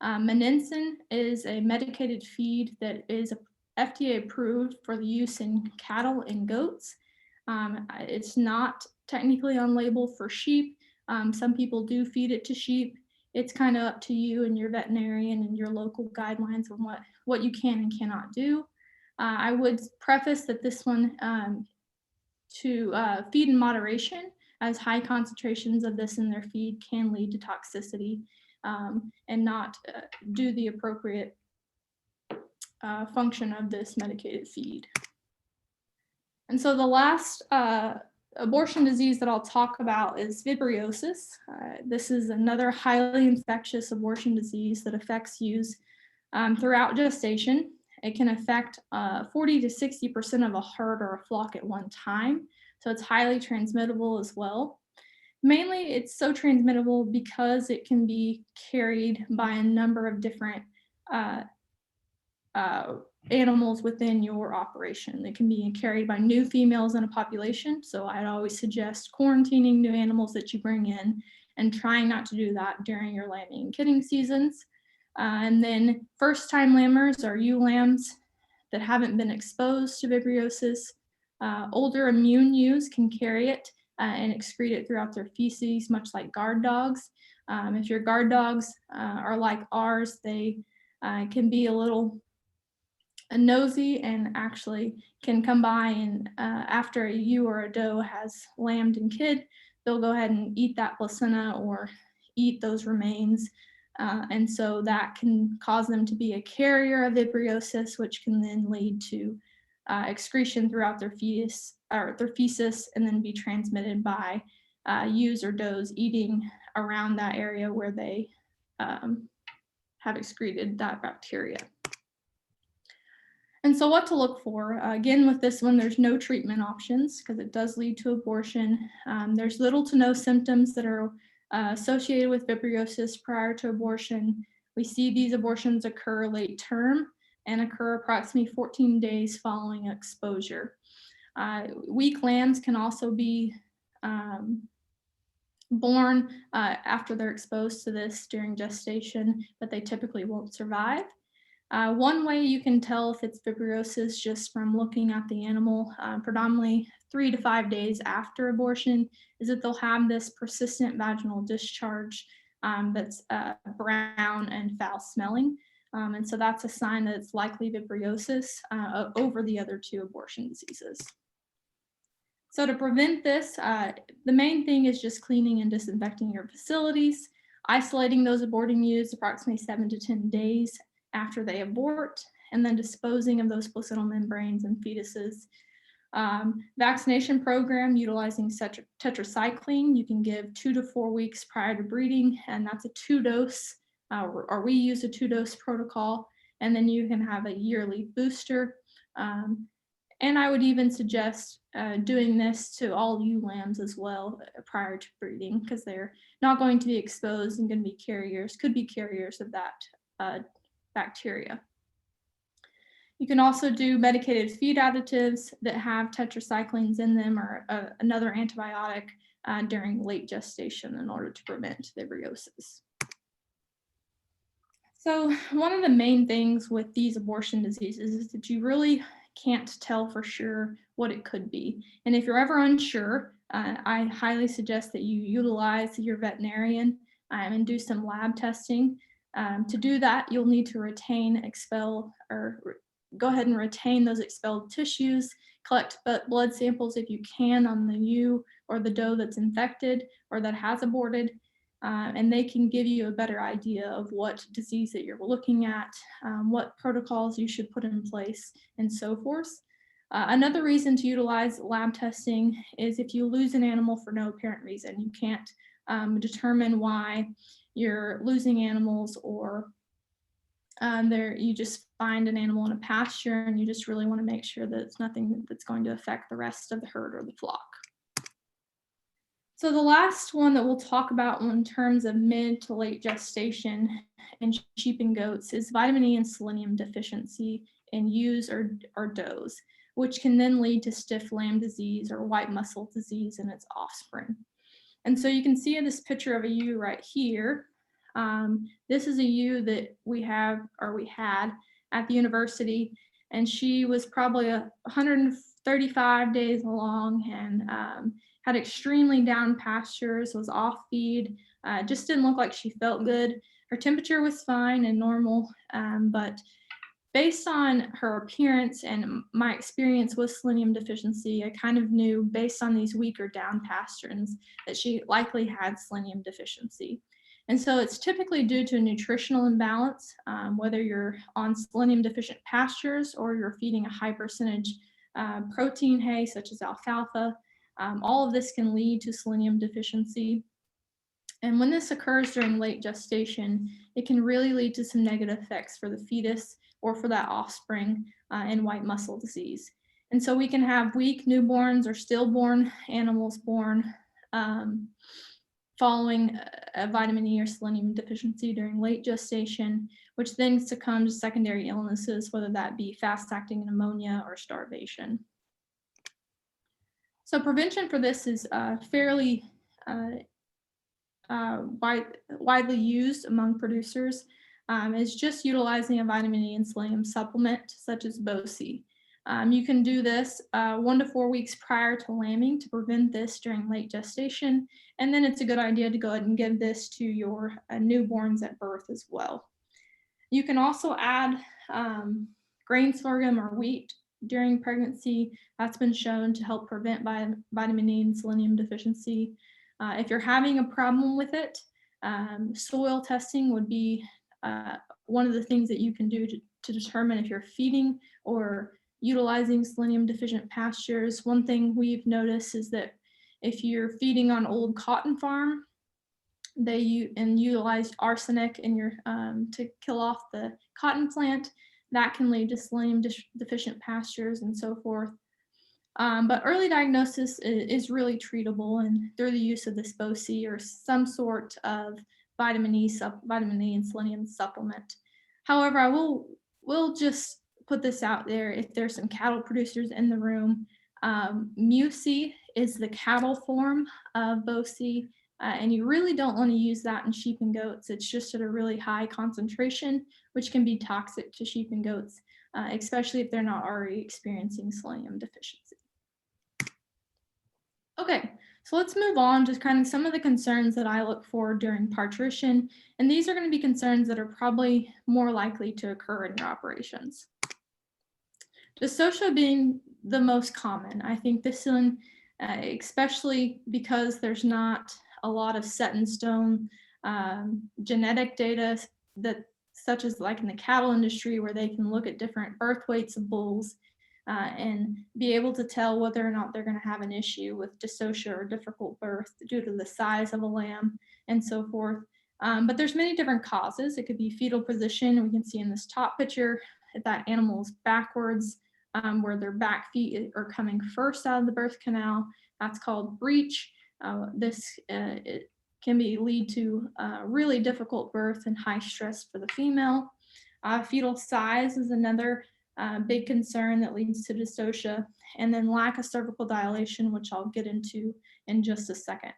Meninsin is a medicated feed that is FDA approved for the use in cattle and goats. It's not technically on label for sheep. Some people do feed it to sheep. It's kind of up to you and your veterinarian and your local guidelines on what you can and cannot do. I would preface that this one to feed in moderation, as high concentrations of this in their feed can lead to toxicity and not do the appropriate function of this medicated feed. And so the last abortion disease that I'll talk about is vibriosis. This is another highly infectious abortion disease that affects ewes throughout gestation. It can affect 40 to 60% of a herd or a flock at one time. So it's highly transmittable as well. Mainly it's so transmittable because it can be carried by a number of different animals within your operation. They can be carried by new females in a population. So I'd always suggest quarantining new animals that you bring in and trying not to do that during your lambing and kidding seasons. And then first-time lambers or ewe lambs that haven't been exposed to vibriosis. Older immune ewes can carry it and excrete it throughout their feces, much like guard dogs. If your guard dogs are like ours, they can be a little nosy and actually can come by and after a ewe or a doe has lambed and kid, they'll go ahead and eat that placenta or eat those remains. And so that can cause them to be a carrier of vibriosis, which can then lead to excretion throughout their fetus or their feces and then be transmitted by ewes or does eating around that area where they have excreted that bacteria. And so what to look for, again, with this one, there's no treatment options because it does lead to abortion. There's little to no symptoms that are associated with vibriosis prior to abortion. We see these abortions occur late term and occur approximately 14 days following exposure. Weak lambs can also be born after they're exposed to this during gestation, but they typically won't survive. One way you can tell if it's vibriosis just from looking at the animal, predominantly 3 to 5 days after abortion, is that they'll have this persistent vaginal discharge that's brown and foul smelling. And so that's a sign that it's likely vibriosis over the other 2 abortion diseases. So to prevent this, the main thing is just cleaning and disinfecting your facilities, isolating those aborting ewes approximately 7 to 10 days after they abort, and then disposing of those placental membranes and fetuses. Vaccination program utilizing tetracycline, you can give 2 to 4 weeks prior to breeding, and that's a 2-dose, or we use a 2-dose protocol, and then you can have a yearly booster. And I would even suggest doing this to all ewe lambs as well prior to breeding, because they're not going to be exposed and going to be carriers, could be carriers of that bacteria. You can also do medicated feed additives that have tetracyclines in them or another antibiotic during late gestation in order to prevent vibriosis. So one of the main things with these abortion diseases is that you really can't tell for sure what it could be. And if you're ever unsure, I highly suggest that you utilize your veterinarian and do some lab testing. To do that, you'll need to go ahead and retain those expelled tissues, collect blood samples if you can on the ewe or the doe that's infected or that has aborted, and they can give you a better idea of what disease that you're looking at, what protocols you should put in place, and so forth. Another reason to utilize lab testing is if you lose an animal for no apparent reason. You can't determine why you're losing animals, or you just find an animal in a pasture and you just really want to make sure that it's nothing that's going to affect the rest of the herd or the flock. So the last one that we'll talk about in terms of mid to late gestation in sheep and goats is vitamin E and selenium deficiency in ewes or does, which can then lead to stiff lamb disease or white muscle disease in its offspring. And so you can see in this picture of a ewe right here. This is a ewe that we had at the university, and she was probably 135 days along and had extremely down pastures, was off feed, just didn't look like she felt good. Her temperature was fine and normal, but based on her appearance and my experience with selenium deficiency, I kind of knew based on these weaker down pastures that she likely had selenium deficiency. And so it's typically due to a nutritional imbalance, whether you're on selenium deficient pastures or you're feeding a high percentage protein hay such as alfalfa. All of this can lead to selenium deficiency. And when this occurs during late gestation, it can really lead to some negative effects for the fetus or for that offspring in white muscle disease. And so we can have weak newborns or stillborn animals born following a vitamin E or selenium deficiency during late gestation, which then succumbs to secondary illnesses, whether that be fast-acting pneumonia or starvation. So prevention for this is fairly widely used among producers, is just utilizing a vitamin E and selenium supplement such as BOCI. You can do this 1 to 4 weeks prior to lambing to prevent this during late gestation. And then it's a good idea to go ahead and give this to your newborns at birth as well. You can also add grain sorghum or wheat during pregnancy. That's been shown to help prevent vitamin E and selenium deficiency. If you're having a problem with it, soil testing would be one of the things that you can do to determine if you're feeding or utilizing selenium deficient pastures. One thing we've noticed is that if you're feeding on old cotton farm, they utilize arsenic in your to kill off the cotton plant. That can lead to selenium deficient pastures and so forth. But early diagnosis is really treatable, and through the use of this BOCI or some sort of vitamin E and selenium supplement. However, I will just put this out there. If there's some cattle producers in the room, MUSI is the cattle form of BOCI, and you really don't want to use that in sheep and goats. It's just at a really high concentration, which can be toxic to sheep and goats, especially if they're not already experiencing selenium deficiency. Okay, So let's move on to kind of some of the concerns that I look for during parturition. And these are going to be concerns that are probably more likely to occur in your operations. Dystocia being the most common. I think this one, especially because there's not a lot of set in stone genetic data that, such as like in the cattle industry, where they can look at different birth weights of bulls and be able to tell whether or not they're going to have an issue with dystocia or difficult birth due to the size of a lamb and so forth. But there's many different causes. It could be fetal position. We can see in this top picture if that animal is backwards, where their back feet are coming first out of the birth canal. That's called breech. It can lead to really difficult birth and high stress for the female. Fetal size is another big concern that leads to dystocia, and then lack of cervical dilation, which I'll get into in just a second.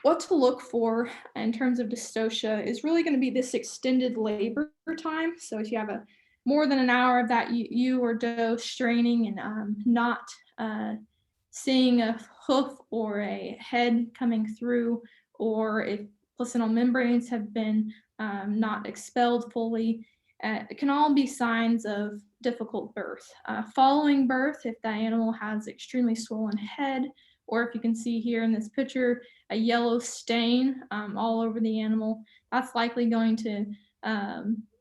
What to look for in terms of dystocia is really going to be this extended labor time. So if you have more than an hour of that ewe or doe straining and not seeing a hoof or a head coming through, or if placental membranes have been not expelled fully, it can all be signs of difficult birth. Following birth, if that animal has extremely swollen head, or if you can see here in this picture, a yellow stain all over the animal, that's likely going to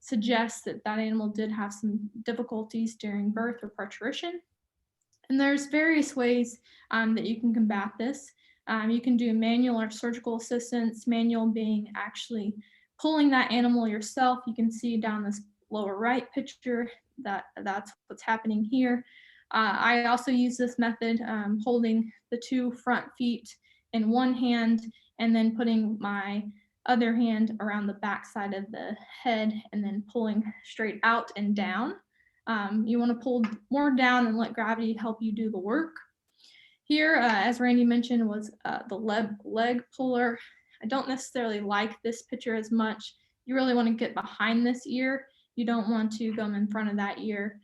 suggest that that animal did have some difficulties during birth or parturition. And there's various ways that you can combat this. You can do manual or surgical assistance, manual being actually pulling that animal yourself. You can see down this lower right picture that's what's happening here. I also use this method, holding the two front feet in one hand and then putting my other hand around the back side of the head and then pulling straight out and down. You want to pull more down and let gravity help you do the work. Here, as Randy mentioned, was the leg puller. I don't necessarily like this picture as much. You really want to get behind this ear. You don't want to go in front of that ear.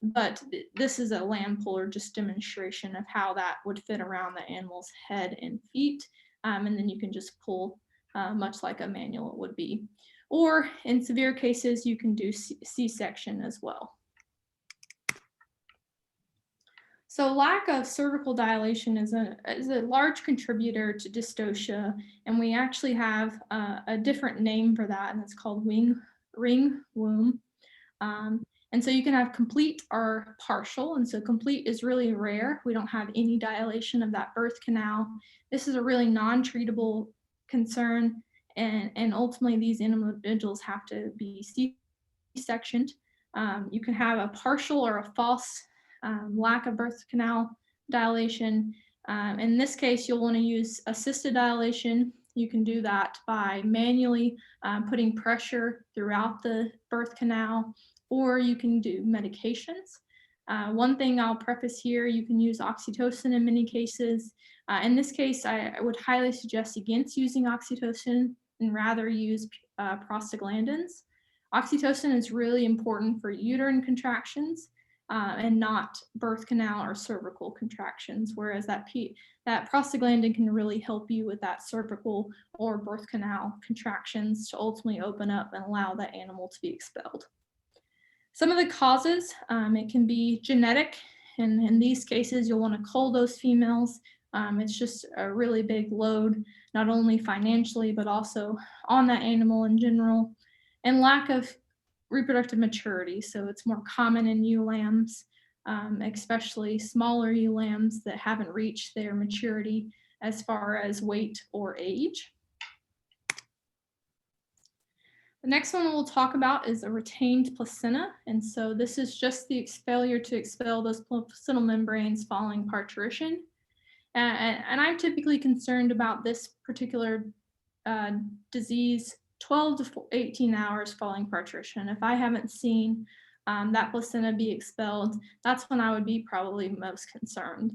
But this is a lamb puller, just demonstration of how that would fit around the animal's head and feet. And then you can just pull much like a manual would be. Or in severe cases, you can do C-section as well. So lack of cervical dilation is a large contributor to dystocia, and we actually have a different name for that, and it's called ringworm. And so you can have complete or partial, and so complete is really rare. We don't have any dilation of that birth canal. This is a really non-treatable concern, and ultimately these individuals have to be C-sectioned. You can have a partial or a false lack of birth canal dilation. In this case, you'll want to use assisted dilation. You can do that by manually putting pressure throughout the birth canal, or you can do medications. One thing I'll preface here, you can use oxytocin in many cases. In this case, I would highly suggest against using oxytocin and rather use prostaglandins. Oxytocin is really important for uterine contractions and not birth canal or cervical contractions, whereas that prostaglandin can really help you with that cervical or birth canal contractions to ultimately open up and allow that animal to be expelled. Some of the causes, it can be genetic, and in these cases, you'll want to cull those females. It's just a really big load, not only financially, but also on that animal in general, and lack of reproductive maturity. So it's more common in ewe lambs, especially smaller ewe lambs that haven't reached their maturity as far as weight or age. The next one we'll talk about is a retained placenta. And so this is just the failure to expel those placental membranes following parturition. And I'm typically concerned about this particular disease 12 to 18 hours following parturition. If I haven't seen that placenta be expelled, that's when I would be probably most concerned.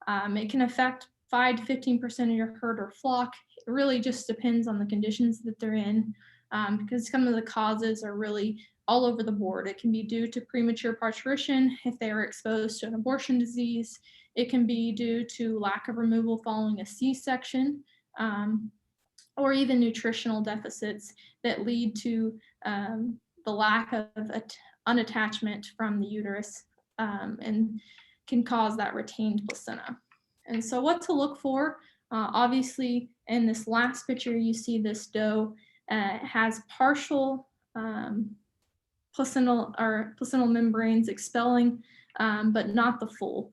It can affect 5 to 15% of your herd or flock. It really just depends on the conditions that they're in, because some of the causes are really all over the board. It can be due to premature parturition if they are exposed to an abortion disease. It can be due to lack of removal following a C-section, or even nutritional deficits that lead to the lack of unattachment from the uterus, and can cause that retained placenta. And so what to look for, obviously in this last picture, you see this doe has partial placental membranes expelling, but not the full.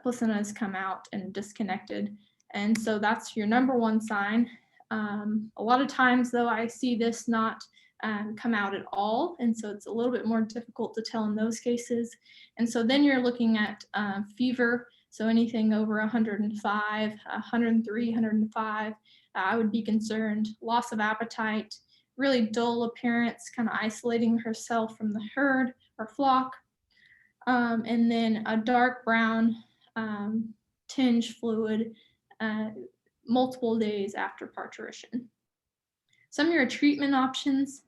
Placenta has come out and disconnected. And so that's your number one sign. A lot of times though, I see this not come out at all. And so it's a little bit more difficult to tell in those cases. And so then you're looking at fever. So anything over 105, 103, 105, I would be concerned. Loss of appetite, really dull appearance, kind of isolating herself from the herd or flock. And then a dark brown tinge fluid multiple days after parturition. Some of your treatment options.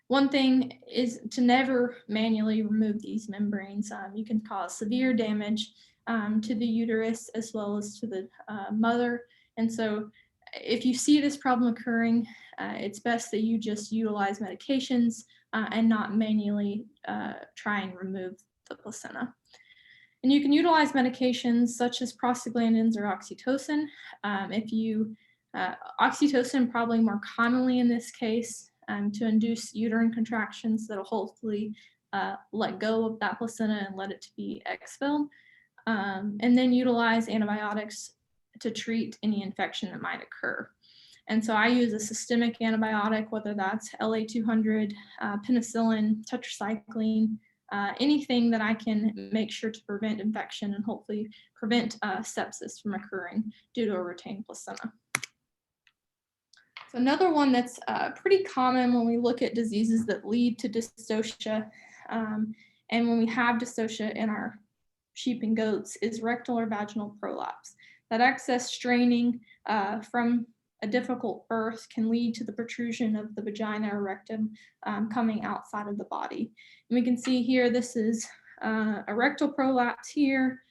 One thing is to never manually remove these membranes. You can cause severe damage to the uterus as well as to the mother. And so if you see this problem occurring, it's best that you just utilize medications and not manually try and remove the placenta. And you can utilize medications such as prostaglandins or oxytocin. Oxytocin probably more commonly in this case to induce uterine contractions that'll hopefully let go of that placenta and let it to be expelled. And then utilize antibiotics to treat any infection that might occur. And so I use a systemic antibiotic, whether that's LA200, penicillin, tetracycline, anything that I can make sure to prevent infection and hopefully prevent sepsis from occurring due to a retained placenta. So another one that's pretty common when we look at diseases that lead to dystocia, and when we have dystocia in our sheep and goats, is rectal or vaginal prolapse. That excess straining from a difficult birth can lead to the protrusion of the vagina or rectum coming outside of the body. And we can see here, this is a rectal prolapse here.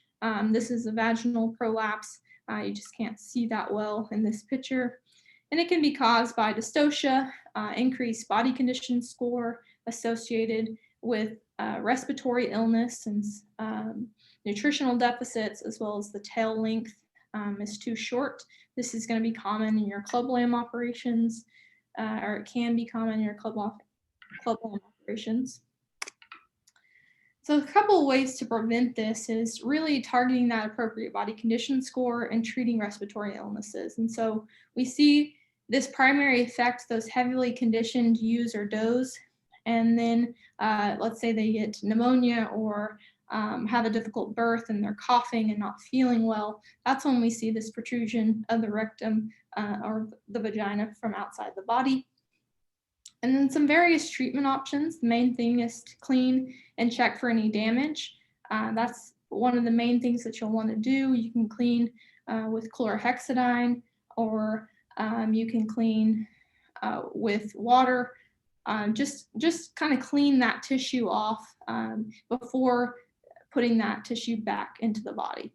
This is a vaginal prolapse. You just can't see that well in this picture. And it can be caused by dystocia, increased body condition score associated with respiratory illness and nutritional deficits, as well as the tail length is too short. This is going to be common in your club lamb operations, or it can be common in your club lamb operations. So a couple of ways to prevent this is really targeting that appropriate body condition score and treating respiratory illnesses. And so we see this primary affect those heavily conditioned ewes or does, and then let's say they get pneumonia or have a difficult birth and they're coughing and not feeling well. That's when we see this protrusion of the rectum or the vagina from outside the body. And then some various treatment options. The main thing is to clean and check for any damage. That's one of the main things that you'll want to do. You can clean with chlorhexidine, or you can clean with water. Just kind of clean that tissue off before putting that tissue back into the body.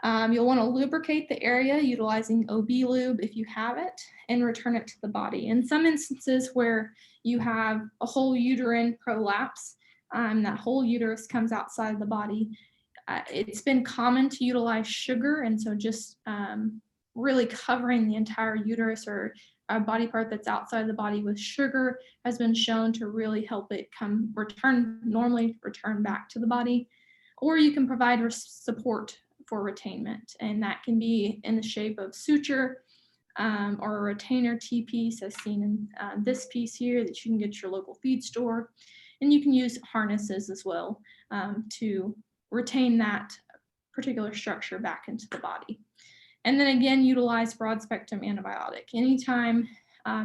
You'll want to lubricate the area utilizing OB lube if you have it, and return it to the body. In some instances where you have a whole uterine prolapse, that whole uterus comes outside the body, it's been common to utilize sugar, and so just really covering the entire uterus or a body part that's outside the body with sugar has been shown to really help it normally return back to the body. Or you can provide support for retainment, and that can be in the shape of suture or a retainer T-piece, as seen in this piece here that you can get at your local feed store. And you can use harnesses as well to retain that particular structure back into the body. And then again, utilize broad spectrum antibiotic. Anytime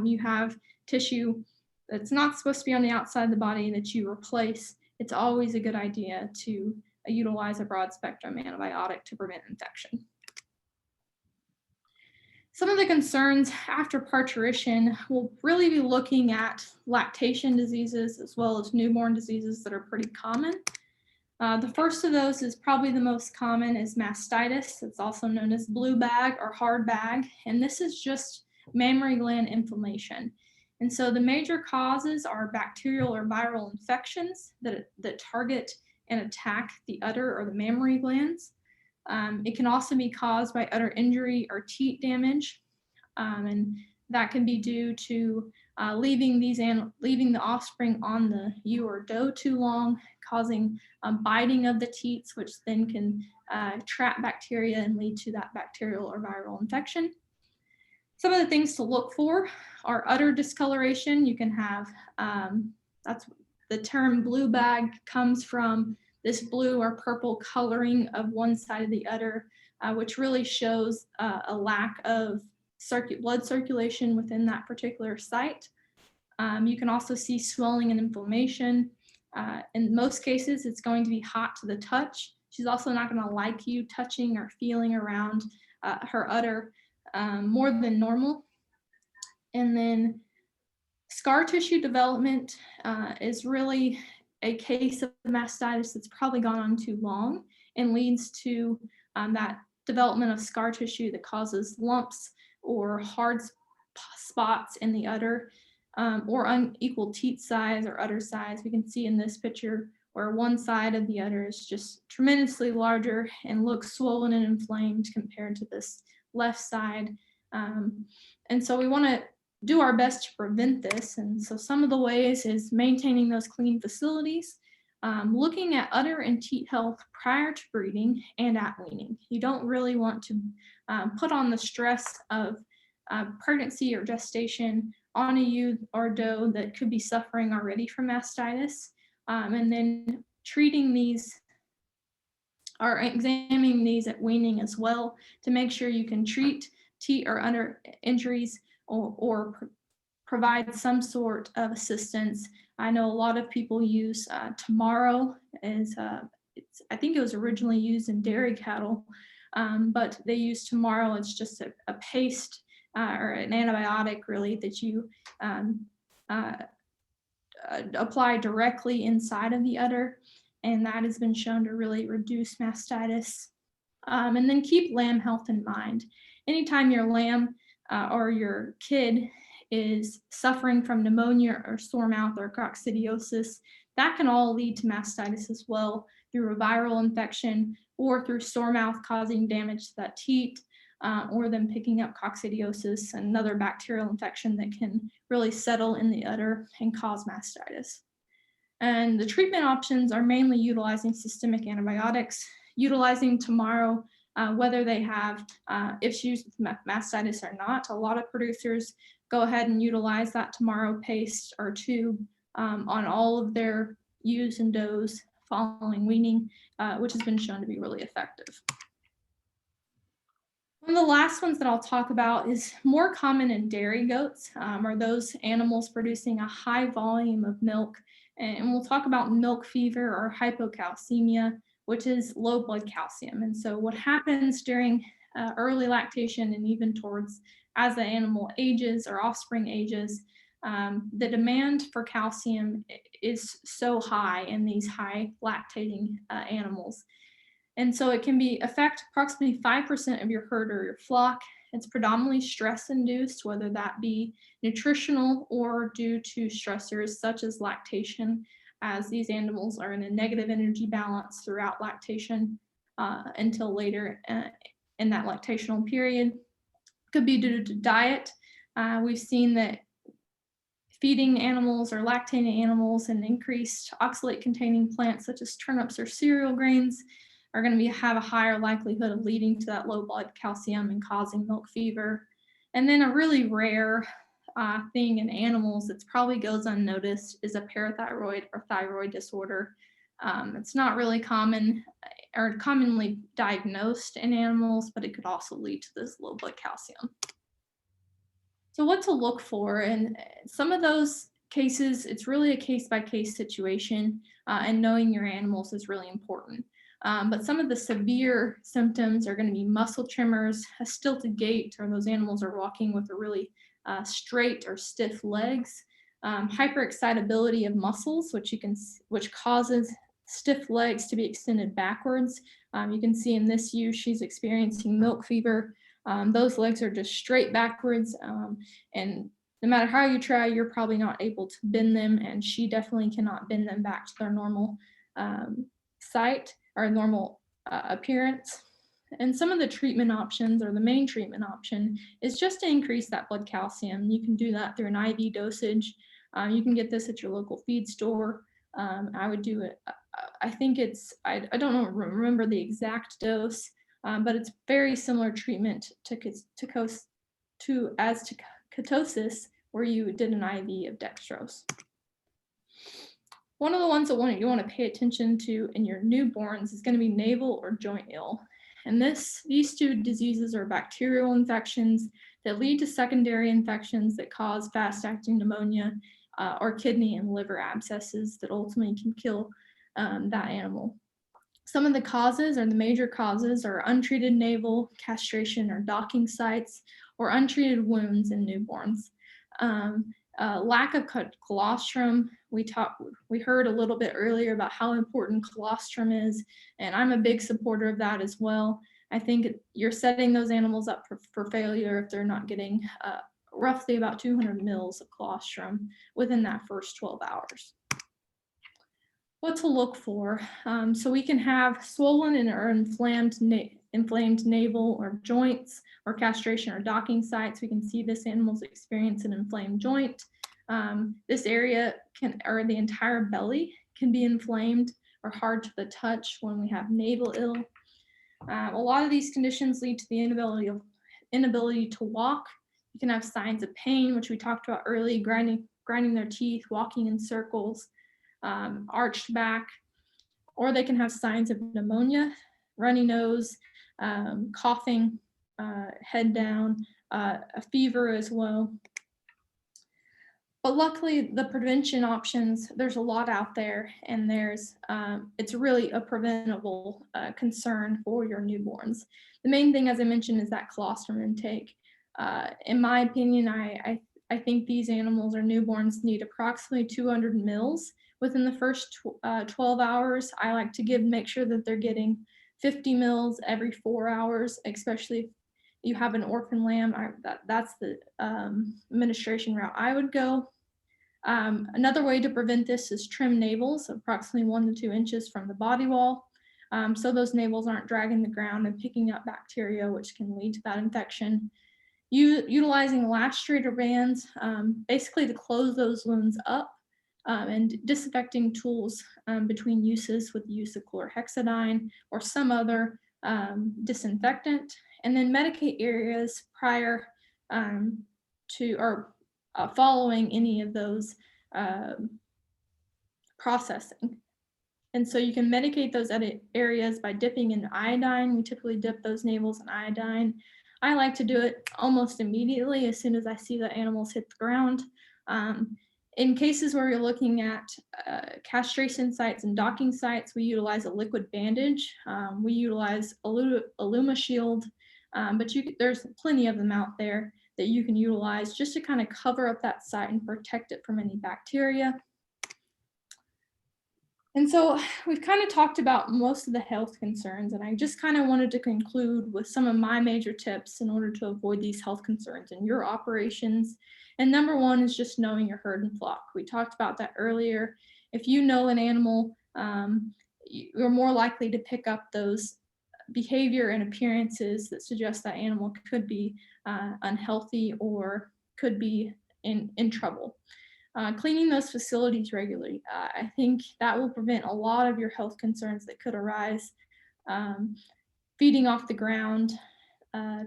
you have tissue that's not supposed to be on the outside of the body that you replace, it's always a good idea to utilize a broad spectrum antibiotic to prevent infection. Some of the concerns after parturition, we'll really be looking at lactation diseases as well as newborn diseases that are pretty common. The first of those is probably the most common is mastitis. It's also known as blue bag or hard bag. And this is just mammary gland inflammation. And so the major causes are bacterial or viral infections that target and attack the udder or the mammary glands. It can also be caused by udder injury or teat damage. And that can be due to leaving the offspring on the ewe or doe too long, causing biting of the teats, which then can trap bacteria and lead to that bacterial or viral infection. Some of the things to look for are udder discoloration. You can have, that's the term blue bag comes from this blue or purple coloring of one side of the udder, which really shows a lack of blood circulation within that particular site. You can also see swelling and inflammation. In most cases, it's going to be hot to the touch. She's also not going to like you touching or feeling around her udder more than normal. And then scar tissue development is really a case of mastitis that's probably gone on too long and leads to that development of scar tissue that causes lumps or hard spots in the udder or unequal teat size or udder size. We can see in this picture where one side of the udder is just tremendously larger and looks swollen and inflamed compared to this left side. And so we want to do our best to prevent this. And so some of the ways is maintaining those clean facilities, looking at udder and teat health prior to breeding and at weaning. You don't really want to put on the stress of pregnancy or gestation on a ewe or doe that could be suffering already from mastitis, and then treating these or examining these at weaning as well to make sure you can treat teat or udder injuries or provide some sort of assistance. I know a lot of people use Tomorrow as I think it was originally used in dairy cattle, but they use Tomorrow. It's just a paste or an antibiotic really that you apply directly inside of the udder, and that has been shown to really reduce mastitis. And then keep lamb health in mind. Anytime your lamb or your kid is suffering from pneumonia or sore mouth or coccidiosis, that can all lead to mastitis as well through a viral infection or through sore mouth causing damage to that teat, or them picking up coccidiosis, another bacterial infection that can really settle in the udder and cause mastitis. And the treatment options are mainly utilizing systemic antibiotics, utilizing Tomorrow, whether they have issues with mastitis or not. A lot of producers go ahead and utilize that Tomorrow paste or tube on all of their ewes and does following weaning, which has been shown to be really effective. One of the last ones that I'll talk about is more common in dairy goats, are those animals producing a high volume of milk. And we'll talk about milk fever or hypocalcemia, which is low blood calcium. And so what happens during early lactation and even towards as the animal ages or offspring ages, the demand for calcium is so high in these high lactating animals. And so it can affect approximately 5% of your herd or your flock. It's predominantly stress induced, whether that be nutritional or due to stressors such as lactation, as these animals are in a negative energy balance throughout lactation until later in that lactational period. Could be due to diet. We've seen that feeding animals or lactating animals and increased oxalate containing plants such as turnips or cereal grains are going to have a higher likelihood of leading to that low blood calcium and causing milk fever. And then a really rare thing in animals that probably goes unnoticed is a parathyroid or thyroid disorder. It's not really common or commonly diagnosed in animals, but it could also lead to this low blood calcium. So what to look for, and some of those cases, it's really a case-by-case situation, and knowing your animals is really important. But some of the severe symptoms are going to be muscle tremors, a stilted gait, or those animals are walking with a really straight or stiff legs, hyperexcitability of muscles, which causes stiff legs to be extended backwards. You can see in this ewe, she's experiencing milk fever. Those legs are just straight backwards, and no matter how you try, you're probably not able to bend them, and she definitely cannot bend them back to their normal sight or normal appearance. And some of the treatment options, or the main treatment option, is just to increase that blood calcium. You can do that through an IV dosage. You can get this at your local feed store. I would do it. I think I don't remember the exact dose, but it's very similar treatment to ketosis, where you did an IV of dextrose. One of the ones that you want to pay attention to in your newborns is going to be navel or joint ill. And these two diseases are bacterial infections that lead to secondary infections that cause fast-acting pneumonia or kidney and liver abscesses that ultimately can kill that animal. Some of the causes, or the major causes, are untreated navel, castration or docking sites, or untreated wounds in newborns. Lack of colostrum. We heard a little bit earlier about how important colostrum is, and I'm a big supporter of that as well. I think you're setting those animals up for failure if they're not getting roughly about 200 mils of colostrum within that first 12 hours. What to look for. So we can have swollen or inflamed navel or joints, or castration or docking sites. We can see this animal's experience an inflamed joint. This area or the entire belly can be inflamed or hard to the touch when we have navel ill. A lot of these conditions lead to the inability to walk. You can have signs of pain, which we talked about early, grinding their teeth, walking in circles, arched back, or they can have signs of pneumonia, runny nose, coughing, head down, a fever as well. But luckily, the prevention options, there's a lot out there, and it's really a preventable concern for your newborns. The main thing, as I mentioned, is that colostrum intake. In my opinion, I think these animals or newborns need approximately 200 mils within the first 12 hours. I like to make sure that they're getting 50 mils every 4 hours, especially if you have an orphan lamb. That's the administration route I would go. Another way to prevent this is trim navels, approximately 1 to 2 inches from the body wall, so those navels aren't dragging the ground and picking up bacteria, which can lead to that infection. Utilizing lacerator bands, basically to close those wounds up, and disinfecting tools between uses with the use of chlorhexidine or some other disinfectant, and then medicate areas prior to or following any of those processing. And so you can medicate those areas by dipping in iodine. We typically dip those navels in iodine. I like to do it almost immediately as soon as I see the animals hit the ground. In cases where you're looking at castration sites and docking sites, we utilize a liquid bandage. We utilize AlumaShield, but there's plenty of them out there that you can utilize just to kind of cover up that site and protect it from any bacteria. And so we've kind of talked about most of the health concerns, and I just kind of wanted to conclude with some of my major tips in order to avoid these health concerns in your operations. And number one is just knowing your herd and flock. We talked about that earlier. If you know an animal, you're more likely to pick up those behavior and appearances that suggest that animal could be unhealthy or could be in trouble. Cleaning those facilities regularly. I think that will prevent a lot of your health concerns that could arise. Feeding off the ground,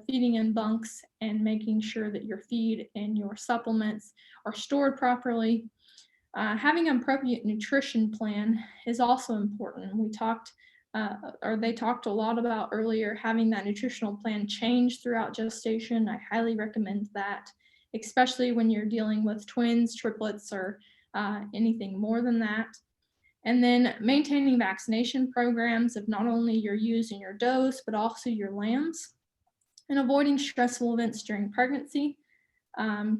feeding in bunks, and making sure that your feed and your supplements are stored properly. Having an appropriate nutrition plan is also important. We talked, they talked a lot about earlier, having that nutritional plan change throughout gestation. I highly recommend that, especially when you're dealing with twins, triplets, or anything more than that. And then maintaining vaccination programs of not only your ewes and your does, but also your lambs, and avoiding stressful events during pregnancy.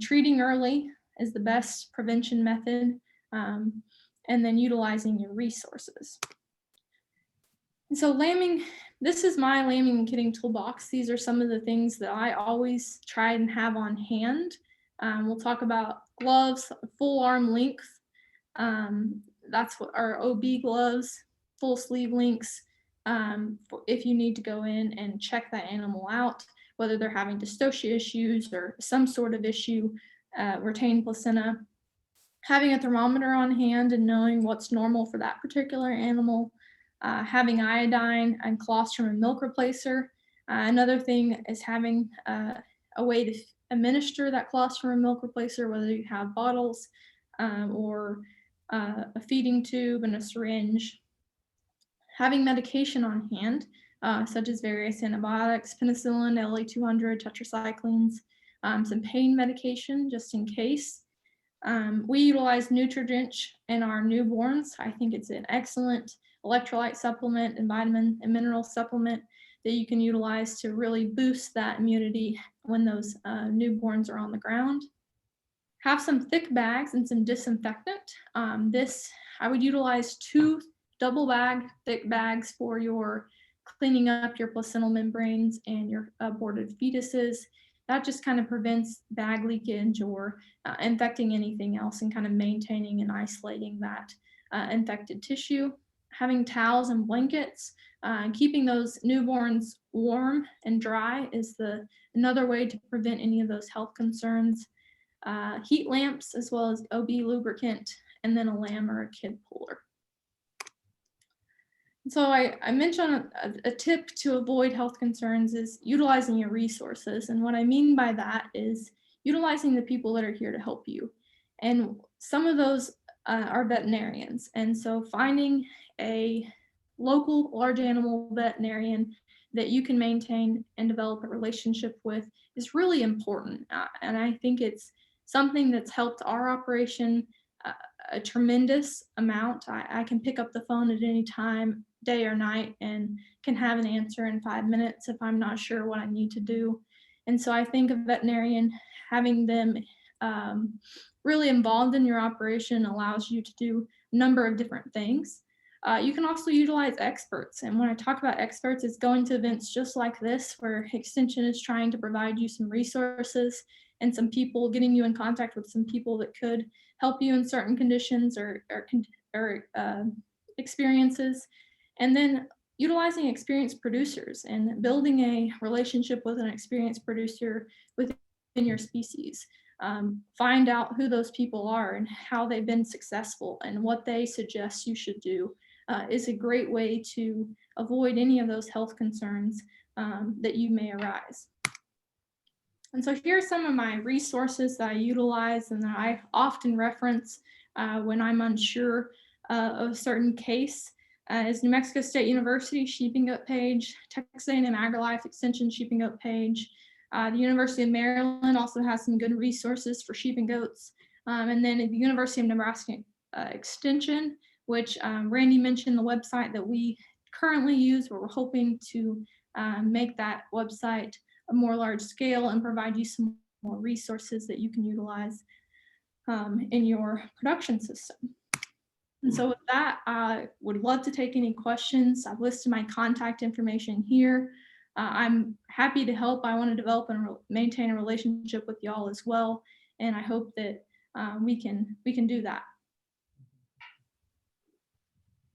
Treating early is the best prevention method, and then utilizing your resources. And so lambing, this is my lambing and kitting toolbox. These are some of the things that I always try and have on hand. We'll talk about gloves, full arm length. That's what our OB gloves, full sleeve links. If you need to go in and check that animal out, whether they're having dystocia issues or some sort of issue, retained placenta, having a thermometer on hand and knowing what's normal for that particular animal, having iodine and colostrum and milk replacer. Another thing is having a way to administer that colostrum and milk replacer, whether you have bottles or a feeding tube and a syringe. Having medication on hand, such as various antibiotics, penicillin, LA200, tetracyclines, some pain medication just in case. We utilize Nutridrench in our newborns. I think it's an excellent electrolyte supplement and vitamin and mineral supplement that you can utilize to really boost that immunity when those newborns are on the ground. Have some thick bags and some disinfectant. I would utilize 2 double bag thick bags for your cleaning up your placental membranes and your aborted fetuses. That just kind of prevents bag leakage or infecting anything else and kind of maintaining and isolating that infected tissue. Having towels and blankets, keeping those newborns warm and dry is another way to prevent any of those health concerns. Heat lamps, as well as OB lubricant, and then a lamb or a kid puller. So I mentioned a tip to avoid health concerns is utilizing your resources. And what I mean by that is utilizing the people that are here to help you. And some of those are veterinarians. And so finding a local large animal veterinarian that you can maintain and develop a relationship with is really important. And I think it's something that's helped our operation a tremendous amount. I can pick up the phone at any time, day or night, and can have an answer in 5 minutes if I'm not sure what I need to do. And so I think a veterinarian, having them really involved in your operation allows you to do a number of different things. You can also utilize experts. And when I talk about experts, it's going to events just like this, where Extension is trying to provide you some resources and some people, getting you in contact with some people that could help you in certain conditions or experiences. And then utilizing experienced producers and building a relationship with an experienced producer within your species. Find out who those people are and how they've been successful and what they suggest you should do is a great way to avoid any of those health concerns that you may arise. And so here are some of my resources that I utilize and that I often reference when I'm unsure of a certain case. Is New Mexico State University Sheep and Goat page, Texas A&M AgriLife Extension Sheep and Goat page. The University of Maryland also has some good resources for sheep and goats. And then at the University of Nebraska Extension, which Randy mentioned the website that we currently use, where we're hoping to make that website a more large scale and provide you some more resources that you can utilize in your production system. And so with that, I would love to take any questions. I've listed my contact information here. I'm happy to help. I want to develop and maintain a relationship with y'all as well. And I hope that we can do that.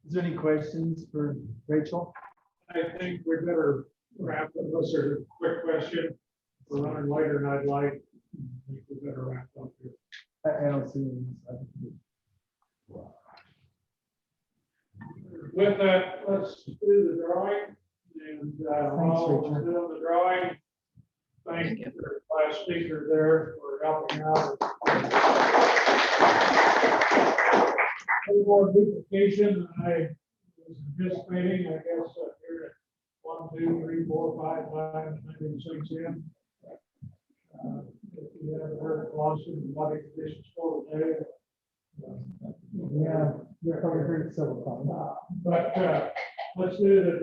Is there any questions for Rachel? I think we better wrap up, unless there's a quick question. We're running later than I'd like. I think we better wrap up here. I don't see any. With that, let's do the drawing. And while we're doing the drawing, thank you for the last speaker there for helping out. No more duplication. I was anticipating, I guess, here at 1, 2, 3, 4, 5, 5, 9, 6 in. If you haven't heard of Lawson, body conditions for today, Yeah, you're probably heard it several times. But, let's do the